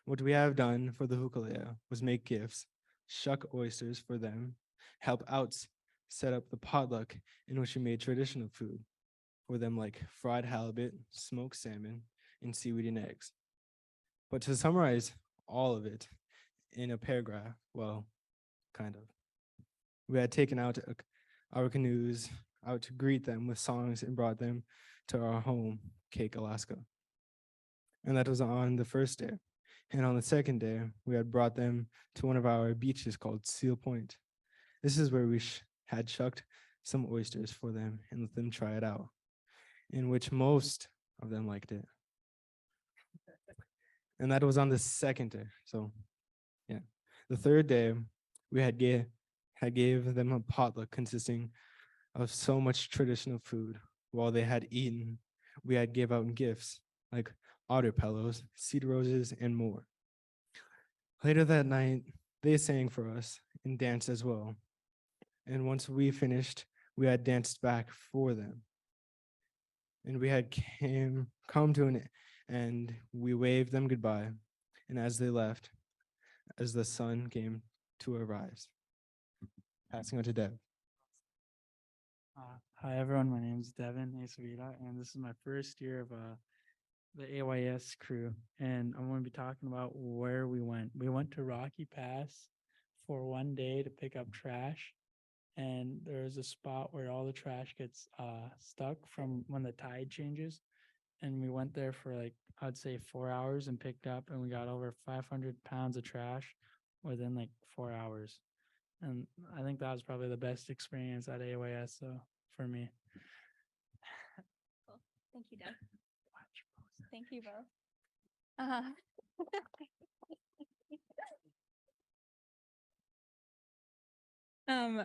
What we have done for the Hukalea was make gifts, shuck oysters for them, help out set up the potluck in which we made traditional food for them like fried halibut, smoked salmon, and seaweed and eggs. But to summarize all of it in a paragraph, well, kind of. We had taken out our canoes out to greet them with songs and brought them to our home, Cake, Alaska. And that was on the first day. And on the second day, we had brought them to one of our beaches called Seal Point. This is where we had shucked some oysters for them and let them try it out, in which most of them liked it. And that was on the second day. So, yeah. The third day, we had gave them a potluck consisting of so much traditional food. While they had eaten, we had gave out gifts like otter pillows, seed roses, and more. Later that night, they sang for us and danced as well. And once we finished, we had danced back for them. And we had come to an end, we waved them goodbye. And as they left, as the sun came to arise, passing on to Deb. Hi everyone, my name is Devin Acevita, and this is my first year of the AYS crew, and I'm going to be talking about where we went. We went to Rocky Pass for one day to pick up trash, and there's a spot where all the trash gets stuck from when the tide changes, and we went there for like, I'd say 4 hours and picked up, and we got over 500 pounds of trash within like 4 hours. And I think that was probably the best experience at AYS, so for me. Cool. Thank you, Deb. Thank you both.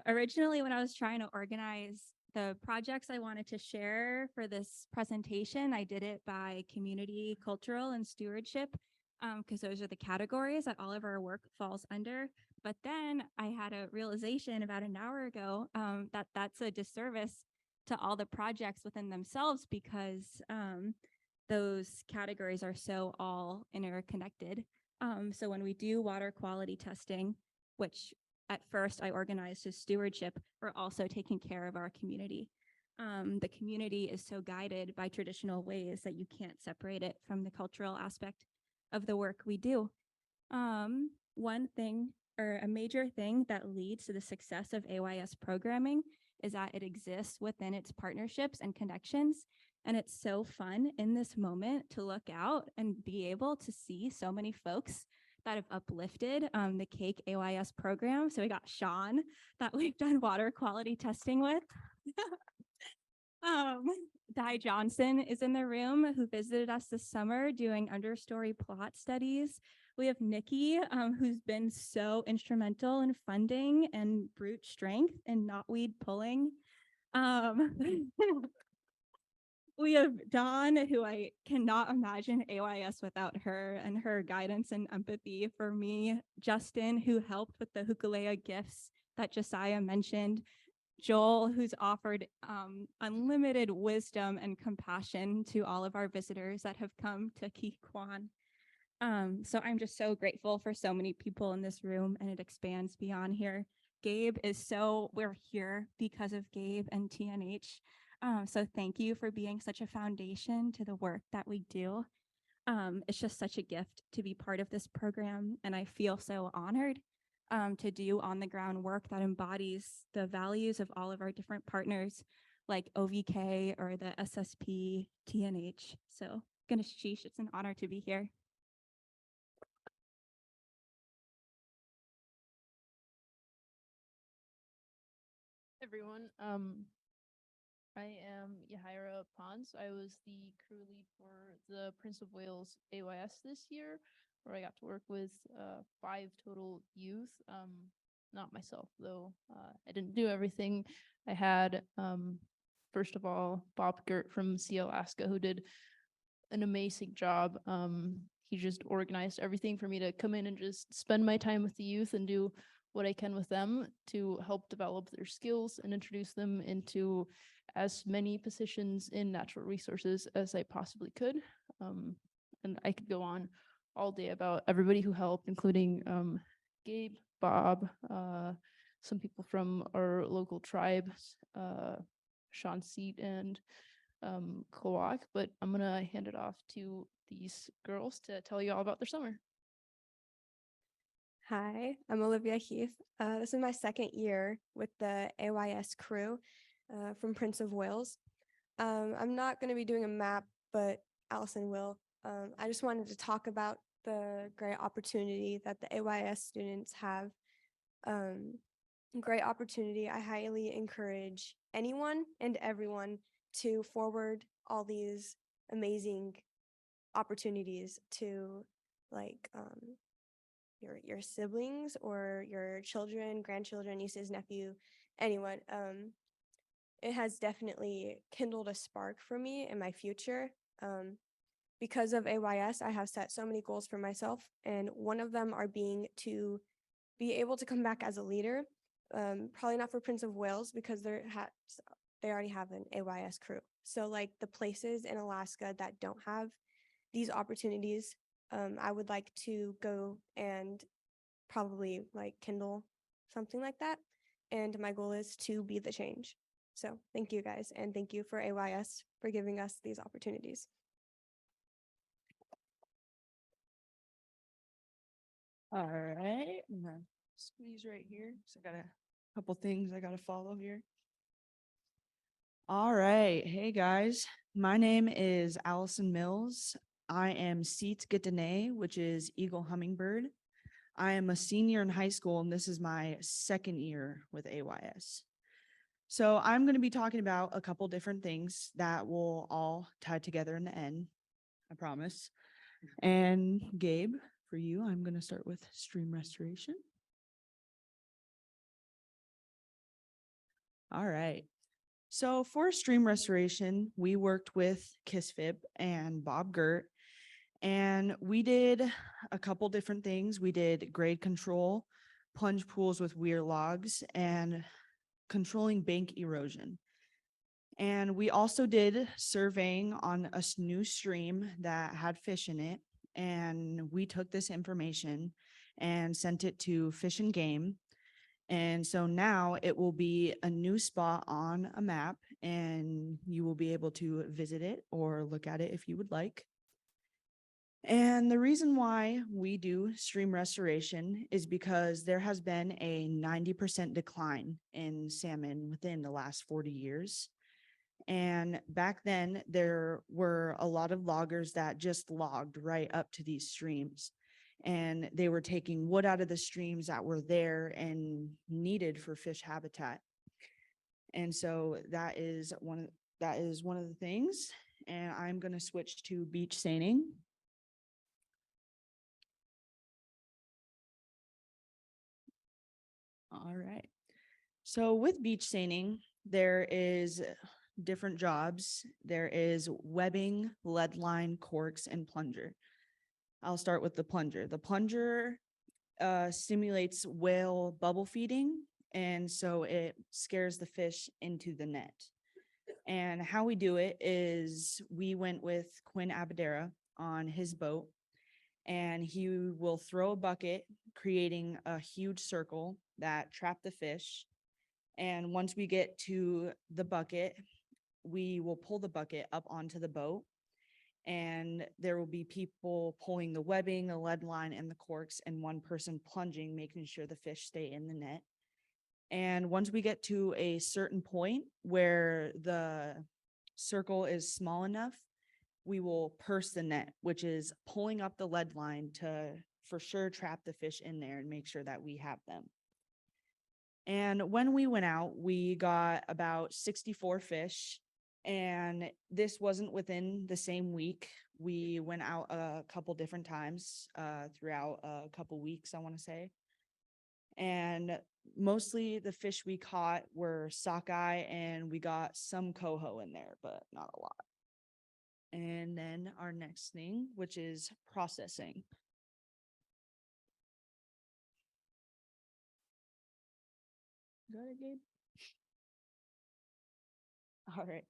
Originally, when I was trying to organize the projects I wanted to share for this presentation, I did it by community, cultural, and stewardship, because those are the categories that all of our work falls under. But then I had a realization about an hour ago that that's a disservice to all the projects within themselves, because those categories are so all interconnected. So when we do water quality testing, which at first I organized as stewardship, we're also taking care of our community. The community is so guided by traditional ways that you can't separate it from the cultural aspect of the work we do. One thing, or a major thing that leads to the success of AYS programming is that it exists within its partnerships and connections. And it's so fun in this moment to look out and be able to see so many folks that have uplifted the Cake AYS program. So we got Sean that we've done water quality testing with. Di Johnson is in the room, who visited us this summer doing understory plot studies. We have Nikki, who's been so instrumental in funding and brute strength and knotweed pulling. We have Dawn, who I cannot imagine AYS without her and her guidance and empathy for me. Justin, who helped with the Hukalea gifts that Josiah mentioned. Joel, who's offered unlimited wisdom and compassion to all of our visitors that have come to Kikwan. So I'm just so grateful for so many people in this room, and it expands beyond here. Gabe we're here because of Gabe and TNH. So thank you for being such a foundation to the work that we do. It's just such a gift to be part of this program, and I feel so honored to do on the ground work that embodies the values of all of our different partners, like OVK or the SSP, TNH. So goodness sheesh, it's an honor to be here. Everyone, I am Yahira Ponce. I was the crew lead for the Prince of Wales AYS this year, where I got to work with 5 total youth. Not myself, though. I didn't do everything. I had, first of all, Bob Gert from Sea Alaska, who did an amazing job. He just organized everything for me to come in and just spend my time with the youth and do what I can with them to help develop their skills and introduce them into as many positions in natural resources as I possibly could. And I could go on all day about everybody who helped, including Gabe, Bob, some people from our local tribes, Sean Seat and Kloak, but I'm gonna hand it off to these girls to tell you all about their summer. Hi, I'm Olivia Heath. This is my second year with the AYS crew from Prince of Wales. I'm not going to be doing a map, but Allison will. I just wanted to talk about the great opportunity that the AYS students have. Great opportunity. I highly encourage anyone and everyone to forward all these amazing opportunities to like your siblings or your children, grandchildren, nieces, nephew, anyone. It has definitely kindled a spark for me in my future. Because of AYS, I have set so many goals for myself, and one of them are being to be able to come back as a leader. Probably not for Prince of Wales because they already have an AYS crew. So like the places in Alaska that don't have these opportunities, I would like to go and probably like kindle something like that. And my goal is to be the change. So thank you guys. And thank you for AYS for giving us these opportunities. All right. I'm gonna squeeze right here. So I got a couple things I got to follow here. All right. Hey guys, my name is Allison Mills. I am Seat Gitane, which is Eagle Hummingbird. I am a senior in high school, and this is my second year with AYS. So I'm going to be talking about a couple different things that will all tie together in the end, I promise. And Gabe, for you, I'm going to start with stream restoration. All right. So for stream restoration, we worked with KISFIB and Bob Gert, and we did a couple different things. We did grade control, plunge pools with weir logs, and controlling bank erosion. And we also did surveying on a new stream that had fish in it. And we took this information and sent it to Fish and Game. And so now it will be a new spot on a map, and you will be able to visit it or look at it if you would like. And the reason why we do stream restoration is because there has been a 90% decline in salmon within the last 40 years. And back then, there were a lot of loggers that just logged right up to these streams. And they were taking wood out of the streams that were there and needed for fish habitat. And so that is one of the things. And I'm going to switch to beach seining. All right. So with beach seining, there is different jobs. There is webbing, lead line, corks, and plunger. I'll start with the plunger. The plunger simulates whale bubble feeding, and so it scares the fish into the net. And how we do it is we went with Quinn Abadera on his boat, and he will throw a bucket, creating a huge circle that trap the fish. And once we get to the bucket, we will pull the bucket up onto the boat, and there will be people pulling the webbing, the lead line, and the corks, and one person plunging, making sure the fish stay in the net. And once we get to a certain point where the circle is small enough, we will purse the net, which is pulling up the lead line to for sure trap the fish in there and make sure that we have them. And when we went out, we got about 64 fish. And this wasn't within the same week. We went out a couple different times throughout a couple weeks, I want to say. And mostly the fish we caught were sockeye, and we got some coho in there, but not a lot. And then our next thing, which is processing. got it, Gabe? All right.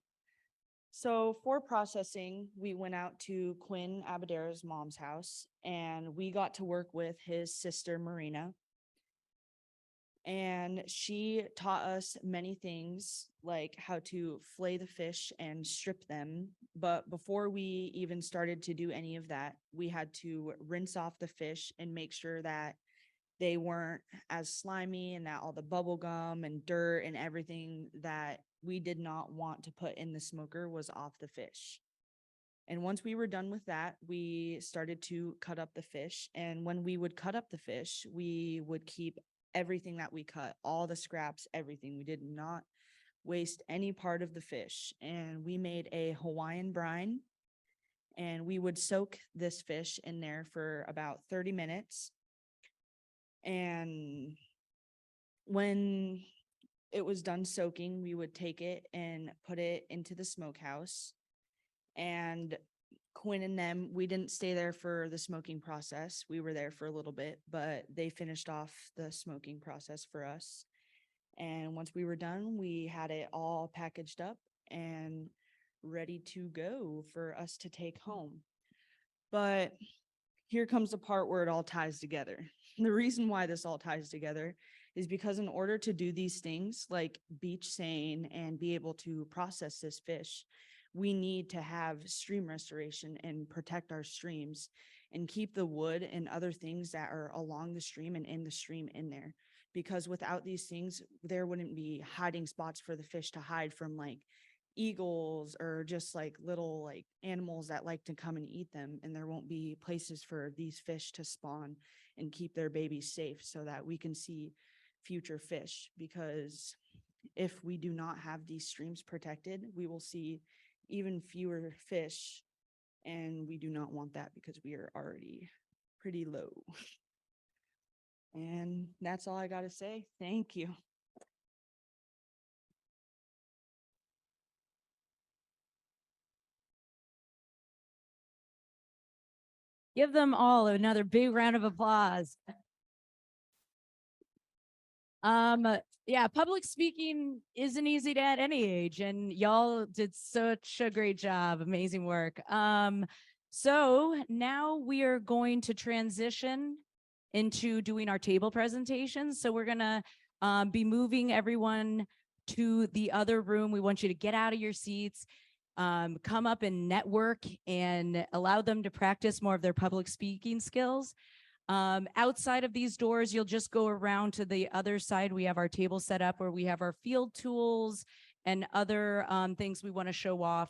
So for processing, we went out to Quinn Abadera's mom's house and we got to work with his sister Marina. And she taught us many things like how to flay the fish and strip them. But before we even started to do any of that, we had to rinse off the fish and make sure that they weren't as slimy and that all the bubble gum and dirt and everything that we did not want to put in the smoker was off the fish. And once we were done with that, we started to cut up the fish. And when we would cut up the fish, we would keep everything that we cut, all the scraps, everything. We did not waste any part of the fish. And we made a Hawaiian brine and we would soak this fish in there for about 30 minutes. And when it was done soaking, we would take it and put it into the smokehouse. And Quinn and them, we didn't stay there for the smoking process. We were there for a little bit, but they finished off the smoking process for us. And once we were done, we had it all packaged up and ready to go for us to take home. But here comes the part where it all ties together. The reason why this all ties together is because in order to do these things like beach seine and be able to process this fish, we need to have stream restoration and protect our streams and keep the wood and other things that are along the stream and in the stream in there. Because without these things, there wouldn't be hiding spots for the fish to hide from like eagles or just like little like animals that like to come and eat them. And there won't be places for these fish to spawn and keep their babies safe so that we can see future fish. Because if we do not have these streams protected, we will see even fewer fish, and we do not want that because we are already pretty low. And that's all I got to say. Thank you. Give them all another big round of applause. Yeah, public speaking isn't easy at any age, and y'all did such a great job. Amazing work. So now we are going to transition into doing our table presentations. So we're gonna be moving everyone to the other room. We want you to get out of your seats, come up and network and allow them to practice more of their public speaking skills. Outside of these doors, you'll just go around to the other side. We have our table set up where we have our field tools and other things we want to show off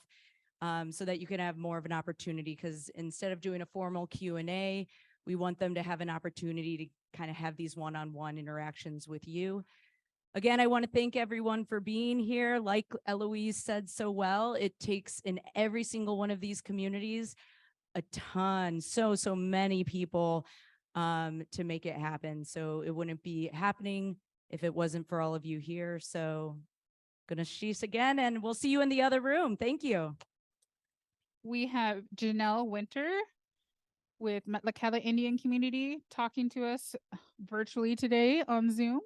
so that you can have more of an opportunity, because instead of doing a formal Q&A, we want them to have an opportunity to kind of have these one-on-one interactions with you. Again, I want to thank everyone for being here. Like Eloise said so well, it takes in every single one of these communities a ton, so many people to make it happen. So it wouldn't be happening if it wasn't for all of you here. So gonna sheesh again, and we'll see you in the other room. Thank you. We have Janelle Winter with Metlakatla Indian Community talking to us virtually today on Zoom.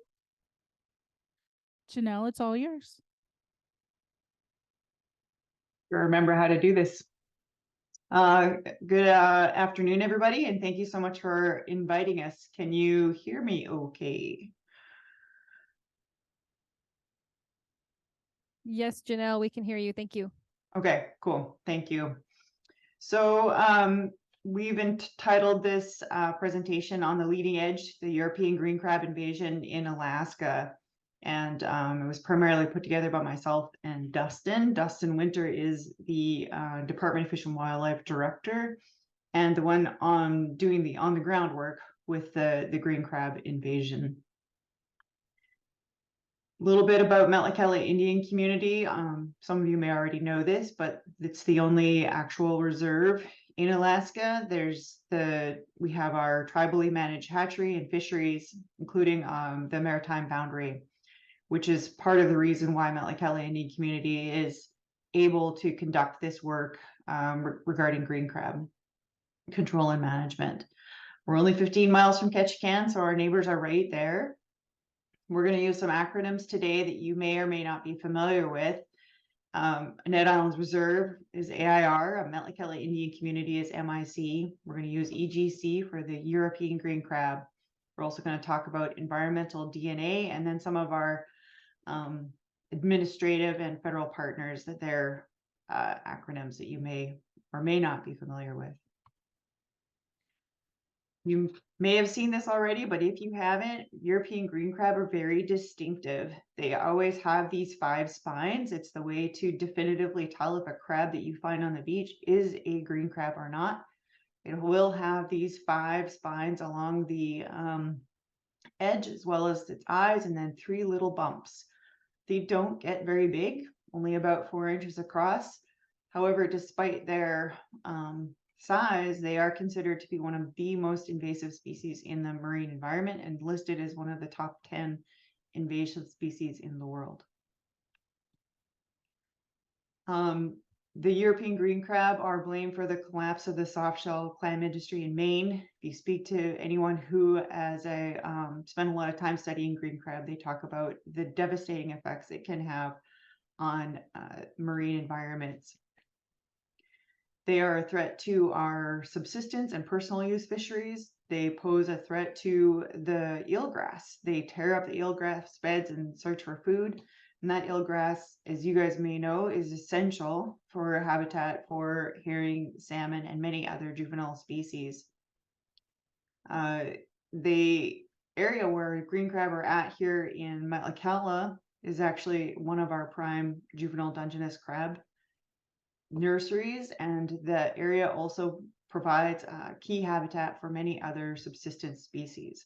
Janelle, it's all yours. Remember how to do this. Good afternoon, everybody, and thank you so much for inviting us. Can you hear me okay? Yes, Janelle, we can hear you. Thank you. Okay, cool. Thank you. So we've entitled this presentation On the Leading Edge, the European Green Crab Invasion in Alaska. And it was primarily put together by myself and Dustin. Dustin Winter is the Department of Fish and Wildlife Director and the one doing the on-the-ground work with the green crab invasion. A little bit about Metlakatla Indian Community. Some of you may already know this, but it's the only actual reserve in Alaska. We have our tribally managed hatchery and fisheries, including the maritime boundary, which is part of the reason why Metlakatla Indian Community is able to conduct this work regarding green crab control and management. We're only 15 miles from Ketchikan, so our neighbors are right there. We're going to use some acronyms today that you may or may not be familiar with. Ned Islands Reserve is AIR, Metlakatla Indian Community is MIC. We're going to use EGC for the European green crab. We're also going to talk about environmental DNA and then some of our administrative and federal partners, that they're acronyms that you may or may not be familiar with. You may have seen this already, but if you haven't, European green crab are very distinctive. They always have these 5 spines. It's the way to definitively tell if a crab that you find on the beach is a green crab or not. It will have these 5 spines along the edge, as well as its eyes, and then 3 little bumps. They don't get very big, only about 4 inches across. However, despite their size, they are considered to be one of the most invasive species in the marine environment and listed as one of the top 10 invasive species in the world. The European green crab are blamed for the collapse of the softshell clam industry in Maine. If you speak to anyone who has spent a lot of time studying green crab, they talk about the devastating effects it can have on marine environments. They are a threat to our subsistence and personal use fisheries. They pose a threat to the eelgrass. They tear up the eelgrass beds in search for food. And that eelgrass, as you guys may know, is essential for habitat for herring, salmon, and many other juvenile species. The area where green crab are at here in Metlakatla is actually one of our prime juvenile Dungeness crab nurseries, and the area also provides key habitat for many other subsistence species.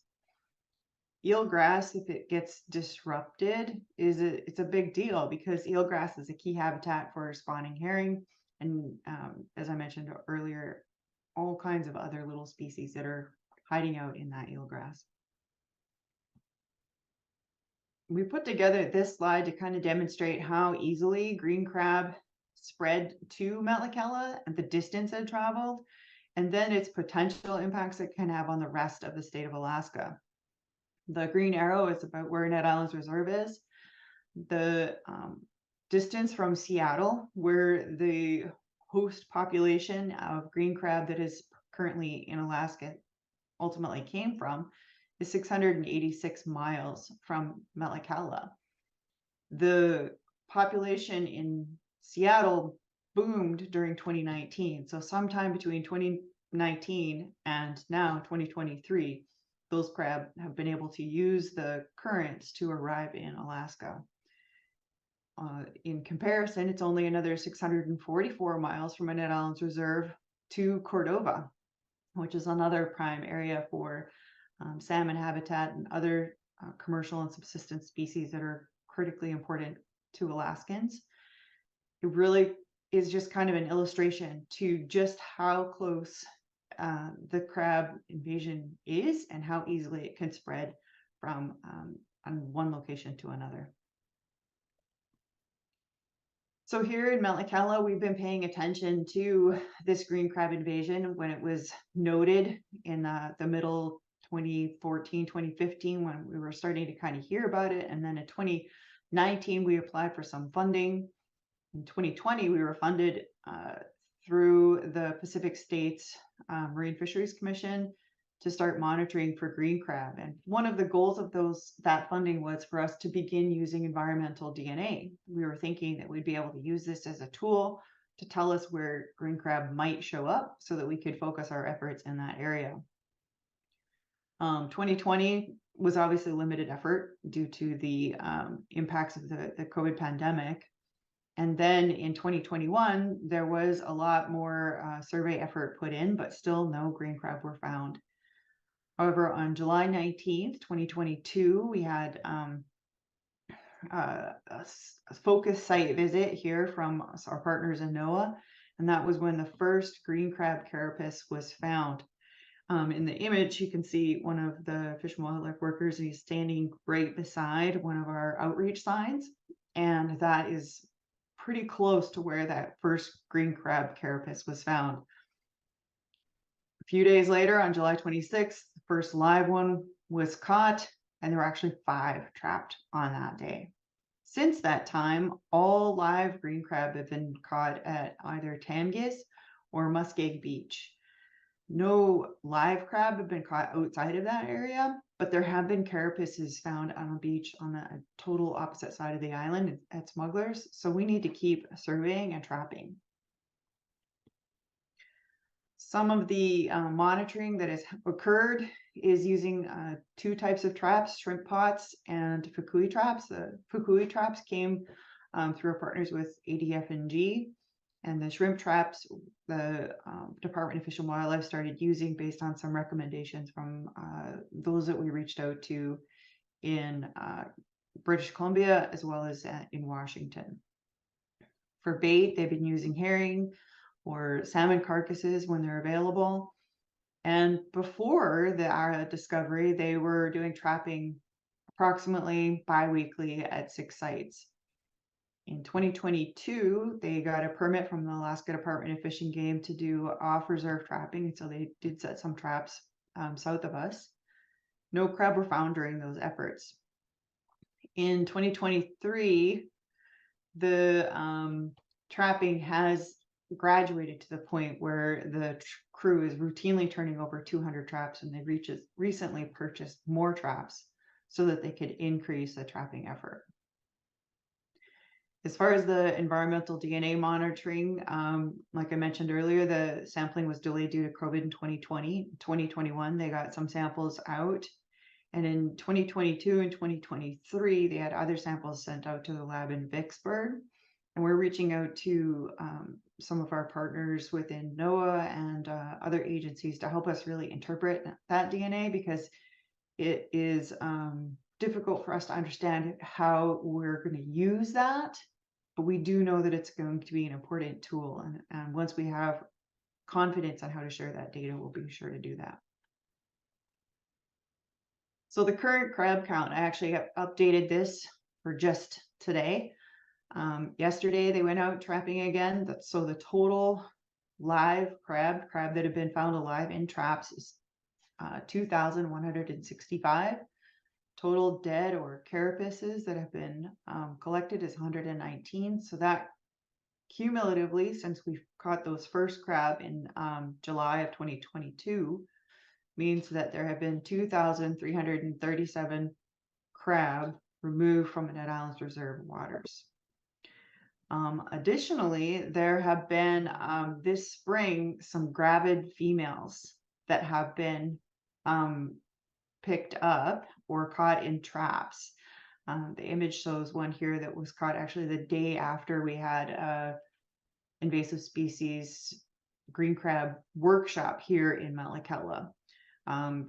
Eelgrass, if it gets disrupted, it's a big deal, because eelgrass is a key habitat for spawning herring, and as I mentioned earlier, all kinds of other little species that are hiding out in that eelgrass. We put together this slide to kind of demonstrate how easily green crab spread to Metlakatla and the distance it traveled, and then its potential impacts it can have on the rest of the state of Alaska. The green arrow is about where Ned Islands Reserve is. The distance from Seattle, where the host population of green crab that is currently in Alaska ultimately came from, is 686 miles from Metlakatla. The population in Seattle boomed during 2019. So sometime between 2019 and now 2023, those crab have been able to use the currents to arrive in Alaska. In comparison, it's only another 644 miles from Ned Islands Reserve to Cordova, which is another prime area for salmon habitat and other commercial and subsistence species that are critically important to Alaskans. It really is just kind of an illustration to just how close the crab invasion is and how easily it can spread from one location to another. So here in Metlakatla, we've been paying attention to this green crab invasion when it was noted in the middle 2014, 2015, when we were starting to kind of hear about it. And then in 2019, we applied for some funding. In 2020, we were funded through the Pacific States Marine Fisheries Commission to start monitoring for green crab. And one of the goals of that funding was for us to begin using environmental DNA. We were thinking that we'd be able to use this as a tool to tell us where green crab might show up so that we could focus our efforts in that area. 2020 was obviously limited effort due to the impacts of the COVID pandemic. And then in 2021, there was a lot more survey effort put in, but still no green crab were found. However, on July 19th, 2022, we had a focus site visit here from our partners in NOAA, and that was when the first green crab carapace was found. In the image, you can see one of the Fish and Wildlife workers. He's standing right beside one of our outreach signs, and that is pretty close to where that first green crab carapace was found. A few days later, on July 26th, the first live one was caught and there were actually 5 trapped on that day. Since that time, all live green crab have been caught at either Tamgis or Muskeg Beach. No live crab have been caught outside of that area, but there have been carapaces found on a beach on a total opposite side of the island at Smugglers. So we need to keep surveying and trapping. Some of the monitoring that has occurred is using 2 types of traps, shrimp pots and fukui traps. The fukui traps came through our partners with ADF&G, and the shrimp traps, the Department of Fish and Wildlife started using based on some recommendations from those that we reached out to in British Columbia as well as in Washington. For bait, they've been using herring or salmon carcasses when they're available. And before the discovery, they were doing trapping approximately bi-weekly at 6 sites. In 2022, they got a permit from the Alaska Department of Fish and Game to do off-reserve trapping, and so they did set some traps south of us. No crab were found during those efforts. In 2023, the trapping has graduated to the point where the crew is routinely turning over 200 traps, and they recently purchased more traps so that they could increase the trapping effort. As far as the environmental DNA monitoring, like I mentioned earlier, the sampling was delayed due to COVID in 2020. 2021, they got some samples out. And in 2022 and 2023, they had other samples sent out to the lab in Vicksburg. And we're reaching out to some of our partners within NOAA and other agencies to help us really interpret that DNA, because it is difficult for us to understand how we're going to use that. But we do know that it's going to be an important tool. And once we have confidence on how to share that data, we'll be sure to do that. So the current crab count, I actually updated this for just today. Yesterday, they went out trapping again. So the total live crab that have been found alive in traps is 2,165. Total dead or carapaces that have been collected is 119. So that cumulatively, since we've caught those first crab in July of 2022, means that there have been 2,337 crab removed from Ned Island's reserve waters. Additionally, there have been this spring some gravid females that have been picked up or caught in traps. The image shows one here that was caught actually the day after we had invasive species green crab workshop here in Mount Lakella.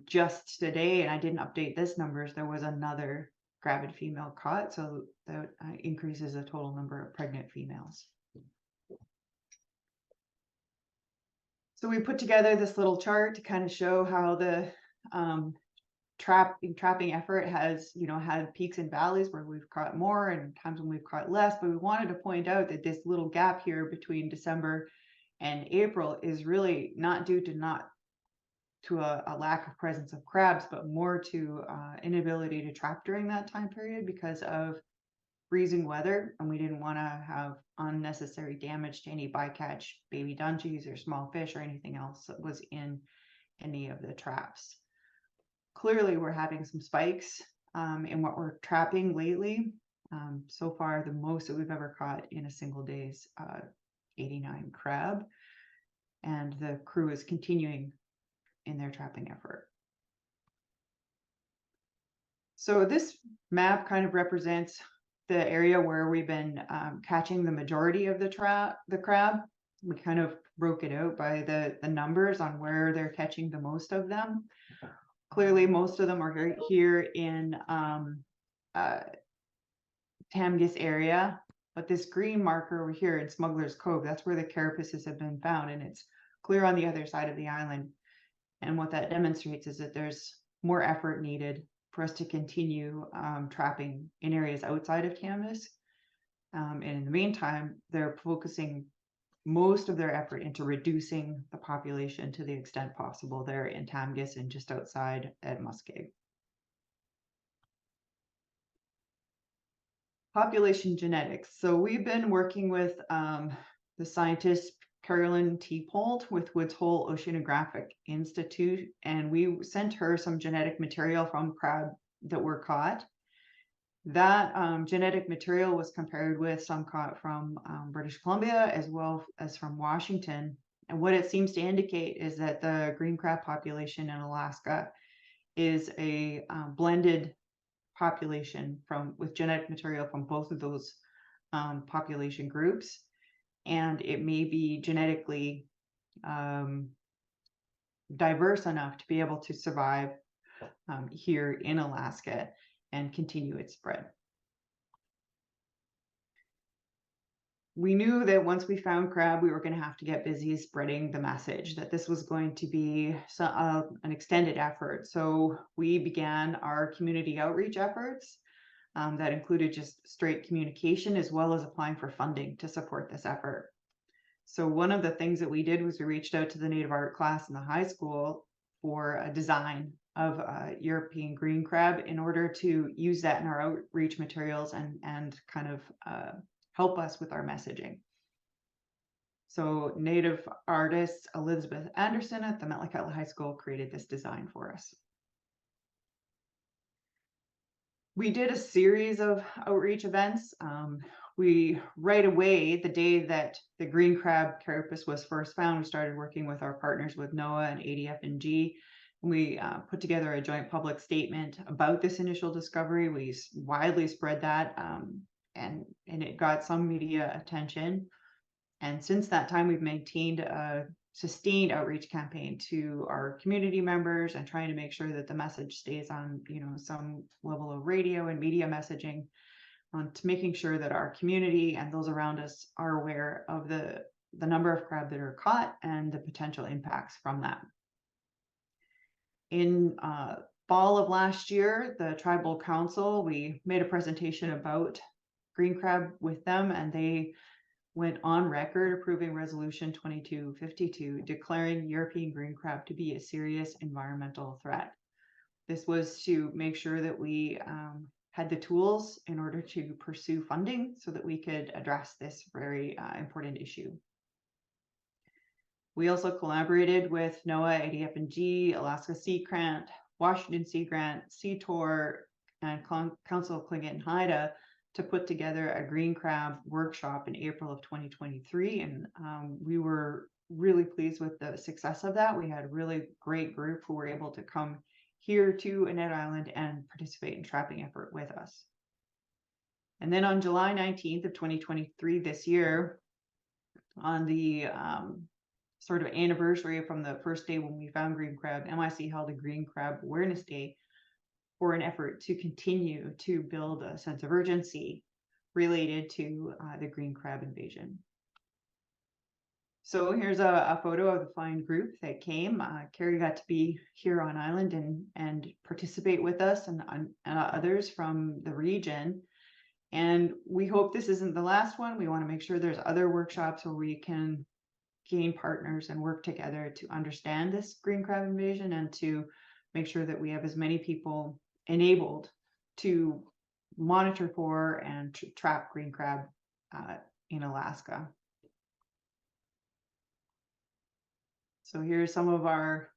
Just today, and I didn't update this numbers, there was another gravid female caught, so that increases the total number of pregnant females. So we put together this little chart to kind of show how the trapping effort has, had peaks and valleys where we've caught more and times when we've caught less. But we wanted to point out that this little gap here between December and April is really not due to a lack of presence of crabs, but more to inability to trap during that time period because of freezing weather, and we didn't want to have unnecessary damage to any bycatch baby dungeons or small fish or anything else that was in any of the traps. Clearly, we're having some spikes in what we're trapping lately. So far, the most that we've ever caught in a single day is 89 crab, and the crew is continuing in their trapping effort. So this map kind of represents the area where we've been catching the majority of the crab. We kind of broke it out by the numbers on where they're catching the most of them. Clearly, most of them are here in Tamgis area, but this green marker over here in Smuggler's Cove, that's where the carapaces have been found, and it's clear on the other side of the island. And what that demonstrates is that there's more effort needed for us to continue trapping in areas outside of Tamgis. And in the meantime, they're focusing most of their effort into reducing the population to the extent possible there in Tamgis and just outside at Muskeg. population genetics. So we've been working with the scientist Carolyn Teepold with Woods Hole Oceanographic Institute, and we sent her some genetic material from crab that were caught. That genetic material was compared with some caught from British Columbia as well as from Washington. And what it seems to indicate is that the green crab population in Alaska is a blended population with genetic material from both of those population groups. And it may be genetically diverse enough to be able to survive here in Alaska and continue its spread. We knew that once we found crab, we were going to have to get busy spreading the message that this was going to be an extended effort. So we began our community outreach efforts that included just straight communication as well as applying for funding to support this effort. So one of the things that we did was we reached out to the native art class in the high school for a design of European green crab in order to use that in our outreach materials and kind of help us with our messaging. So native artist Elizabeth Anderson at the Metlakatla High School created this design for us. We did a series of outreach events. We right away, the day that the green crab carapace was first found, we started working with our partners with NOAA and ADF&G. We put together a joint public statement about this initial discovery. We widely spread that and it got some media attention. And since that time, we've maintained a sustained outreach campaign to our community members and trying to make sure that the message stays on, some level of radio and media messaging, to making sure that our community and those around us are aware of the number of crab that are caught and the potential impacts from that. In fall of last year, the tribal council, we made a presentation about green crab with them, and they went on record approving resolution 2252, declaring European green crab to be a serious environmental threat. This was to make sure that we had the tools in order to pursue funding so that we could address this very important issue. We also collaborated with NOAA, ADF&G, Alaska Sea Grant, Washington Sea Grant, SEATOR, and Council of Tlingit and Haida to put together a green crab workshop in April of 2023. And we were really pleased with the success of that. We had a really great group who were able to come here to Annette Island and participate in trapping effort with us. And then on July 19th of 2023, this year, on the sort of anniversary from the first day when we found green crab, MIC held a Green Crab Awareness Day for an effort to continue to build a sense of urgency related to the green crab invasion. So here's a photo of the fine group that came. Kari got to be here on island and participate with us and others from the region. And we hope this isn't the last one. We want to make sure there's other workshops where we can gain partners and work together to understand this green crab invasion and to make sure that we have as many people enabled to monitor for and trap green crab in Alaska. So here's some of our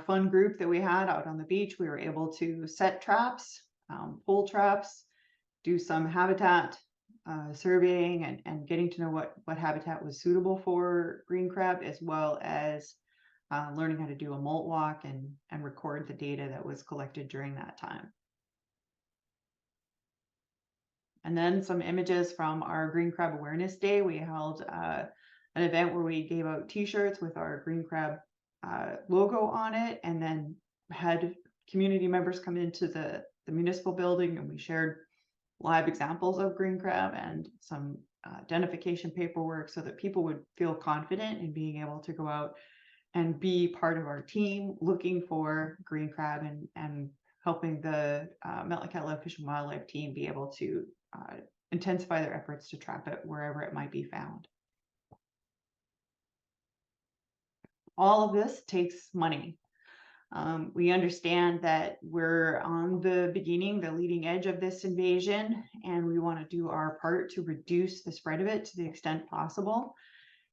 fun group that we had out on the beach. We were able to set traps, pull traps, do some habitat surveying and getting to know what habitat was suitable for green crab, as well as learning how to do a molt walk and record the data that was collected during that time. And then some images from our Green Crab Awareness Day. We held an event where we gave out t-shirts with our green crab logo on it, and then had community members come into the municipal building, and we shared live examples of green crab and some identification paperwork so that people would feel confident in being able to go out and be part of our team looking for green crab and helping the Metlakatla Fish and Wildlife team be able to intensify their efforts to trap it wherever it might be found. All of this takes money. We understand that we're on the leading edge of this invasion, and we want to do our part to reduce the spread of it to the extent possible.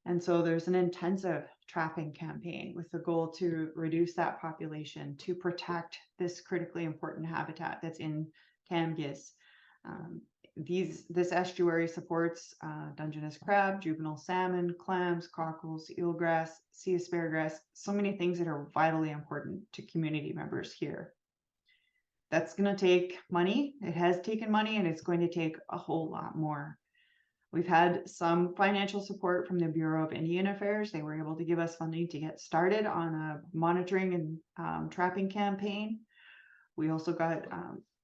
And so there's an intensive trapping campaign with the goal to reduce that population, to protect this critically important habitat that's in Tamgis. This estuary supports Dungeness crab, juvenile salmon, clams, cockles, eelgrass, sea asparagus, so many things that are vitally important to community members here. That's going to take money. It has taken money, and it's going to take a whole lot more. We've had some financial support from the Bureau of Indian Affairs. They were able to give us funding to get started on a monitoring and trapping campaign. We also got,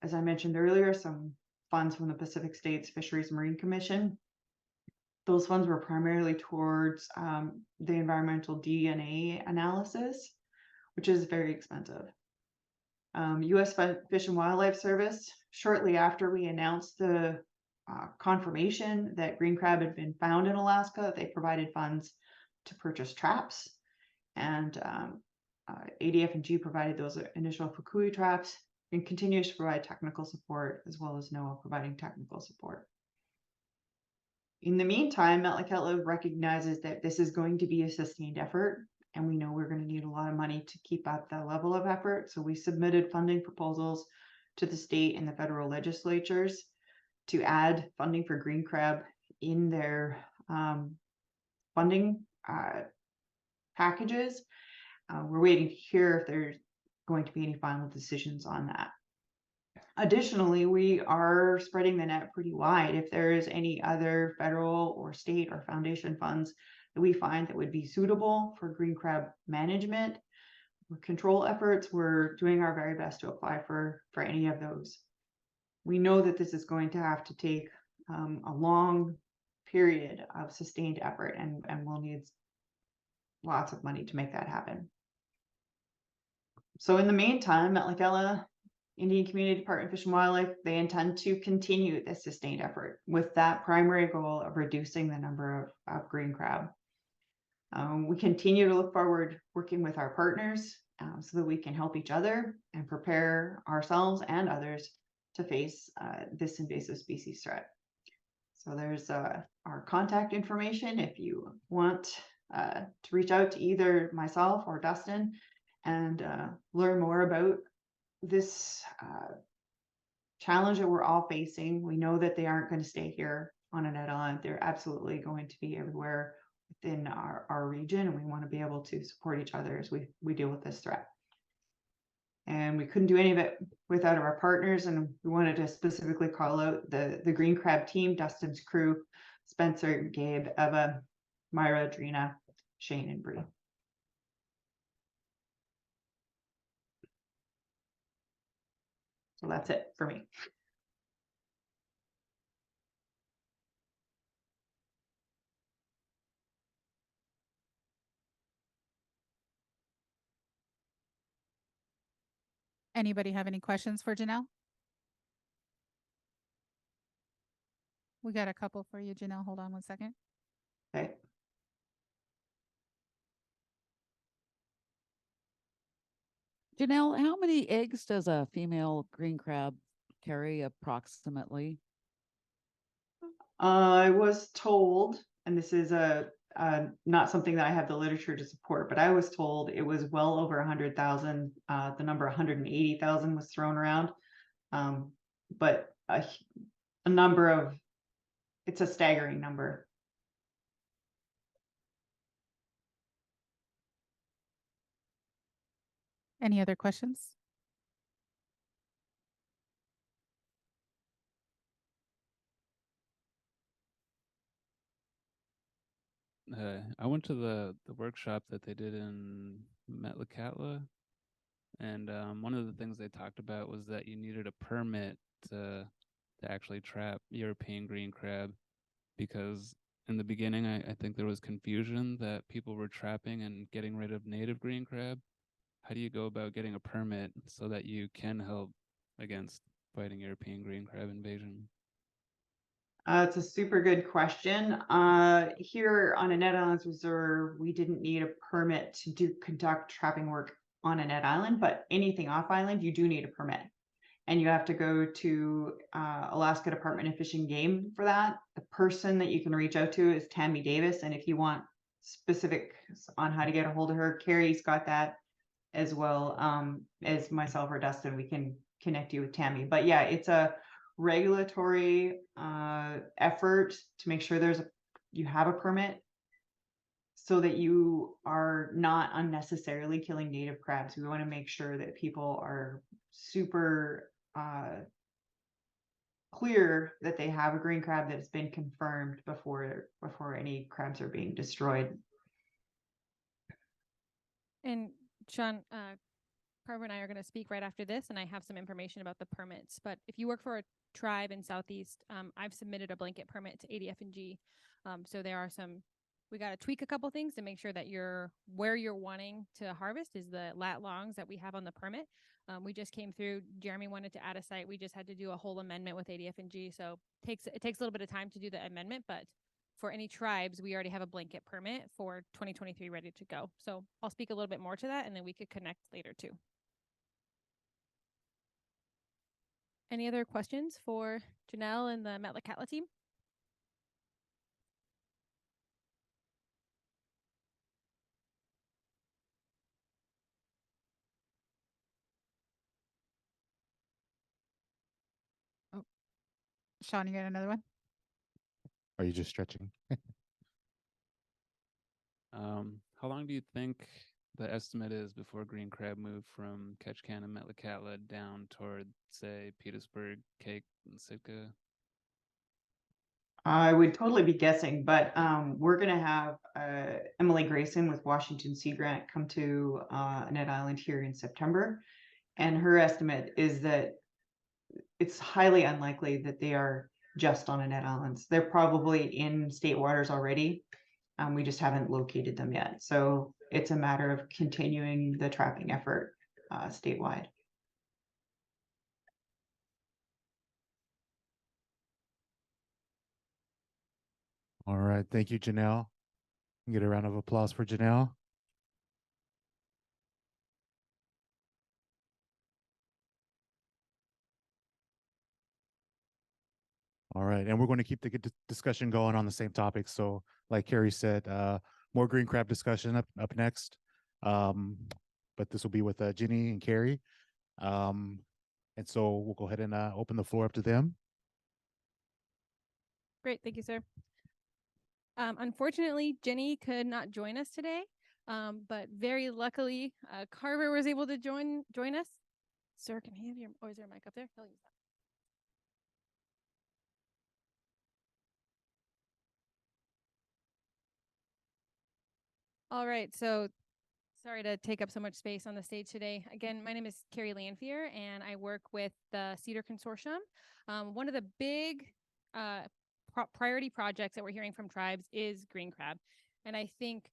as I mentioned earlier, some funds from the Pacific States Fisheries Marine Commission. Those funds were primarily towards the environmental DNA analysis, which is very expensive. U.S. Fish and Wildlife Service, shortly after we announced the confirmation that green crab had been found in Alaska, they provided funds to purchase traps, and ADF&G provided those initial Fukui traps and continues to provide technical support, as well as NOAA providing technical support. In the meantime, Metlakatla recognizes that this is going to be a sustained effort, and we know we're going to need a lot of money to keep up that level of effort. So we submitted funding proposals to the state and the federal legislatures to add funding for green crab in their funding packages. We're waiting to hear if there's going to be any final decisions on that. Additionally, we are spreading the net pretty wide. If there is any other federal or state or foundation funds that we find that would be suitable for green crab management or control efforts, we're doing our very best to apply for any of those. We know that this is going to have to take a long period of sustained effort, and we'll need lots of money to make that happen. So in the meantime, Metlakatla Indian Community Department of Fish and Wildlife, they intend to continue this sustained effort with that primary goal of reducing the number of green crab. We continue to look forward working with our partners so that we can help each other and prepare ourselves and others to face this invasive species threat. So there's our contact information if you want to reach out to either myself or Dustin and learn more about this challenge that we're all facing. We know that they aren't going to stay here on an island. They're absolutely going to be everywhere within our region, and we want to be able to support each other as we deal with this threat. And we couldn't do any of it without our partners, and we wanted to specifically call out the green crab team, Dustin's crew, Spencer, Gabe, Eva, Myra, Drina, Shane, and Bree. So that's it for me. Anybody have any questions for Janelle? We got a couple for you, Janelle. Hold on one second. Okay. Janelle, how many eggs does a female green crab carry approximately? I was told, and this is not something that I have the literature to support, but I was told it was well over 100,000. The number 180,000 was thrown around, but a number of, it's a staggering number. Any other questions? I went to the workshop that they did in Metlakatla, and one of the things they talked about was that you needed a permit to actually trap European green crab, because in the beginning I think there was confusion that people were trapping and getting rid of native green crab. How do you go about getting a permit so that you can help against fighting European green crab invasion? It's a super good question. Here on Annette Islands Reserve, we didn't need a permit to conduct trapping work on a net island, but anything off island, you do need a permit. And you have to go to Alaska Department of Fish and Game for that. The person that you can reach out to is Tammy Davis. And if you want specifics on how to get a hold of her, Kari's got that as well as myself or Dustin. We can connect you with Tammy. But yeah, it's a regulatory effort to make sure you have a permit so that you are not unnecessarily killing native crabs. We want to make sure that people are super clear that they have a green crab that has been confirmed before any crabs are being destroyed. And Sean, Carver and I are going to speak right after this, and I have some information about the permits. But if you work for a tribe in Southeast, I've submitted a blanket permit to ADF&G. So there are we got to tweak a couple things to make sure that where you're wanting to harvest is the lat longs that we have on the permit. We just came through. Jeremy wanted to add a site. We just had to do a whole amendment with ADF&G. So it takes a little bit of time to do the amendment, but for any tribes, we already have a blanket permit for 2023 ready to go. So I'll speak a little bit more to that, and then we could connect later too. Any other questions for Janelle and the Metlakatla team? Sean, you got another one? Are you just stretching? How long do you think the estimate is before green crab move from Ketchikan and Metlakatla down toward, say, Petersburg, Cape, and Sitka? I would totally be guessing, but we're going to have Emily Grayson with Washington Sea Grant come to Net Island here in September. And her estimate is that it's highly unlikely that they are just on Net Islands. They're probably in state waters already. We just haven't located them yet. So it's a matter of continuing the trapping effort statewide. All right. Thank you, Janelle. Get a round of applause for Janelle. All right. And we're going to keep the discussion going on the same topic. So like Kari said, more green crab discussion up next. But this will be with Ginny and Kari. And so we'll go ahead and open the floor up to them. Great. Thank you, sir. Unfortunately, Jenny could not join us today, but very luckily, Carver was able to join us. Sir, can he have your, is there a mic up there? He'll use that. All right, so sorry to take up so much space on the stage today. Again, my name is Kari Lanphier, and I work with the SEATOR Consortium. One of the big priority projects that we're hearing from tribes is green crab. And I think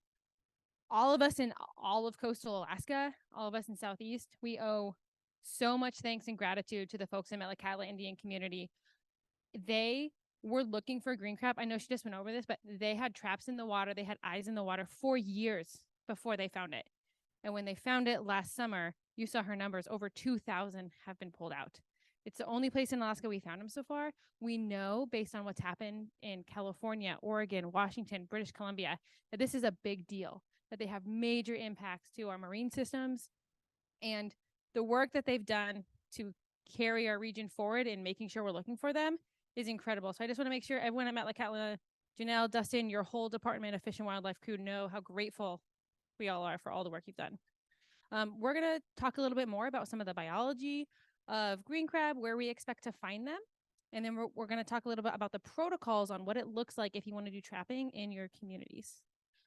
all of us in all of coastal Alaska, all of us in Southeast, we owe so much thanks and gratitude to the folks in Metlakatla Indian community. They were looking for green crab. I know she just went over this, but they had traps in the water. They had eyes in the water for years before they found it. And when they found it last summer, you saw her numbers, over 2,000 have been pulled out. It's the only place in Alaska we found them so far. We know, based on what's happened in California, Oregon, Washington, British Columbia, that this is a big deal, that they have major impacts to our marine systems. And the work that they've done to carry our region forward and making sure we're looking for them is incredible. So I just want to make sure everyone at Metlakatla, Janelle, Dustin, your whole Department of Fish and Wildlife crew know how grateful we all are for all the work you've done. We're going to talk a little bit more about some of the biology of green crab, where we expect to find them. And then we're going to talk a little bit about the protocols on what it looks like if you want to do trapping in your communities.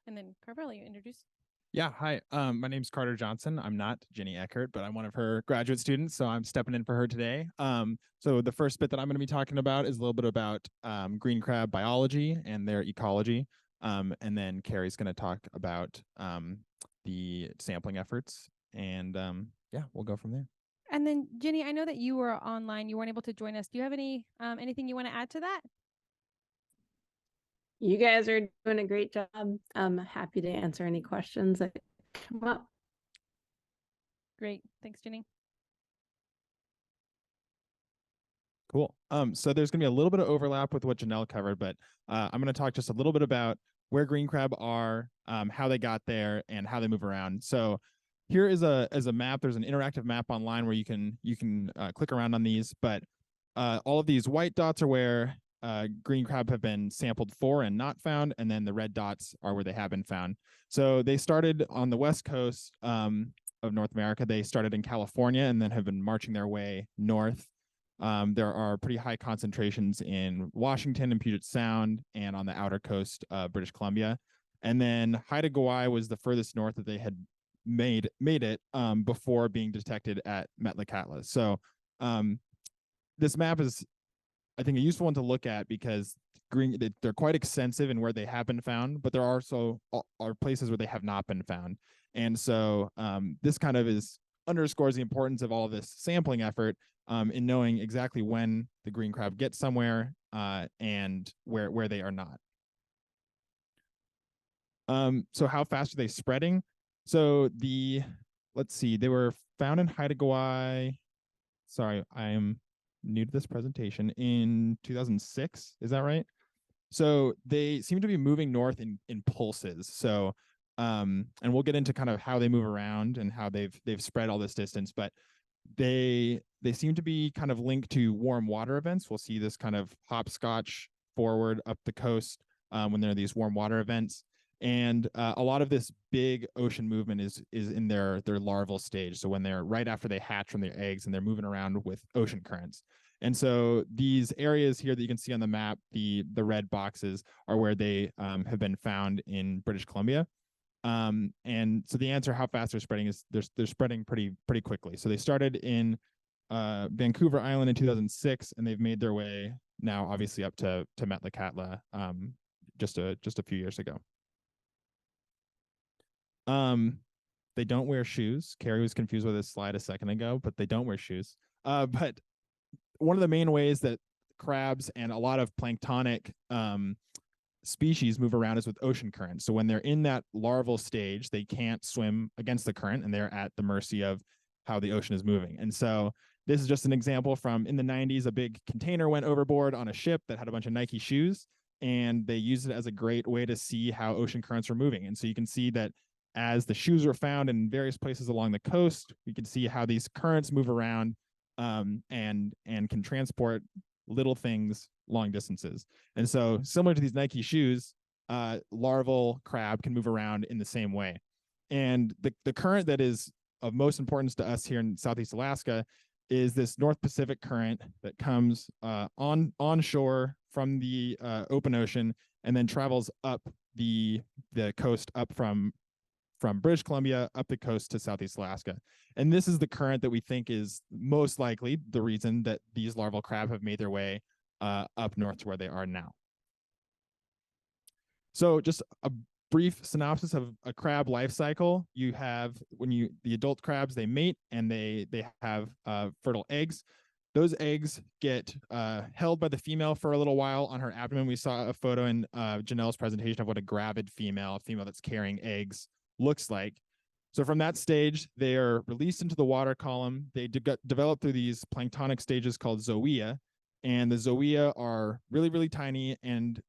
And then Carver, you introduce. Yeah, hi. My name's Carter Johnson. I'm not Jenny Eckert, but I'm one of her graduate students, so I'm stepping in for her today. So the first bit that I'm going to be talking about is a little bit about green crab biology and their ecology. And then Kari's going to talk about the sampling efforts. And yeah, we'll go from there. And then Jenny, I know that you were online. You weren't able to join us. Do you have anything you want to add to that? You guys are doing a great job. I'm happy to answer any questions that come up. Great. Thanks, Jenny. Cool. So there's going to be a little bit of overlap with what Janelle covered, but I'm going to talk just a little bit about where green crab are, how they got there, and how they move around. So here is a map. There's an interactive map online where you can click around on these, but all of these white dots are where green crab have been sampled for and not found, and then the red dots are where they have been found. So they started on the west coast of North America. They started in California and then have been marching their way north. There are pretty high concentrations in Washington and Puget Sound and on the outer coast of British Columbia. And then Haida was the furthest north that they had made it before being detected at Metlakatla. So this map is, I think, a useful one to look at because they're quite extensive in where they have been found, but there are also are places where they have not been found. And so this kind of underscores the importance of all of this sampling effort in knowing exactly when the green crab gets somewhere and where they are not. So how fast are they spreading? So let's see, they were found in Haida. Sorry, I am new to this presentation, in 2006. Is that right? So they seem to be moving north in pulses. So and we'll get into kind of how they move around and how they've spread all this distance, but they seem to be kind of linked to warm water events. We'll see this kind of hopscotch forward up the coast when there are these warm water events. And a lot of this big ocean movement is in their larval stage. So when they're right after they hatch from their eggs and they're moving around with ocean currents. And so these areas here that you can see on the map, the red boxes, are where they have been found in British Columbia. And so the answer how fast they're spreading is they're spreading pretty quickly. So they started in Vancouver Island in 2006, and they've made their way now obviously up to Metlakatla just a few years ago. They don't wear shoes. Kari was confused with this slide a second ago, but they don't wear shoes. But one of the main ways that crabs and a lot of planktonic species move around is with ocean currents. So when they're in that larval stage, they can't swim against the current and they're at the mercy of how the ocean is moving. And so this is just an example from in the 90s, a big container went overboard on a ship that had a bunch of Nike shoes, and they used it as a great way to see how ocean currents were moving. And so you can see that as the shoes were found in various places along the coast, we can see how these currents move around and can transport little things long distances. And so similar to these Nike shoes, larval crab can move around in the same way. And the current that is of most importance to us here in Southeast Alaska is this North Pacific current that comes onshore from the open ocean and then travels up the coast up from British Columbia up the coast to Southeast Alaska. And this is the current that we think is most likely the reason that these larval crab have made their way up north to where they are now. So just a brief synopsis of a crab life cycle. You have, the adult crabs, they mate and they have fertile eggs. Those eggs get held by the female for a little while on her abdomen. We saw a photo in Janelle's presentation of what a gravid female, a female that's carrying eggs, looks like. So from that stage, they are released into the water column. They develop through these planktonic stages called zoea, and the zoea are really, really tiny, and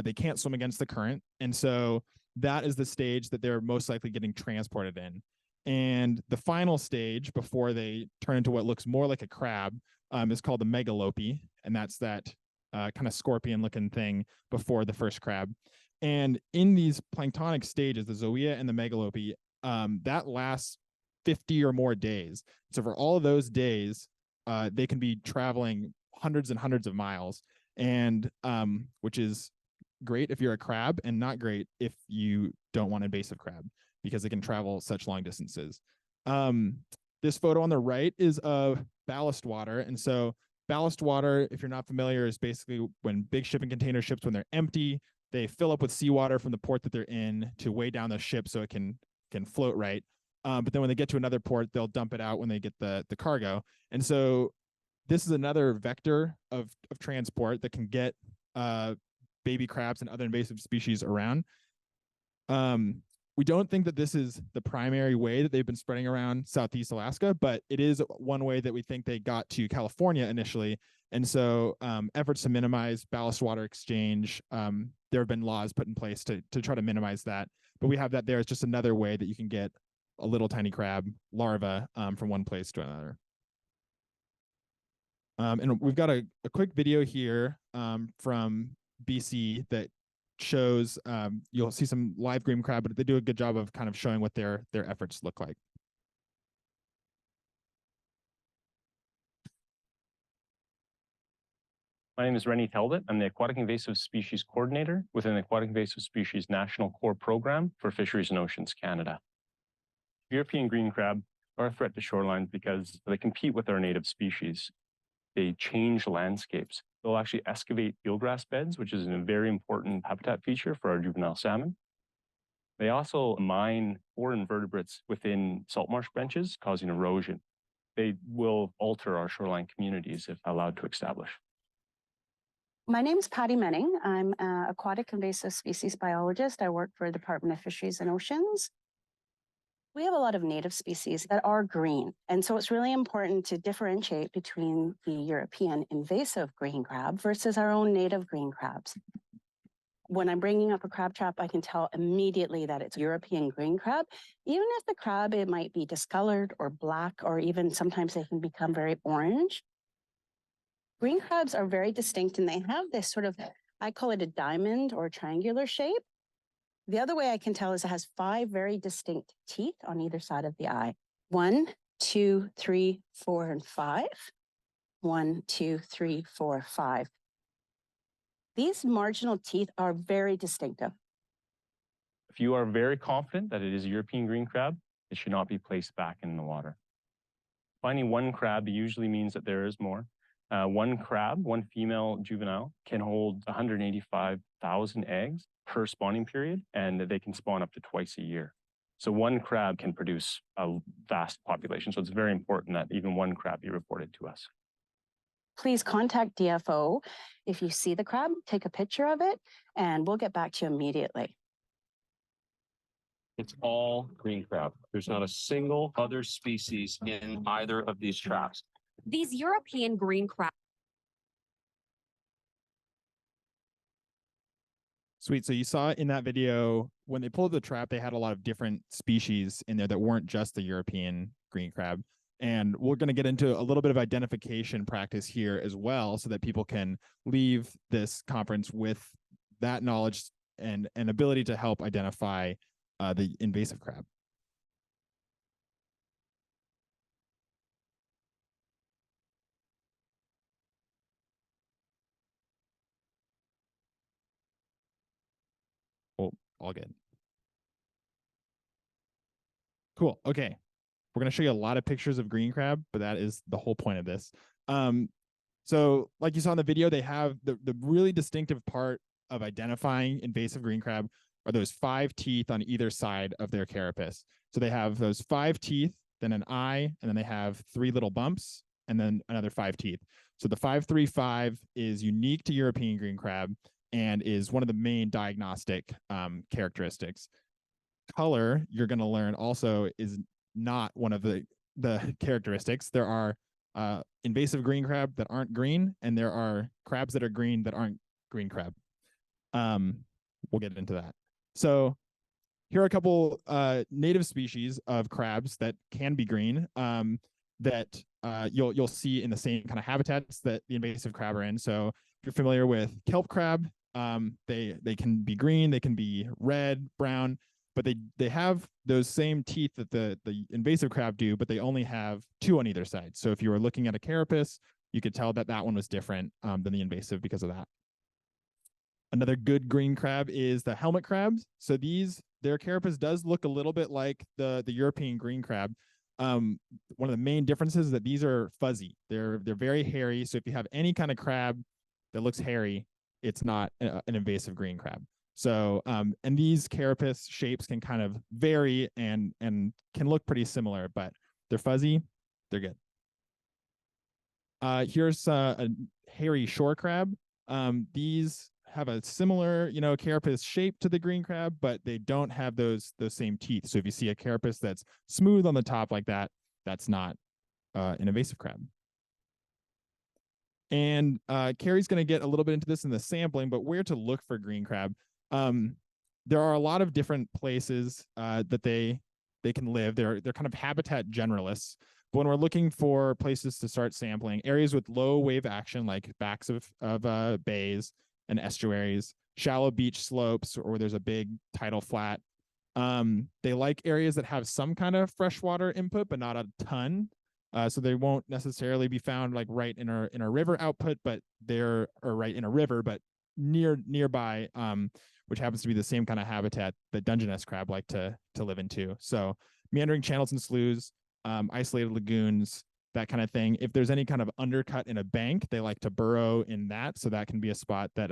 they can't swim against the current. And so that is the stage that they're most likely getting transported in. And the final stage before they turn into what looks more like a crab is called the megalopy, and that's that kind of scorpion-looking thing before the first crab. And in these planktonic stages, the zoea and the megalopy, that lasts 50 or more days. So for all of those days, they can be traveling hundreds and hundreds of miles, and which is great if you're a crab and not great if you don't want invasive crab, because they can travel such long distances. This photo on the right is of ballast water. And so ballast water, if you're not familiar, is basically when big shipping container ships, when they're empty, they fill up with seawater from the port that they're in to weigh down the ship so it can float right. But then when they get to another port, they'll dump it out when they get the cargo. And so this is another vector of transport that can get baby crabs and other invasive species around. We don't think that this is the primary way that they've been spreading around Southeast Alaska, but it is one way that we think they got to California initially. And so efforts to minimize ballast water exchange, there have been laws put in place to try to minimize that. But we have that there as just another way that you can get a little tiny crab larva from one place to another. And we've got a quick video here from BC that shows, you'll see some live green crab, but they do a good job of kind of showing what their efforts look like. My name is Rennie Talbot. I'm the Aquatic Invasive Species Coordinator within the Aquatic Invasive Species National Core Program for Fisheries and Oceans Canada. European green crab are a threat to shorelines because they compete with our native species. They change landscapes. They'll actually excavate eelgrass beds, which is a very important habitat feature for our juvenile salmon. They also mine foreign vertebrates within salt marsh benches, causing erosion. They will alter our shoreline communities if allowed to establish. My name is Patty Menning. I'm an aquatic invasive species biologist. I work for the Department of Fisheries and Oceans. We have a lot of native species that are green, and so it's really important to differentiate between the European invasive green crab versus our own native green crabs. When I'm bringing up a crab trap, I can tell immediately that it's European green crab. Even if the crab, it might be discolored or black, or even sometimes they can become very orange. Green crabs are very distinct, and they have this sort of, I call it a diamond or triangular shape. The other way I can tell is it has 5 very distinct teeth on either side of the eye. 1, 2, 3, 4, and 5. 1, 2, 3, 4, 5. These marginal teeth are very distinctive. If you are very confident that it is a European green crab, it should not be placed back in the water. Finding one crab usually means that there is more. One crab, one female juvenile, can hold 185,000 eggs per spawning period, and they can spawn up to twice a year. So one crab can produce a vast population. So it's very important that even one crab be reported to us. Please contact DFO. If you see the crab, take a picture of it, and we'll get back to you immediately. It's all green crab. There's not a single other species in either of these traps. These European green crab. Sweet. So you saw in that video, when they pulled the trap, they had a lot of different species in there that weren't just the European green crab. And we're going to get into a little bit of identification practice here as well, so that people can leave this conference with that knowledge and ability to help identify the invasive crab. Oh, all good. Cool. Okay. We're going to show you a lot of pictures of green crab, but that is the whole point of this. So like you saw in the video, they have the really distinctive part of identifying invasive green crab are those 5 teeth on either side of their carapace. So they have those 5 teeth, then an eye, and then they have 3 little bumps, and then another 5 teeth. So the 5-3-5 is unique to European green crab and is one of the main diagnostic characteristics. Color, you're going to learn also, is not one of the characteristics. There are invasive green crab that aren't green, and there are crabs that are green that aren't green crab. We'll get into that. So here are a couple native species of crabs that can be green that you'll see in the same kind of habitats that the invasive crab are in. So if you're familiar with kelp crab, they can be green, they can be red, brown, but they have those same teeth that the invasive crab do, but they only have 2 on either side. So if you were looking at a carapace, you could tell that that one was different than the invasive because of that. Another good green crab is the helmet crabs. So their carapace does look a little bit like the European green crab. One of the main differences is that these are fuzzy. They're very hairy. So if you have any kind of crab that looks hairy, it's not an invasive green crab. So, and these carapace shapes can kind of vary and can look pretty similar, but they're fuzzy, they're good. Here's a hairy shore crab. These have a similar, carapace shape to the green crab, but they don't have those same teeth. So if you see a carapace that's smooth on the top like that, that's not an invasive crab. And Kari's going to get a little bit into this in the sampling, but where to look for green crab. There are a lot of different places that they can live. They're kind of habitat generalists. But when we're looking for places to start sampling, areas with low wave action, like backs of bays and estuaries, shallow beach slopes, or there's a big tidal flat. They like areas that have some kind of freshwater input, but not a ton. So they won't necessarily be found like right in a river output, but or right in a river, but nearby, which happens to be the same kind of habitat that Dungeness crab like to live in too. So meandering channels and sloughs, isolated lagoons, that kind of thing. If there's any kind of undercut in a bank, they like to burrow in that. So that can be a spot that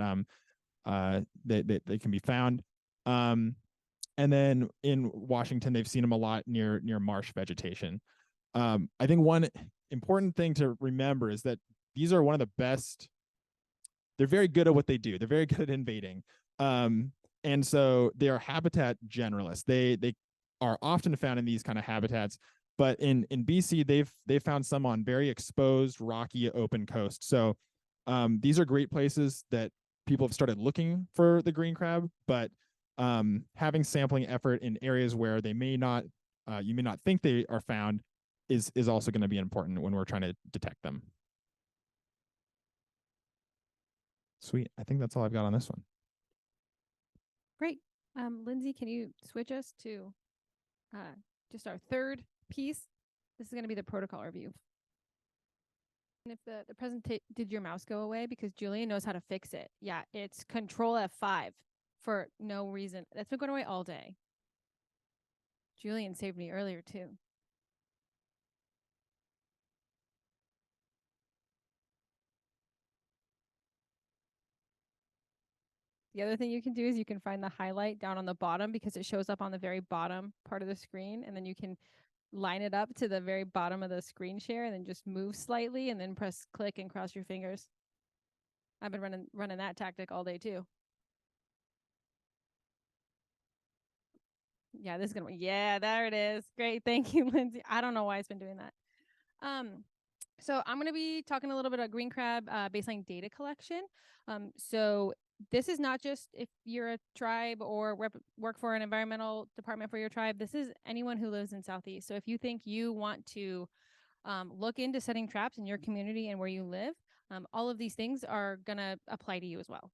they can be found. And then in Washington, they've seen them a lot near marsh vegetation. I think one important thing to remember is that these are one of the best. They're very good at what they do. They're very good at invading. And so they are habitat generalists. They are often found in these kind of habitats. But in BC, they've found some on very exposed, rocky, open coast. So these are great places that people have started looking for the green crab. But having sampling effort in areas where they may not, you may not think they are found, is also going to be important when we're trying to detect them. Sweet. I think that's all I've got on this one. Great. Lindsay, can you switch us to just our third piece? This is going to be the protocol review. And if the presentation, did your mouse go away? Because Julian knows how to fix it. Yeah, it's Control F5 for no reason. That's been going away all day. Julian saved me earlier too. The other thing you can do is you can find the highlight down on the bottom because it shows up on the very bottom part of the screen, and then you can line it up to the very bottom of the screen share and then just move slightly and then press click and cross your fingers. I've been running that tactic all day too. Yeah, this is gonna, yeah, there it is. Great, thank you, Lindsay. I don't know why it's been doing that. So I'm gonna be talking a little bit about green crab baseline data collection. So this is not just if you're a tribe or work for an environmental department for your tribe. This is anyone who lives in Southeast. So if you think you want to look into setting traps in your community and where you live, all of these things are gonna apply to you as well.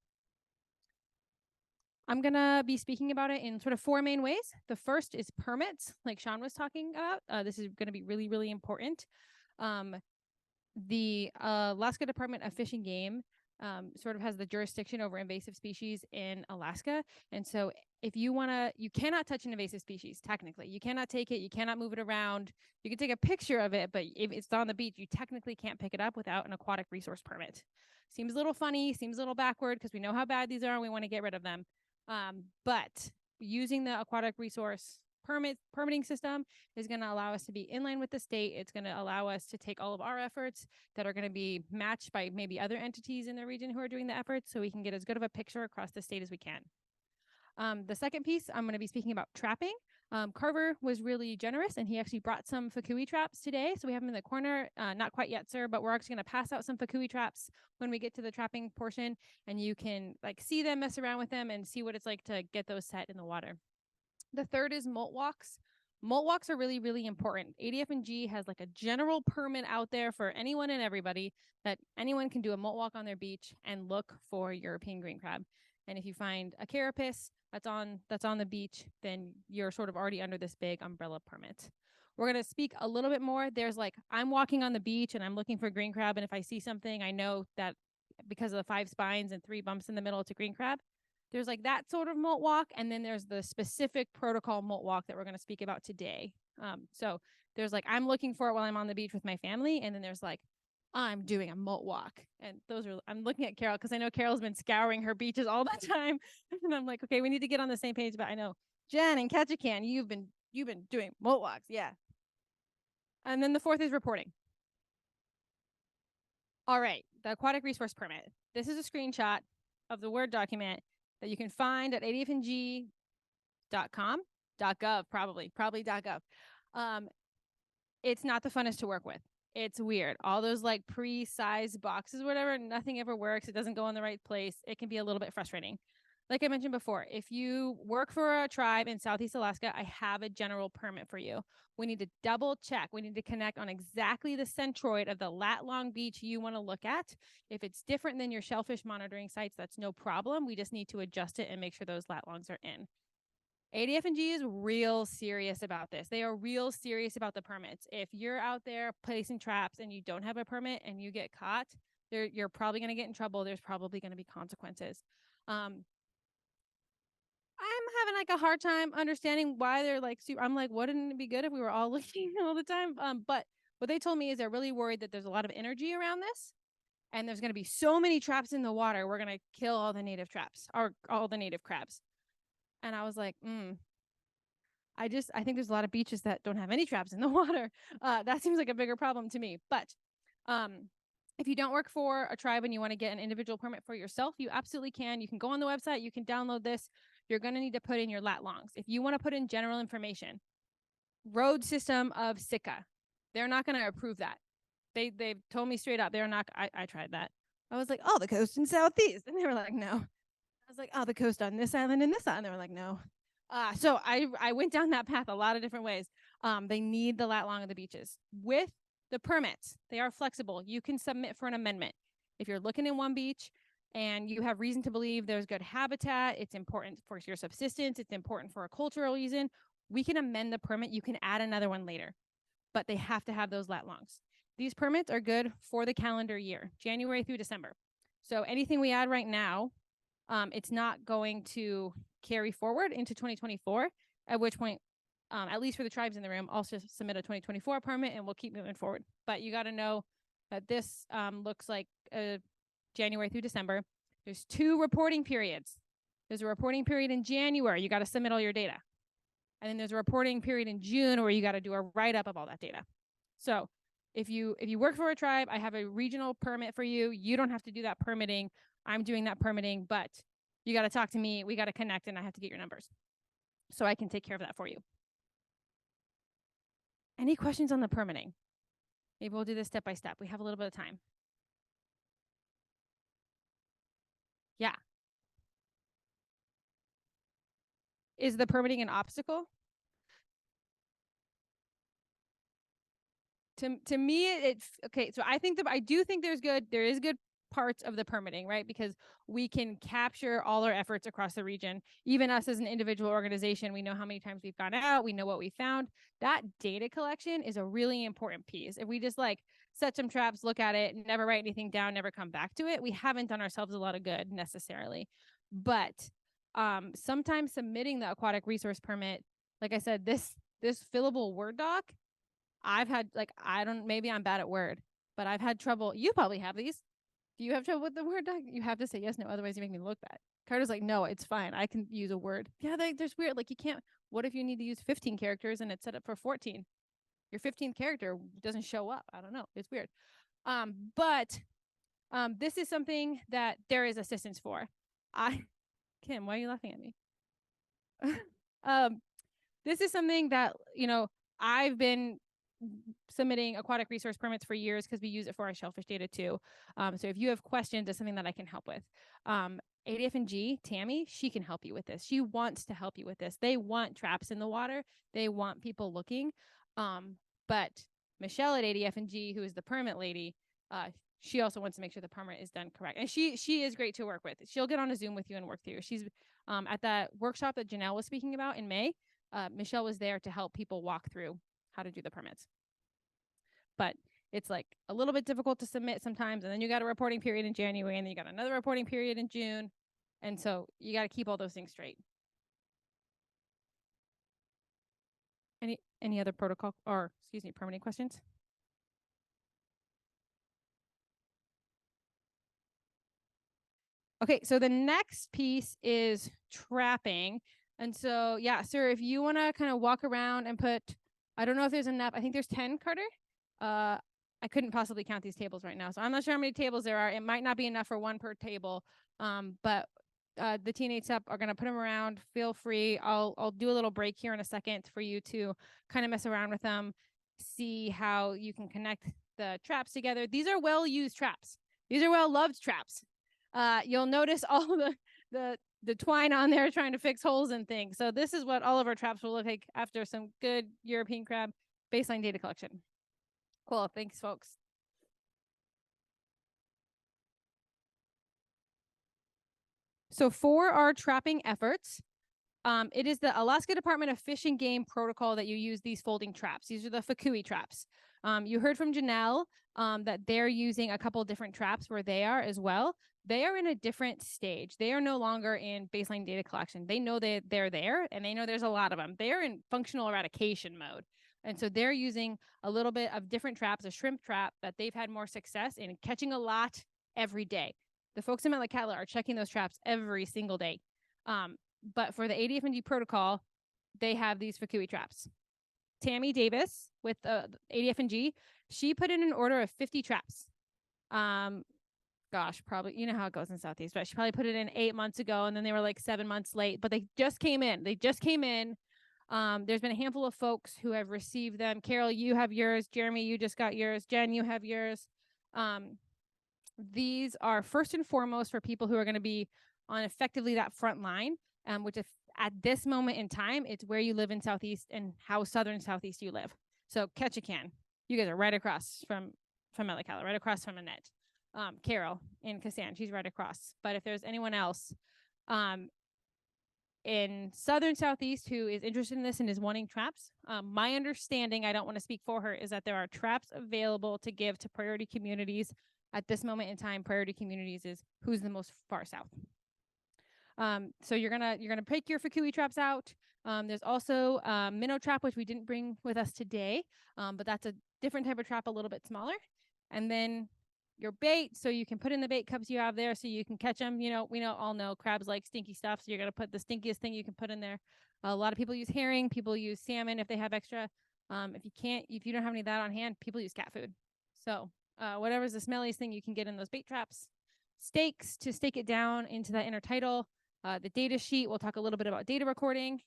I'm gonna be speaking about it in sort of four main ways. The first is permits, like Sean was talking about. This is gonna be really, really important. The Alaska Department of Fish and Game sort of has the jurisdiction over invasive species in Alaska. And so if you cannot touch an invasive species, technically. You cannot take it, you cannot move it around. You can take a picture of it, but if it's on the beach, you technically can't pick it up without an aquatic resource permit. Seems a little funny, seems a little backward because we know how bad these are and we want to get rid of them. But using the aquatic resource permitting system is going to allow us to be in line with the state. It's going to allow us to take all of our efforts that are going to be matched by maybe other entities in the region who are doing the efforts, so we can get as good of a picture across the state as we can. The second piece, I'm going to be speaking about trapping. Carver was really generous, and he actually brought some Fukui traps today. So we have them in the corner. Not quite yet, sir, but we're actually going to pass out some Fukui traps when we get to the trapping portion, and you can see them, mess around with them, and see what it's like to get those set in the water. The third is molt walks. Molt walks are really, really important. ADF&G has like a general permit out there for anyone and everybody that anyone can do a molt walk on their beach and look for European green crab. And if you find a carapace that's on the beach, then you're sort of already under this big umbrella permit. We're going to speak a little bit more. There's I'm walking on the beach and I'm looking for green crab. And if I see something, I know that because of the 5 spines and 3 bumps in the middle, it's a green crab. There's that sort of molt walk, and then there's the specific protocol molt walk that we're going to speak about today. So there's I'm looking for it while I'm on the beach with my family, and then there's I'm doing a molt walk. And those are, I'm looking at Carol because I know Carol's been scouring her beaches all the time. And I'm like, okay, we need to get on the same page, but I know Jen and Ketchikan, you've been doing molt walks. Yeah. And then the fourth is reporting. All right, the aquatic resource permit. This is a screenshot. of the Word document that you can find at adfng.com, .gov, probably .gov. It's not the funnest to work with. It's weird. All those like pre-sized boxes, whatever, nothing ever works. It doesn't go in the right place. It can be a little bit frustrating. Like I mentioned before, if you work for a tribe in Southeast Alaska, I have a general permit for you. We need to double check. We need to connect on exactly the centroid of the lat long beach you want to look at. If it's different than your shellfish monitoring sites, that's no problem. We just need to adjust it and make sure those lat longs are in. ADF&G is real serious about this. They are real serious about the permits. If you're out there placing traps and you don't have a permit and you get caught, you're probably going to get in trouble. There's probably going to be consequences. I'm having like a hard time understanding why they're like, I'm like, wouldn't it be good if we were all looking all the time? But what they told me is they're really worried that there's a lot of energy around this and there's going to be so many traps in the water. We're going to kill all the native traps or all the native crabs. And I was like, I think there's a lot of beaches that don't have any traps in the water. That seems like a bigger problem to me. But if you don't work for a tribe and you want to get an individual permit for yourself, you absolutely can. You can go on the website. You can download this. You're going to need to put in your lat longs. If you want to put in general information, road system of Sitka, they're not going to approve that. They've told me straight up, they're not. I tried that. I was like, oh, the coast in Southeast. And they were like, no. I was like, oh, the coast on this island and this island. They were like, no. So I went down that path a lot of different ways. They need the lat long of the beaches. With the permits, they are flexible. You can submit for an amendment. If you're looking in one beach and you have reason to believe there's good habitat, it's important for your subsistence, it's important for a cultural reason, we can amend the permit. You can add another one later, but they have to have those lat longs. These permits are good for the calendar year, January through December. So anything we add right now, it's not going to carry forward into 2024, at which point, at least for the tribes in the room, also submit a 2024 permit and we'll keep moving forward. But you got to know that this looks like January through December. There's 2 reporting periods. There's a reporting period in January. You got to submit all your data. And then there's a reporting period in June where you got to do a write-up of all that data. So if you work for a tribe, I have a regional permit for you. You don't have to do that permitting. I'm doing that permitting, but you got to talk to me. We got to connect and I have to get your numbers so I can take care of that for you. Any questions on the permitting? Maybe we'll do this step by step. We have a little bit of time. Yeah. Is the permitting an obstacle? To me, it's okay. So I do think there is good parts of the permitting, right? Because we can capture all our efforts across the region. Even us as an individual organization, we know how many times we've gone out, we know what we found. That data collection is a really important piece. If we just like set some traps, look at it, never write anything down, never come back to it, we haven't done ourselves a lot of good necessarily. But sometimes submitting the aquatic resource permit, like I said, this fillable Word doc, I've had maybe I'm bad at Word, but I've had trouble. You probably have these. Do you have trouble with the Word doc? You have to say yes, no, otherwise you make me look bad. Carter's like, no, it's fine. I can use a Word. Yeah, there's weird. Like you can't, what if you need to use 15 characters and it's set up for 14? Your 15th character doesn't show up. I don't know. It's weird. But this is something that there is assistance for. Kim, why are you laughing at me? This is something that, I've been submitting aquatic resource permits for years because we use it for our shellfish data too. So if you have questions, it's something that I can help with. ADF&G, Tammy, she can help you with this. She wants to help you with this. They want traps in the water. They want people looking. But Michelle at ADF&G, who is the permit lady, she also wants to make sure the permit is done correct. And she is great to work with. She'll get on a Zoom with you and work through. She's at that workshop that Janelle was speaking about in May. Michelle was there to help people walk through how to do the permits. But it's like a little bit difficult to submit sometimes. And then you got a reporting period in January and then you got another reporting period in June. And so you got to keep all those things straight. Any other permitting questions? Okay, so the next piece is trapping. And so, yeah, sir, if you want to kind of walk around and put, I don't know if there's enough. I think there's 10, Carter. I couldn't possibly count these tables right now, so I'm not sure how many tables there are. It might not be enough for one per table, But the teenage SEP are going to put them around. Feel free. I'll do a little break here in a second for you to kind of mess around with them, see how you can connect the traps together. These are well-used traps. These are well-loved traps. You'll notice all the twine on there trying to fix holes and things. So this is what all of our traps will look like after some good European crab baseline data collection. Cool. Thanks, folks. So for our trapping efforts, it is the Alaska Department of Fish and Game protocol that you use these folding traps. These are the Fukui traps. You heard from Janelle that they're using a couple different traps where they are as well. They are in a different stage. They are no longer in baseline data collection. They know that they're there and they know there's a lot of them. They're in functional eradication mode. And so they're using a little bit of different traps, a shrimp trap that they've had more success in catching a lot every day. The folks in Metlakatla are checking those traps every single day. But for the ADF&G protocol, they have these Fukui traps. Tammy Davis with ADF&G, she put in an order of 50 traps. Gosh, probably, you know how it goes in Southeast, but she probably put it in 8 months ago, and then they were like 7 months late, but they just came in. There's been a handful of folks who have received them. Carol, you have yours. Jeremy, you just got yours. Jen, you have yours. These are first and foremost for people who are going to be on effectively that front line, which if at this moment in time, it's where you live in Southeast and how southern Southeast you live. So Ketchikan, you guys are right across from Metlakatla, right across from Annette. Carol and Cassandra, she's right across. But if there's anyone else in southern Southeast who is interested in this and is wanting traps, my understanding, I don't want to speak for her, is that there are traps available to give to priority communities. At this moment in time, priority communities is who's the most far south. So you're gonna pick your Fukui traps out. There's also minnow trap, which we didn't bring with us today, but that's a different type of trap, a little bit smaller. And then your bait, so you can put in the bait cups you have there, so you can catch them. You know, we all know crabs like stinky stuff, so you're gonna put the stinkiest thing you can put in there. A lot of people use herring, people use salmon if they have extra. If you don't have any of that on hand, people use cat food. So whatever's the smelliest thing you can get in those bait traps. Stakes to stake it down into that intertidal. The data sheet, we'll talk a little bit about data recording.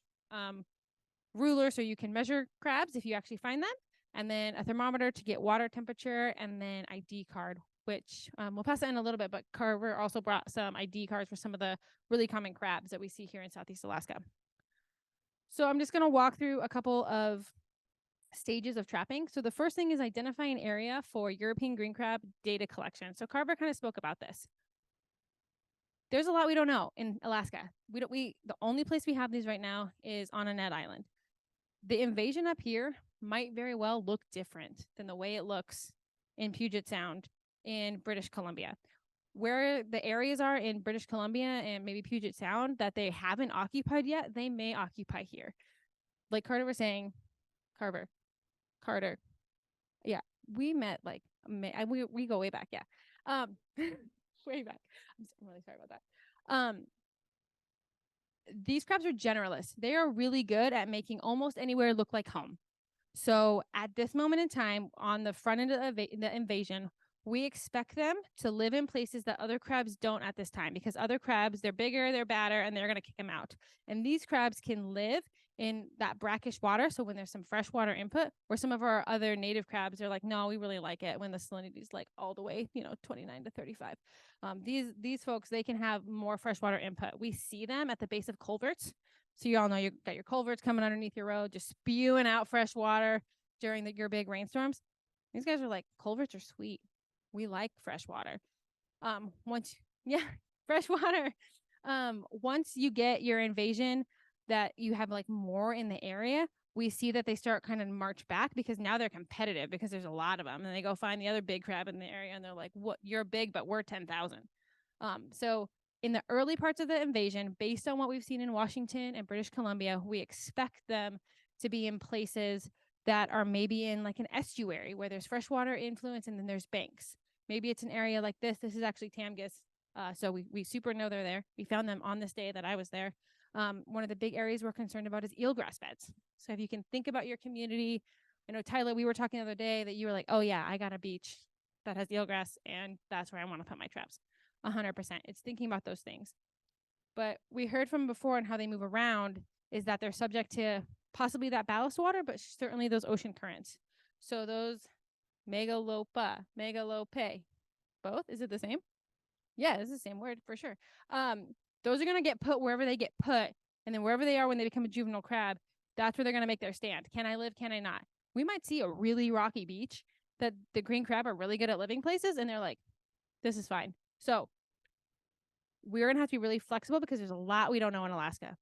Ruler, so you can measure crabs if you actually find them. And then a thermometer to get water temperature, and then ID card, which we'll pass that in a little bit, but Carver also brought some ID cards for some of the really common crabs that we see here in Southeast Alaska. So I'm just gonna walk through a couple of stages of trapping. So the first thing is identify an area for European green crab data collection. So Carver kind of spoke about this. There's a lot we don't know in Alaska. The only place we have these right now is on Annette Island. The invasion up here might very well look different than the way it looks in Puget Sound in British Columbia. Where the areas are in British Columbia and maybe Puget Sound that they haven't occupied yet, they may occupy here. Like Carter was saying, Carter. Yeah, we met like, we go way back, yeah. Way back. I'm really sorry about that. These crabs are generalists. They are really good at making almost anywhere look like home. So at this moment in time, on the front end of the invasion, we expect them to live in places that other crabs don't at this time, because other crabs, they're bigger, they're badder, and they're going to kick them out. And these crabs can live in that brackish water. So when there's some freshwater input, where some of our other native crabs are like, no, we really like it when the salinity is like all the way, 29 to 35. These folks, they can have more freshwater input. We see them at the base of culverts. So you all know you got your culverts coming underneath your road, just spewing out fresh water during your big rainstorms. These guys are like, culverts are sweet. We like fresh water. Fresh water. Once you get your invasion that you have like more in the area, we see that they start kind of march back, because now they're competitive because there's a lot of them, and they go find the other big crab in the area, and they're like, what, you're big, but we're 10,000. So in the early parts of the invasion, based on what we've seen in Washington and British Columbia, we expect them to be in places that are maybe in like an estuary where there's freshwater influence and then there's banks. Maybe it's an area like this. This is actually Tamgis. So we super know they're there. We found them on this day that I was there. One of the big areas we're concerned about is eelgrass beds. So if you can think about your community, I know, Tyler, we were talking the other day that you were like, oh yeah, I got a beach that has eelgrass, and that's where I want to put my traps. 100%. It's thinking about those things. But we heard from before and how they move around is that they're subject to possibly that ballast water, but certainly those ocean currents. So those megalopa, megalope, both, is it the same? Yeah, it's the same word for sure. Those are going to get put wherever they get put. And then wherever they are when they become a juvenile crab, that's where they're going to make their stand. Can I live? Can I not? We might see a really rocky beach that the green crab are really good at living places. And they're like, this is fine. So we're going to have to be really flexible because there's a lot we don't know in Alaska.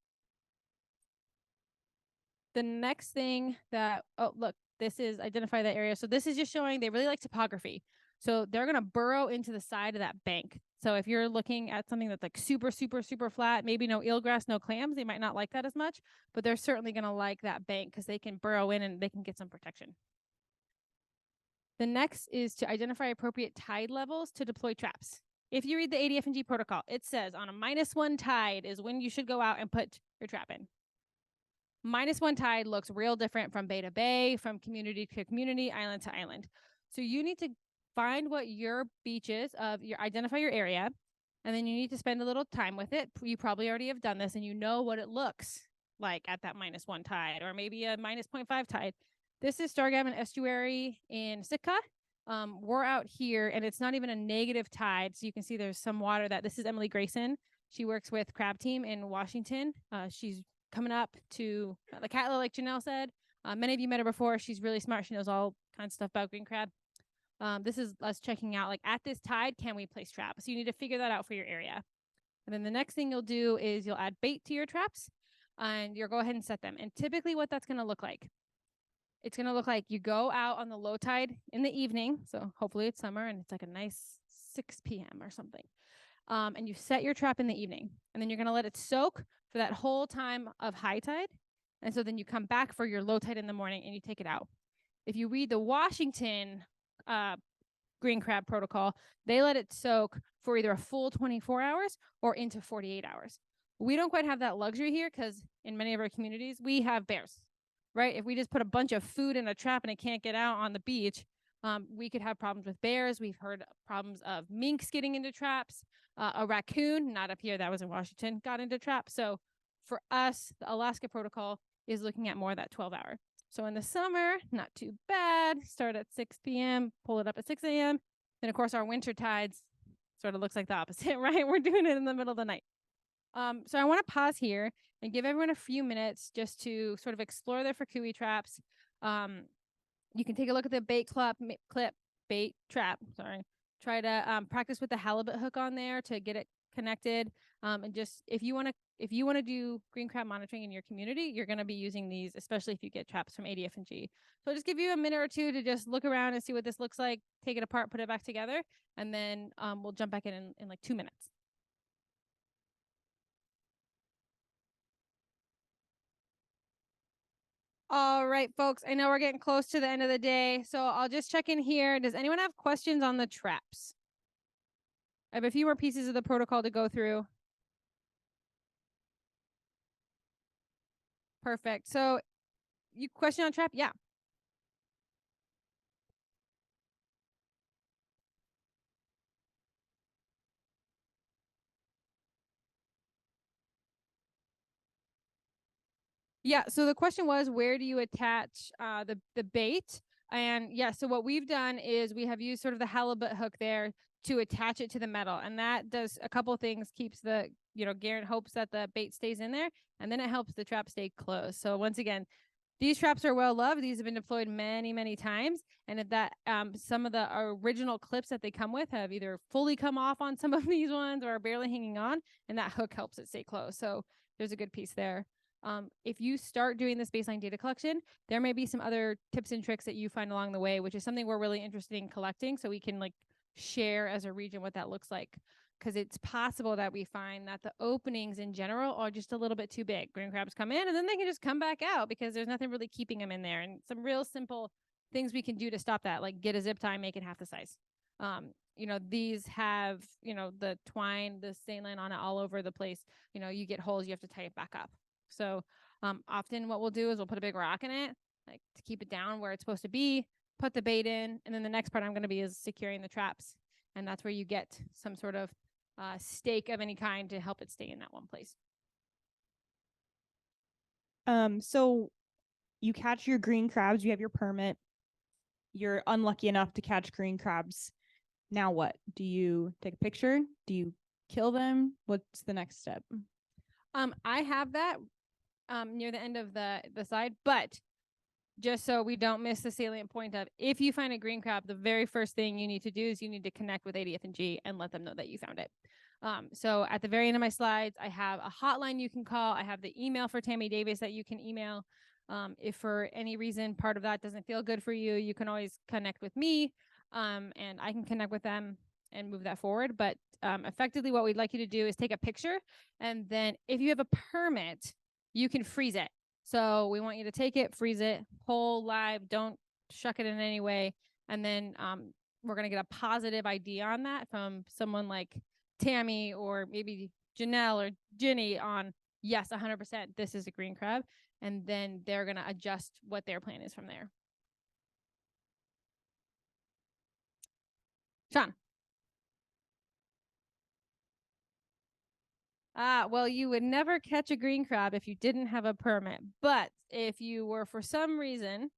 The next thing that, oh, look, this is identify that area. So this is just showing they really like topography. So they're going to burrow into the side of that bank. So if you're looking at something that's like super, super, super flat, maybe no eelgrass, no clams, they might not like that as much, but they're certainly going to like that bank because they can burrow in and they can get some protection. The next is to identify appropriate tide levels to deploy traps. If you read the ADF&G protocol, it says on a -1 tide is when you should go out and put your trap in. -1 tide looks real different from bay to bay, from community to community, island to island. So you need to find what your beach is, identify your area, and then you need to spend a little time with it. You probably already have done this and you know what it looks like at that -1 tide or maybe a -0.5 tide. This is Stargammon Estuary in Sitka. We're out here and it's not even a negative tide. So you can see there's some water this is Emily Grayson. She works with Crab Team in Washington. She's coming up to Metlakatla, like Janelle said. Many of you met her before. She's really smart. She knows all kinds of stuff about green crab. This is us checking out, like at this tide, can we place traps? So you need to figure that out for your area. And then the next thing you'll do is you'll add bait to your traps and you'll go ahead and set them. And typically what that's going to look like, it's going to look like you go out on the low tide in the evening. So hopefully it's summer and it's like a nice 6 p.m. or something. And you set your trap in the evening and then you're going to let it soak for that whole time of high tide. And so then you come back for your low tide in the morning and you take it out. If you read the Washington green crab protocol, they let it soak for either a full 24 hours or into 48 hours. We don't quite have that luxury here because in many of our communities, we have bears, right? If we just put a bunch of food in a trap and it can't get out on the beach, we could have problems with bears. We've heard problems of minks getting into traps. A raccoon, not up here, that was in Washington, got into traps. So for us, the Alaska protocol is looking at more of that 12-hour. So in the summer, not too bad. Start at 6 p.m., pull it up at 6 a.m. Then, of course, our winter tides sort of looks like the opposite, right? We're doing it in the middle of the night. So I want to pause here and give everyone a few minutes just to sort of explore their Fukui traps. You can take a look at the bait bait trap, sorry. Try to practice with the halibut hook on there to get it connected. And just if you want to do green crab monitoring in your community, you're going to be using these, especially if you get traps from ADF&G. So I'll just give you a minute or two to just look around and see what this looks like, take it apart, put it back together, and then we'll jump back in like 2 minutes. All right, folks, I know we're getting close to the end of the day, so I'll just check in here. Does anyone have questions on the traps? I have a few more pieces of the protocol to go through. Perfect. So, you question on trap? Yeah. Yeah, so the question was, where do you attach the bait? And yeah, so what we've done is we have used sort of the halibut hook there to attach it to the metal. And that does a couple of things, keeps the, hopes that the bait stays in there, and then it helps the trap stay closed. So once again, these traps are well loved. These have been deployed many, many times. And at that, some of the original clips that they come with have either fully come off on some of these ones or are barely hanging on, and that hook helps it stay closed. So there's a good piece there. If you start doing this baseline data collection, there may be some other tips and tricks that you find along the way, which is something we're really interested in collecting so we can like share as a region what that looks like. Because it's possible that we find that the openings in general are just a little bit too big. Green crabs come in and then they can just come back out because there's nothing really keeping them in there. And some real simple things we can do to stop that, like get a zip tie, make it half the size. These have, the twine, the saline on it all over the place. You get holes, you have to tie it back up. So often what we'll do is we'll put a big rock in it, like to keep it down where it's supposed to be, put the bait in, and then the next part I'm going to be is securing the traps. And that's where you get some sort of stake of any kind to help it stay in that one place. So you catch your green crabs, you have your permit, you're unlucky enough to catch green crabs. Now what? Do you take a picture? Do you kill them? What's the next step? I have that near the end of the slide, but just so we don't miss the salient point of, if you find a green crab, the very first thing you need to do is you need to connect with ADF&G and let them know that you found it. So at the very end of my slides, I have a hotline you can call. I have the email for Tammy Davis that you can email. If for any reason part of that doesn't feel good for you, you can always connect with me, and I can connect with them and move that forward. But effectively what we'd like you to do is take a picture, and then if you have a permit, you can freeze it. So we want you to take it, freeze it, whole, live, don't shuck it in any way. And then we're going to get a positive ID on that from someone like Tammy or maybe Janelle or Ginny on, yes, 100%, this is a green crab. And then they're going to adjust what their plan is from there. Sean. Well, you would never catch a green crab if you didn't have a permit. But if you were, for some reason,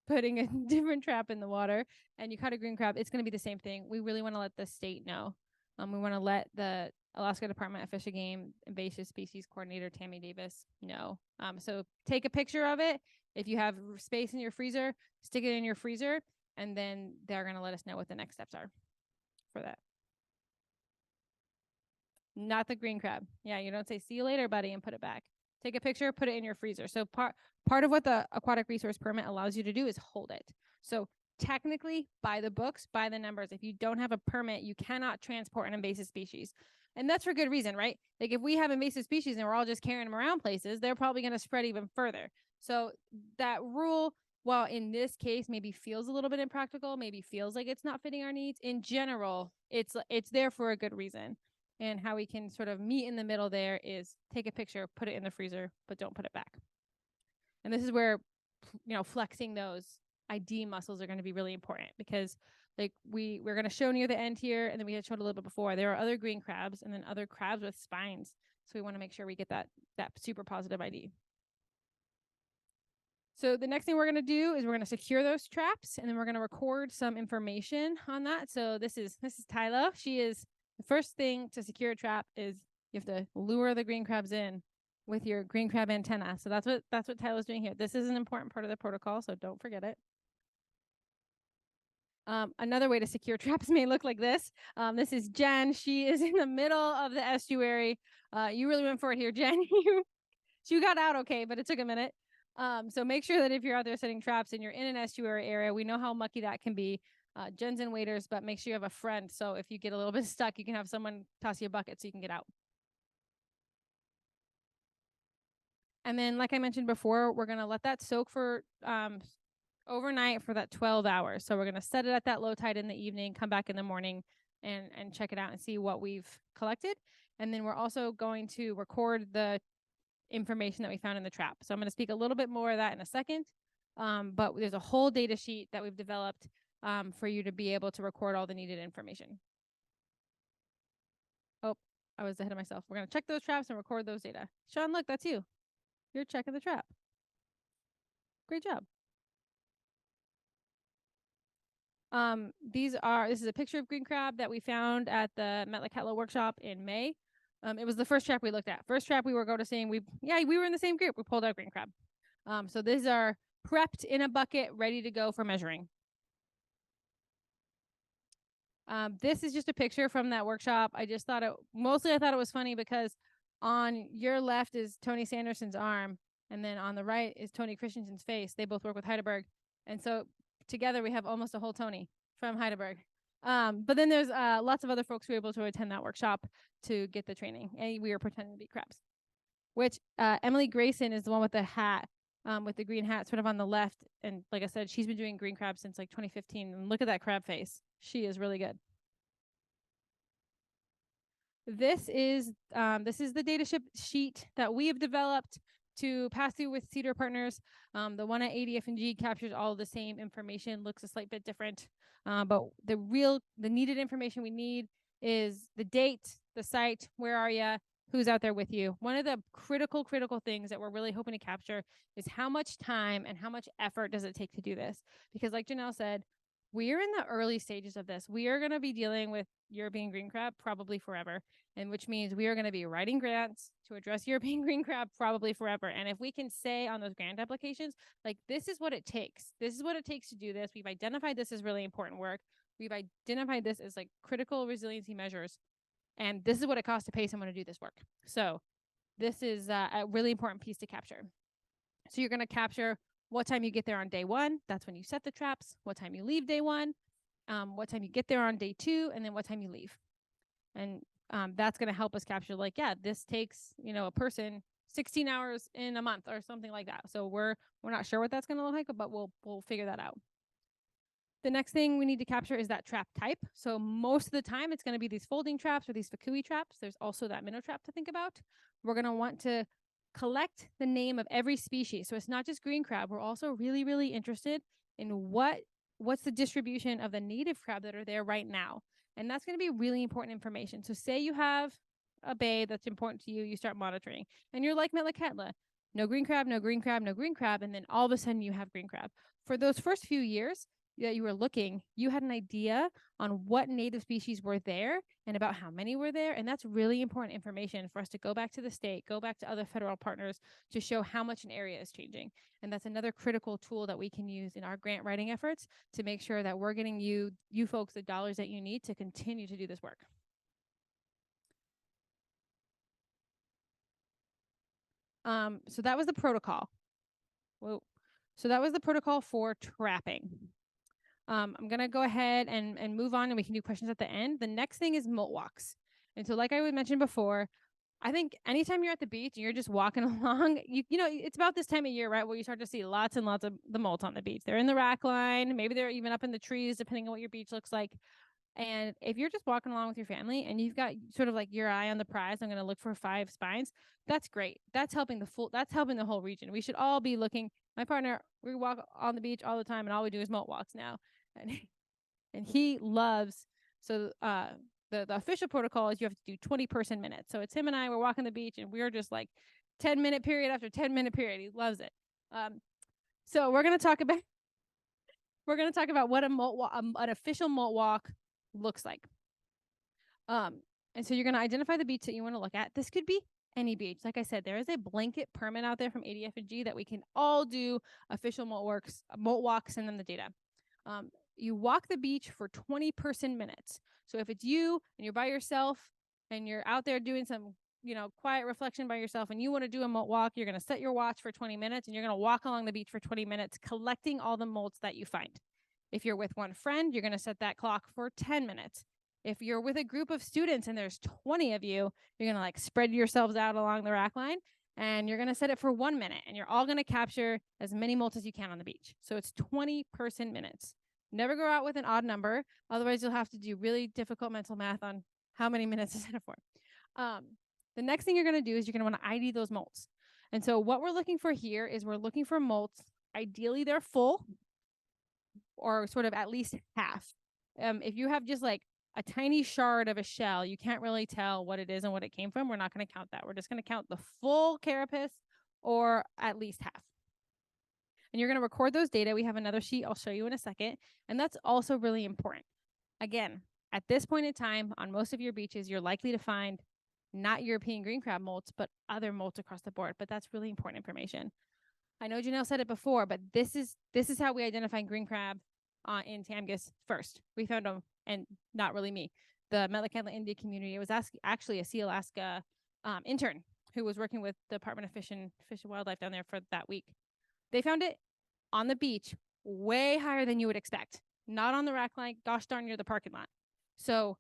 putting a different trap in the water and you caught a green crab, it's going to be the same thing. We really want to let the state know. We want to let the Alaska Department of Fish and Game Invasive Species Coordinator, Tammy Davis, know. So take a picture of it. If you have space in your freezer, stick it in your freezer, and then they're going to let us know what the next steps are for that. Not the green crab. Yeah, you don't say, see you later, buddy, and put it back. Take a picture, put it in your freezer. So part of what the aquatic resource permit allows you to do is hold it. So technically, by the books, by the numbers, if you don't have a permit, you cannot transport an invasive species. And that's for good reason, right? Like if we have invasive species and we're all just carrying them around places, they're probably going to spread even further. So that rule, while in this case maybe feels a little bit impractical, maybe feels like it's not fitting our needs, in general, it's there for a good reason. And how we can sort of meet in the middle there is take a picture, put it in the freezer, but don't put it back. And this is where, flexing those ID muscles are going to be really important, because like we're going to show near the end here, and then we had showed a little bit before, there are other green crabs and then other crabs with spines. So we want to make sure we get that super positive ID. So the next thing we're going to do is we're going to secure those traps, and then we're going to record some information on that. So this is Tyler. She is, the first thing to secure a trap is you have to lure the green crabs in with your green crab antenna. So that's what Tyler's doing here. This is an important part of the protocol, so don't forget it. Another way to secure traps may look like this. This is Jen. She is in the middle of the estuary. You really went for it here, Jen. You got out okay, but it took a minute. So make sure that if you're out there setting traps and you're in an estuary area, we know how mucky that can be. Jen's in waders, but make sure you have a friend. So if you get a little bit stuck, you can have someone toss you a bucket so you can get out. And then, like I mentioned before, we're going to let that soak for overnight for that 12 hours. So we're going to set it at that low tide in the evening, come back in the morning and check it out and see what we've collected. And then we're also going to record the information that we found in the trap. So I'm going to speak a little bit more of that in a second. But there's a whole data sheet that we've developed for you to be able to record all the needed information. Oh, I was ahead of myself. We're going to check those traps and record those data. Sean, look, that's you. You're checking the trap. Great job. This is a picture of green crab that we found at the Metlakatla workshop in May. It was the first trap we looked at. First trap we were noticing, we were in the same group. We pulled out green crab. So these are prepped in a bucket, ready to go for measuring. This is just a picture from that workshop. I thought it was funny because on your left is Tony Sanderson's arm, and then on the right is Tony Christensen's face. They both work with Heidelberg. And so together we have almost a whole Tony from Heidelberg. But then there's lots of other folks who were able to attend that workshop to get the training. And we were pretending to be crabs, which Emily Grayson is the one with the hat, with the green hat sort of on the left. And like I said, she's been doing green crab since like 2015. And look at that crab face. She is really good. This is the data sheet that we have developed to pass through with SEATOR partners. The one at ADF&G captures all of the same information, looks a slight bit different, but the needed information we need is the date, the site, where are you, who's out there with you. One of the critical things that we're really hoping to capture is how much time and how much effort does it take to do this? Because like Janelle said, we're in the early stages of this. We are going to be dealing with European green crab probably forever, and which means we are going to be writing grants to address European green crab probably forever. And if we can say on those grant applications, like, this is what it takes. This is what it takes to do this. We've identified this as really important work. We've identified this as like critical resiliency measures. And this is what it costs to pay someone to do this work. So this is a really important piece to capture. So you're going to capture what time you get there on day 1. That's when you set the traps. What time you leave day 1. What time you get there on day 2, and then what time you leave. And that's going to help us capture, like, yeah, this takes, a person 16 hours in a month or something like that. So we're not sure what that's going to look like, but we'll figure that out. The next thing we need to capture is that trap type. So most of the time, it's going to be these folding traps or these fakui traps. There's also that minnow trap to think about. We're going to want to collect the name of every species. So it's not just green crab. We're also really, really interested in what's the distribution of the native crab that are there right now. And that's going to be really important information. So say you have a bay that's important to you, you start monitoring, and you're like Metlakatla, no green crab, no green crab, no green crab, and then all of a sudden you have green crab. For those first few years that you were looking, you had an idea on what native species were there and about how many were there. And that's really important information for us to go back to the state, go back to other federal partners to show how much an area is changing. And that's another critical tool that we can use in our grant writing efforts to make sure that we're getting you folks the dollars that you need to continue to do this work. So that was the protocol. Whoa. So that was the protocol for trapping. I'm going to go ahead and move on, and we can do questions at the end. The next thing is molt walks. And so like I mentioned before, I think anytime you're at the beach and you're just walking along, you know, it's about this time of year, right, where you start to see lots and lots of the molt on the beach. They're in the rack line. Maybe they're even up in the trees, depending on what your beach looks like. And if you're just walking along with your family and you've got sort of like your eye on the prize, I'm going to look for 5 spines. That's great. That's helping the whole region. We should all be looking. My partner, we walk on the beach all the time, and all we do is molt walks now. And he loves, so the official protocol is you have to do 20 person minutes. So it's him and I, we're walking the beach, and we're just like 10-minute period after 10-minute period. He loves it. So we're going to talk about what an official molt walk looks like. And so you're going to identify the beach that you want to look at. This could be any beach. Like I said, there is a blanket permit out there from ADF&G that we can all do official molt walks, and then the data. You walk the beach for 20 person minutes. So if it's you and you're by yourself and you're out there doing some, quiet reflection by yourself, and you want to do a molt walk, you're going to set your watch for 20 minutes and you're going to walk along the beach for 20 minutes, collecting all the molts that you find. If you're with one friend, you're going to set that clock for 10 minutes. If you're with a group of students and there's 20 of you, you're going to like spread yourselves out along the rack line, and you're going to set it for 1 minute, and you're all going to capture as many molts as you can on the beach. So it's 20 person minutes. Never go out with an odd number. Otherwise, you'll have to do really difficult mental math on how many minutes is it for. The next thing you're going to do is you're going to want to ID those molts. And so what we're looking for here is we're looking for molts. Ideally, they're full or sort of at least half. If you have just like a tiny shard of a shell, you can't really tell what it is and what it came from. We're not going to count that. We're just going to count the full carapace or at least half. And you're going to record those data. We have another sheet I'll show you in a second. And that's also really important. Again, at this point in time, on most of your beaches, you're likely to find not European green crab molts, but other molts across the board. But that's really important information. I know Janelle said it before, but this is how we identify green crab in Tamgus first. We found them, and not really me, the Metlakatla Indian community. It was actually a Sea Alaska intern who was working with the Department of Fish and Wildlife down there for that week. They found it on the beach way higher than you would expect. Not on the rack line, gosh darn near the parking lot. So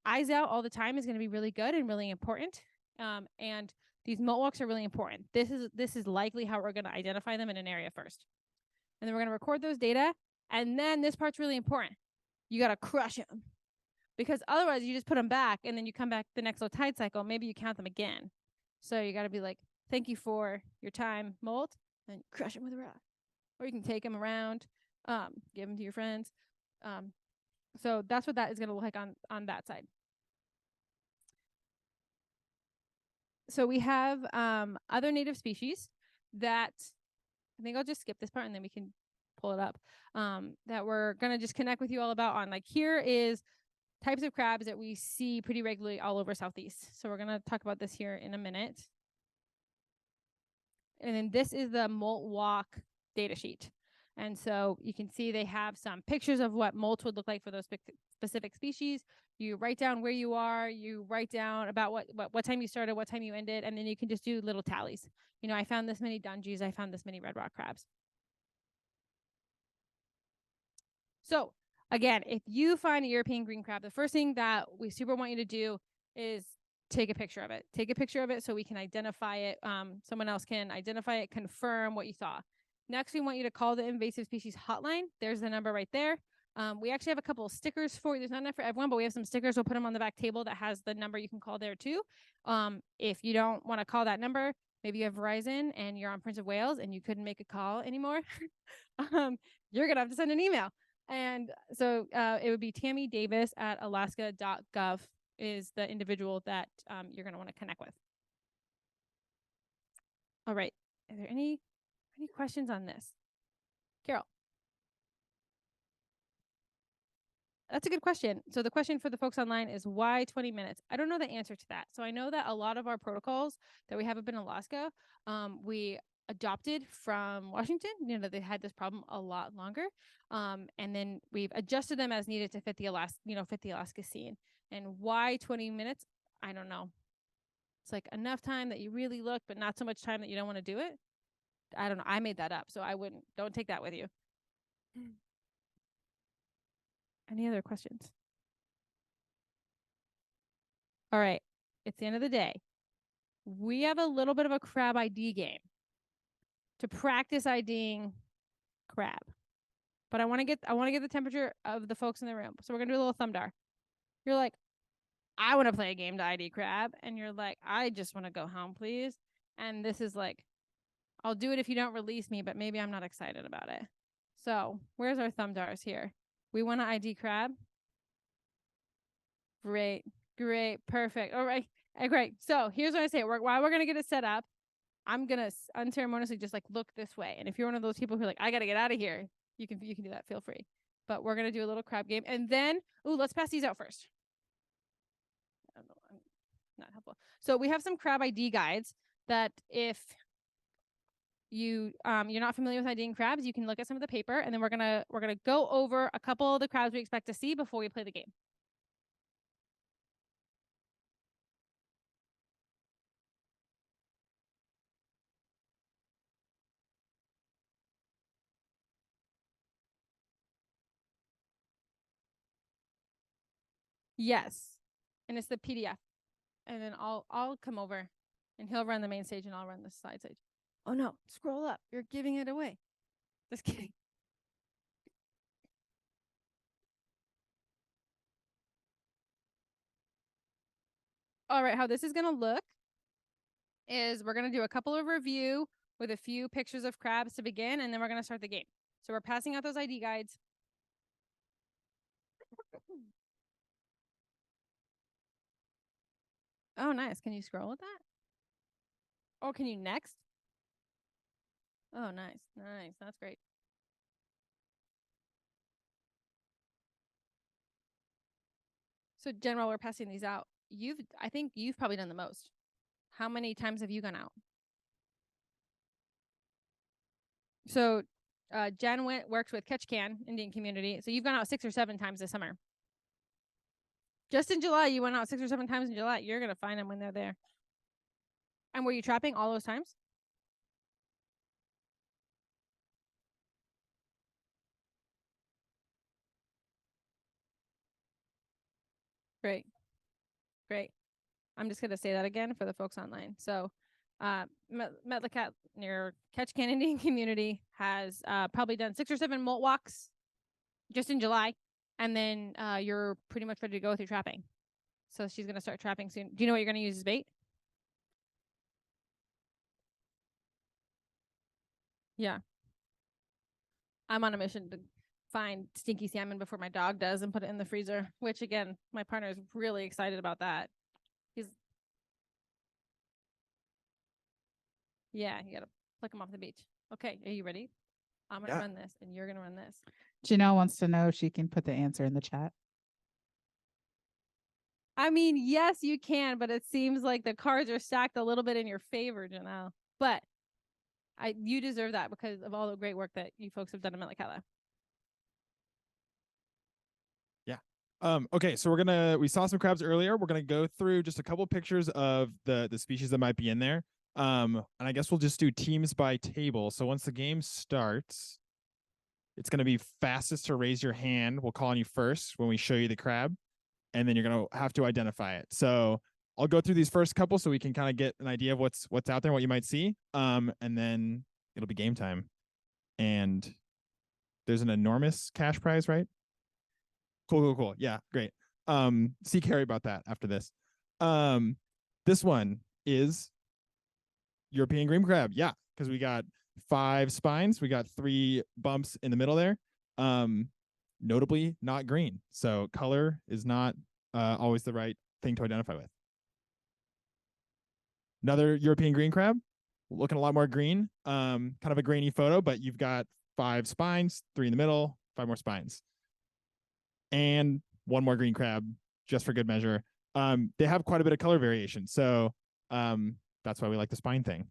eyes out all the time is going to be really good and really important. And these molt walks are really important. This is likely how we're going to identify them in an area first. And then we're going to record those data. And then this part's really important. You got to crush them. Because otherwise you just put them back, and then you come back the next low tide cycle. Maybe you count them again. So you got to be like, thank you for your time, molt, and crush them with a rock. Or you can take them around, give them to your friends. So that's what that is going to look like on that side. So we have other native species that I think I'll just skip this part and then we can pull it up. That we're gonna just connect with you all about on. Like here is types of crabs that we see pretty regularly all over Southeast. So we're gonna talk about this here in a minute. And then this is the molt walk data sheet. And so you can see they have some pictures of what molt would look like for those specific species. You write down where you are, you write down about what time you started, what time you ended, and then you can just do little tallies. You know, I found this many dungees, I found this many red rock crabs. So again, if you find a European green crab, the first thing that we super want you to do is take a picture of it. Take a picture of it so we can identify it. Someone else can identify it, confirm what you saw. Next, we want you to call the invasive species hotline. There's the number right there. We actually have a couple of stickers for you. There's not enough for everyone, but we have some stickers. We'll put them on the back table that has the number you can call there too. If you don't want to call that number, maybe you have Verizon and you're on Prince of Wales and you couldn't make a call anymore, you're going to have to send an email. And so it would be Tammy Davis at alaska.gov is the individual that you're going to want to connect with. All right. Are there any questions on this? Carol. That's a good question. So the question for the folks online is why 20 minutes? I don't know the answer to that. So I know that a lot of our protocols that we have up in Alaska, we adopted from Washington. You know, they had this problem a lot longer. And then we've adjusted them as needed to fit the Alaska scene. And why 20 minutes? I don't know. It's like enough time that you really look, but not so much time that you don't want to do it. I don't know. I made that up, so don't take that with you. Any other questions? All right. It's the end of the day. We have a little bit of a crab ID game to practice IDing crab. But I want to get the temperature of the folks in the room. So we're going to do a little thumb dar. You're like, I want to play a game to ID crab. And you're like, I just want to go home, please. And this is like, I'll do it if you don't release me, but maybe I'm not excited about it. So where's our thumb dars here? We want to ID crab. Great, perfect. All right, great. So here's what I say. While we're going to get it set up, I'm going to unceremoniously just like look this way. And if you're one of those people who are like, I got to get out of here, you can do that. Feel free. But we're going to do a little crab game. And then, let's pass these out first. I don't know, I'm not helpful. So we have some crab ID guides that if you're not familiar with IDing crabs, you can look at some of the paper, and then we're gonna go over a couple of the crabs we expect to see before we play the game. Yes, and it's the PDF, and then I'll come over, and he'll run the main stage, and I'll run the side stage. Oh no, scroll up! You're giving it away. Just kidding. All right, how this is gonna look is we're gonna do a couple of review with a few pictures of crabs to begin, and then we're gonna start the game. So we're passing out those ID guides. Oh, nice. Can you scroll with that? Or can you next? Oh, nice. That's great. So, Jen, while we're passing these out, I think you've probably done the most. How many times have you gone out? So, Jen works with Catch Can Indian Community. So you've gone out 6 or 7 times this summer. Just in July, you went out 6 or 7 times in July. You're going to find them when they're there. And were you trapping all those times? Great. I'm just going to say that again for the folks online. So Metlacat near Catch Can Indian Community has probably done 6 or 7 molt walks just in July. And then you're pretty much ready to go with your trapping. So she's going to start trapping soon. Do you know what you're going to use as bait? Yeah. I'm on a mission to find stinky salmon before my dog does and put it in the freezer, which again, my partner is really excited about that. Yeah, you gotta pluck them off the beach. Okay, are you ready? I'm gonna Yeah. run this, and you're gonna run this. Janelle wants to know if she can put the answer in the chat. I mean, yes, you can, but it seems like the cards are stacked a little bit in your favor, Janelle. But you deserve that because of all the great work that you folks have done in Metlakatla. Yeah. Okay, so we saw some crabs earlier. We're gonna go through just a couple pictures of the species that might be in there. And I guess we'll just do teams by table. So once the game starts, it's gonna be fastest to raise your hand. We'll call on you first when we show you the crab, and then you're gonna have to identify it. So I'll go through these first couple so we can kind of get an idea of what's out there, what you might see. And then it'll be game time. And there's an enormous cash prize, right? Cool. Yeah, great. See Kari about that after this. This one is European green crab. Yeah, because we got 5 spines. We got 3 bumps in the middle there. Notably not green. So color is not always the right thing to identify with. Another European green crab, looking a lot more green. Kind of a grainy photo, but you've got 5 spines, 3 in the middle, 5 more spines. And 1 more green crab, just for good measure. They have quite a bit of color variation, so that's why we like the spine thing.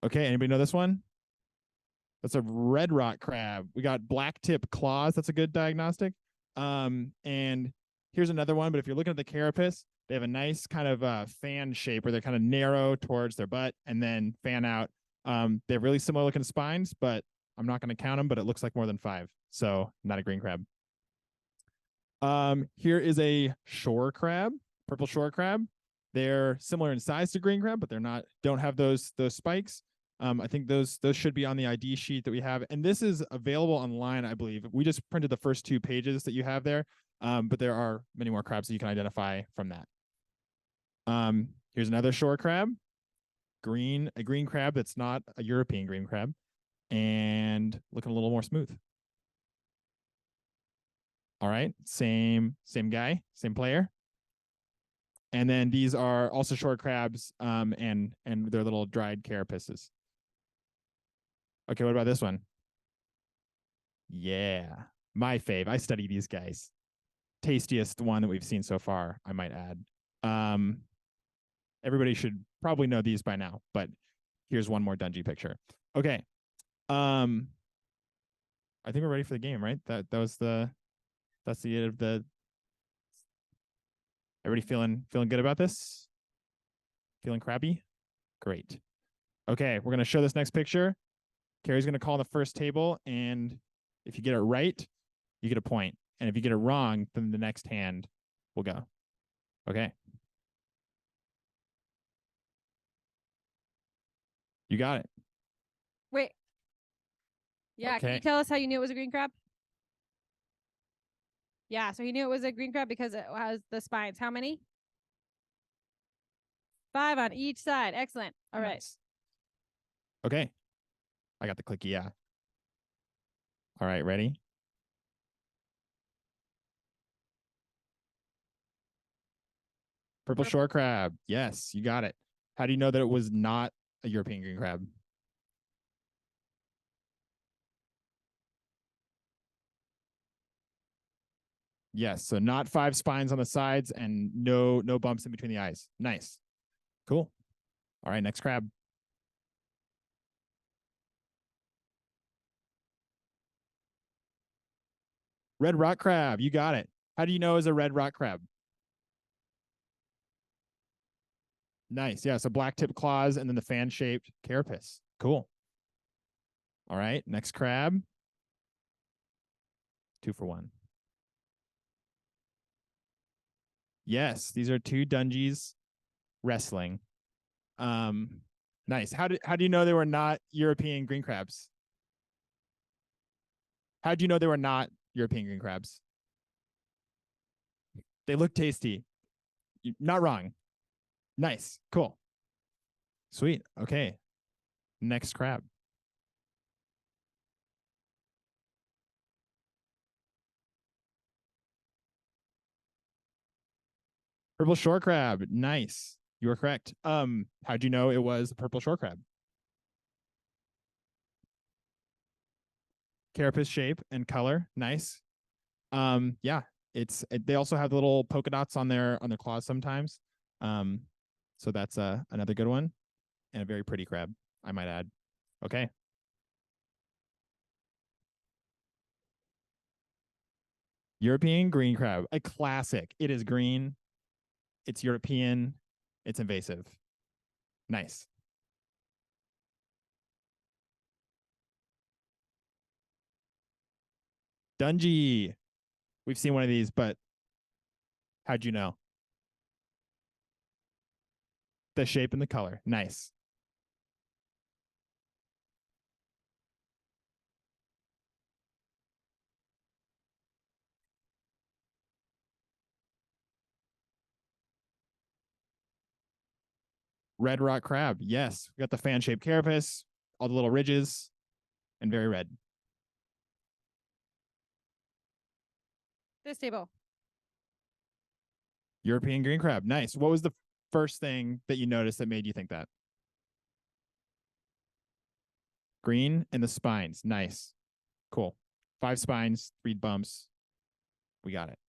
Okay, anybody know this one? That's a red rock crab. We got black tip claws. That's a good diagnostic. And here's another one, but if you're looking at the carapace, they have a nice kind of fan shape where they're kind of narrow towards their butt and then fan out. They have really similar looking spines, but I'm not going to count them, but it looks like more than 5. So not a green crab. Here is a shore crab, purple shore crab. They're similar in size to green crab, but don't have those spikes. I think those should be on the ID sheet that we have. And this is available online, I believe. We just printed the first 2 pages that you have there. But there are many more crabs that you can identify from that. Here's another shore crab, a green crab that's not a European green crab, and looking a little more smooth. All right, same guy, same player. And then these are also shore crabs, and they're little dried carapaces. Okay, what about this one? Yeah, my fave. I study these guys. Tastiest one that we've seen so far, I might add. Everybody should probably know these by now, but here's one more Dungy picture. Okay. I think we're ready for the game, right? That's the end of the. Everybody feeling good about this? Feeling crabby? Great. Okay, we're gonna show this next picture. Kari's gonna call the first table, and if you get it right, you get a point. And if you get it wrong, then the next hand will go. Okay. You got it. Wait. Yeah, can you Okay. tell us how you knew it was a green crab? Yeah, so he knew it was a green crab because it has the spines. How many? 5 on each side. Excellent. All right. Nice. Okay. I got the clicky, yeah. All right, ready? Purple shore crab. Yes, you got it. How do you know that it was not a European green crab? Yes, so not 5 spines on the sides and no bumps in between the eyes. Nice. Cool. All right, next crab. Red rock crab. You got it. How do you know it's a red rock crab? Nice. Yeah, so black tip claws and then the fan-shaped carapace. Cool. All right, next crab. 2 for 1. Yes, these are 2 Dungies wrestling. Nice. How do you know they were not European green crabs? How do you know they were not European green crabs? They look tasty. Not wrong. Nice. Cool. Sweet. Okay. Next crab. Purple shore crab. Nice. You were correct. How'd you know it was a purple shore crab? carapace shape and color. Nice. Yeah, they also have little polka dots on their claws sometimes. So that's another good one, and a very pretty crab, I might add. Okay. European green crab, a classic. It is green. It's European. It's invasive. Nice. Dungy. We've seen one of these, but how'd you know? The shape and the color. Nice. Red rock crab. Yes. We got the fan-shaped carapace, all the little ridges, and very red. This table. European green crab. Nice. What was the first thing that you noticed that made you think that? Green and the spines. Nice. Cool. 5 spines, 3 bumps. We got it.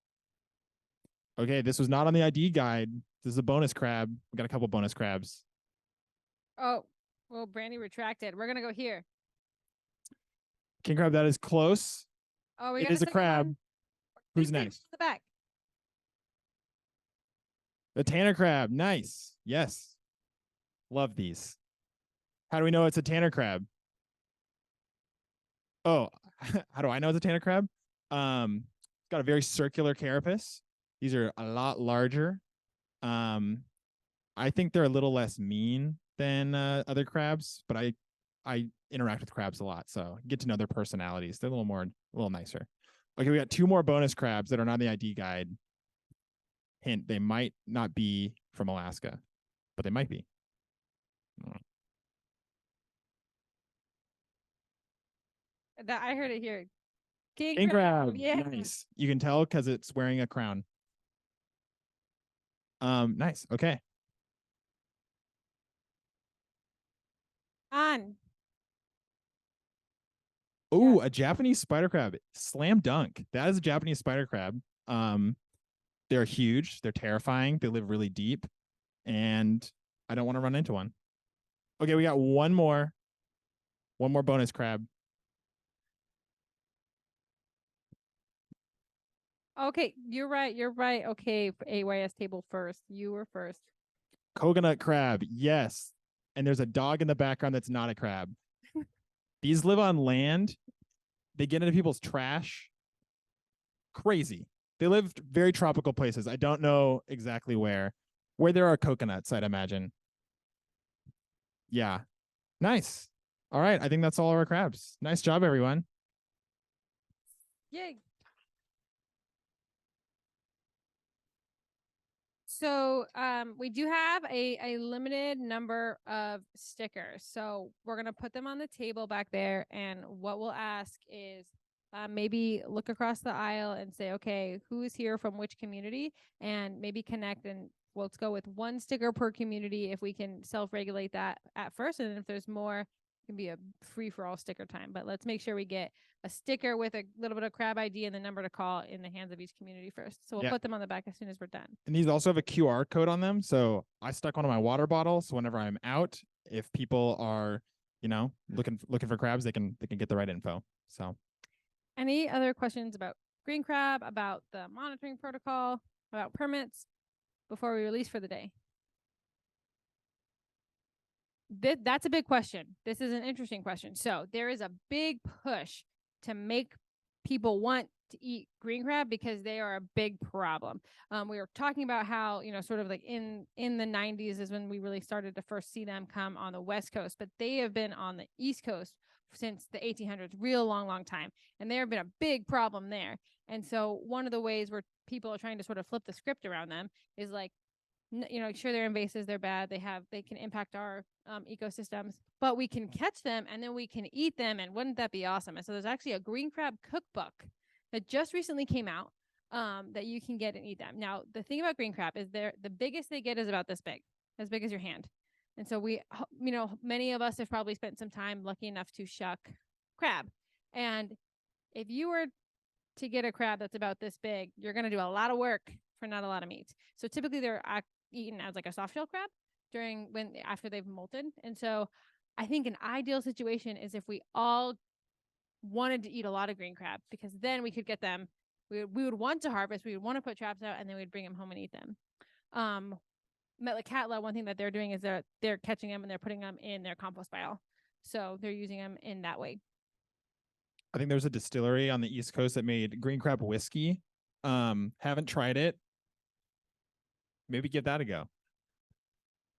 Okay, this was not on the ID guide. This is a bonus crab. We got a couple bonus crabs. Oh, well, Brandy retracted. We're gonna go here. King crab, that is close. Oh, we it got is a crab. one. Who's This table next? to the back. The Tanner crab. Nice. Yes. Love these. How do we know it's a Tanner crab? Oh, how do I know it's a Tanner crab? It's got a very circular carapace. These are a lot larger. I think they're a little less mean than other crabs, but I interact with crabs a lot, so get to know their personalities. They're a little nicer. Okay, we got 2 more bonus crabs that are not on the ID guide. Hint, they might not be from Alaska, but they might be. That I heard it here. King crab. Yeah. Nice. You can tell because it's wearing a crown. Nice. Okay. On. Oh, a Japanese spider crab. Slam dunk. That is a Japanese spider crab. They're huge. They're terrifying. They live really deep. And I don't want to run into one. Okay, we got one more bonus crab. Okay, you're right. You're right. Okay, AYS table first. You were first. Coconut crab. Yes. And there's a dog in the background that's not a crab. These live on land. They get into people's trash. Crazy. They live very tropical places. I don't know exactly where there are coconuts, I'd imagine. Yeah. Nice. All right. I think that's all our crabs. Nice job, everyone. Yay. So we do have a limited number of stickers. So we're going to put them on the table back there. And what we'll ask is maybe look across the aisle and say, okay, who's here from which community? And maybe connect, and let's go with 1 sticker per community if we can self-regulate that at first. And then if there's more, it can be a free-for-all sticker time. But let's make sure we get a sticker with a little bit of crab ID and the number to call in the hands of each community first. So we'll put them on the back as soon as we're done. And these also have a QR code on them. So I stuck one on my water bottle. So whenever I'm out, if people are, looking for crabs, they can get the right info. So any other questions about green crab, about the monitoring protocol, about permits before we release for the day? That's a big question. This is an interesting question. So there is a big push to make people want to eat green crab because they are a big problem. We were talking about how, sort of like in the 90s is when we really started to first see them come on the West Coast, but they have been on the East Coast since the 1800s, real long time. And they have been a big problem there. And so one of the ways where people are trying to sort of flip the script around them is like, sure, they're invasive, they're bad, they can impact our ecosystems, but we can catch them and then we can eat them. And wouldn't that be awesome? And so there's actually a green crab cookbook that just recently came out that you can get and eat them. Now, the thing about green crab is the biggest they get is about this big, as big as your hand. And so we, many of us have probably spent some time lucky enough to shuck crab. And if you were to get a crab that's about this big, you're going to do a lot of work for not a lot of meat. So typically they're eaten as like a soft shell crab after they've molted. And so I think an ideal situation is if we all wanted to eat a lot of green crab, because then we could get them. We would want to harvest, we would want to put traps out, and then we'd bring them home and eat them. Metlakatla, one thing that they're doing is they're catching them and they're putting them in their compost pile. So they're using them in that way. I think there's a distillery on the East Coast that made green crab whiskey. Haven't tried it. Maybe give that a go.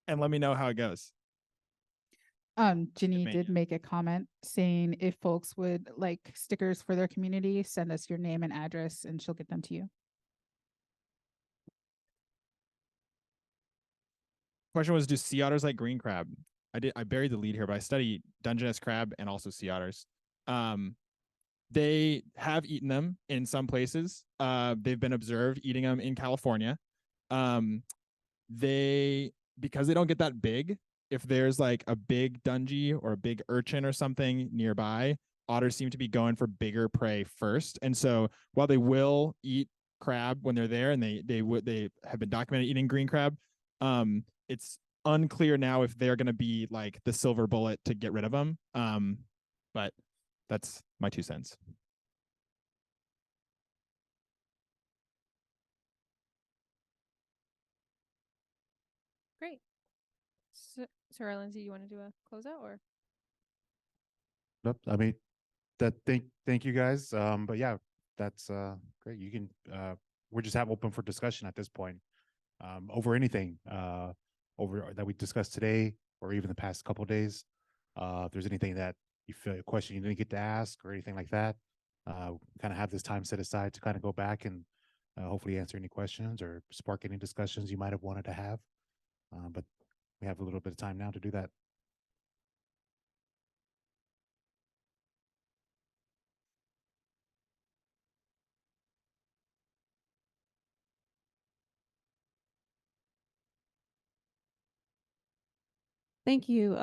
And let me know how it goes. Ginny did make a comment saying if folks would like stickers for their community, send us your name and address and she'll get them to you. Question was, do sea otters like green crab? I buried the lead here, but I study Dungeness crab and also sea otters. They have eaten them in some places. They've been observed eating them in California. Because they don't get that big, if there's like a big dungy or a big urchin or something nearby, otters seem to be going for bigger prey first. And so while they will eat crab when they're there, and they have been documented eating green crab, it's unclear now if they're going to be like the silver bullet to get rid of them. But that's my 2 cents. Great. Sarah Lindsay, you want to do a closeout or? Nope. I mean, thank you guys. But yeah, that's great. You can we're just open for discussion at this point. Over anything over that we discussed today or even the past couple of days. If there's anything that you feel a question you didn't get to ask or anything like that, kind of have this time set aside to kind of go back and hopefully answer any questions or spark any discussions you might have wanted to have. But we have a little bit of time now to do that. Thank you.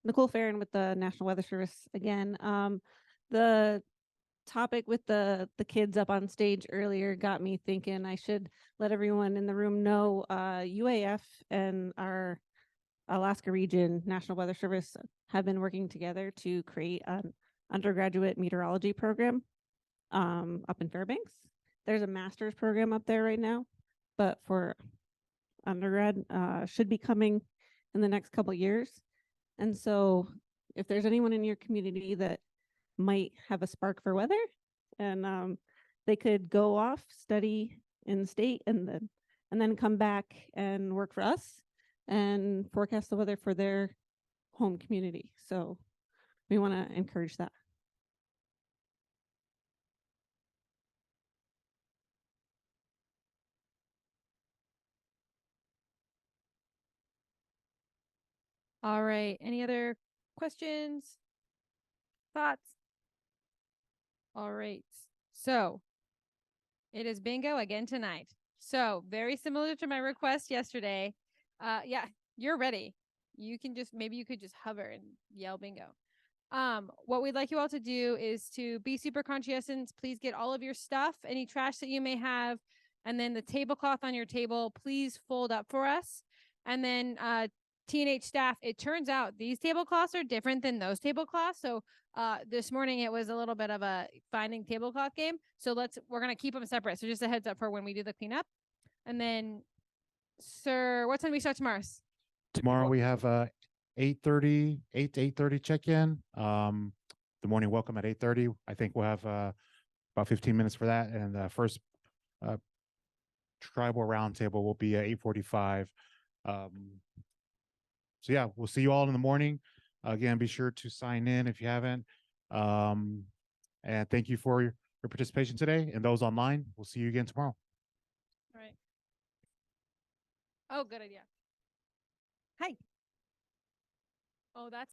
Nicole Farron with the National Weather Service again. The topic with the kids up on stage earlier got me thinking I should let everyone in the room know UAF and our Alaska Region National Weather Service have been working together to create an undergraduate meteorology program up in Fairbanks. There's a master's program up there right now, but for undergrad should be coming in the next couple of years. And so if there's anyone in your community that might have a spark for weather and they could go off, study in the state and then come back and work for us and forecast the weather for their home community. So we want to encourage that. All right. Any other questions? Thoughts? All right. So it is bingo again tonight. So very similar to my request yesterday. Yeah, you're ready. You can maybe you could just hover and yell bingo. What we'd like you all to do is to be super conscientious. Please get all of your stuff, any trash that you may have, and then the tablecloth on your table, please fold up for us. And then T&H staff, it turns out these tablecloths are different than those tablecloths. So this morning it was a little bit of a finding tablecloth game. So we're going to keep them separate. So just a heads up for when we do the cleanup. And then, sir, what time do we start tomorrow? Tomorrow we have 8:30 check-in. The morning welcome at 8:30. I think we'll have about 15 minutes for that. And the first tribal roundtable will be at 8:45. So yeah, we'll see you all in the morning. Again, be sure to sign in if you haven't. And thank you for your participation today. And those online, we'll see you again tomorrow. All right. Oh, good idea. Hi. Oh, that's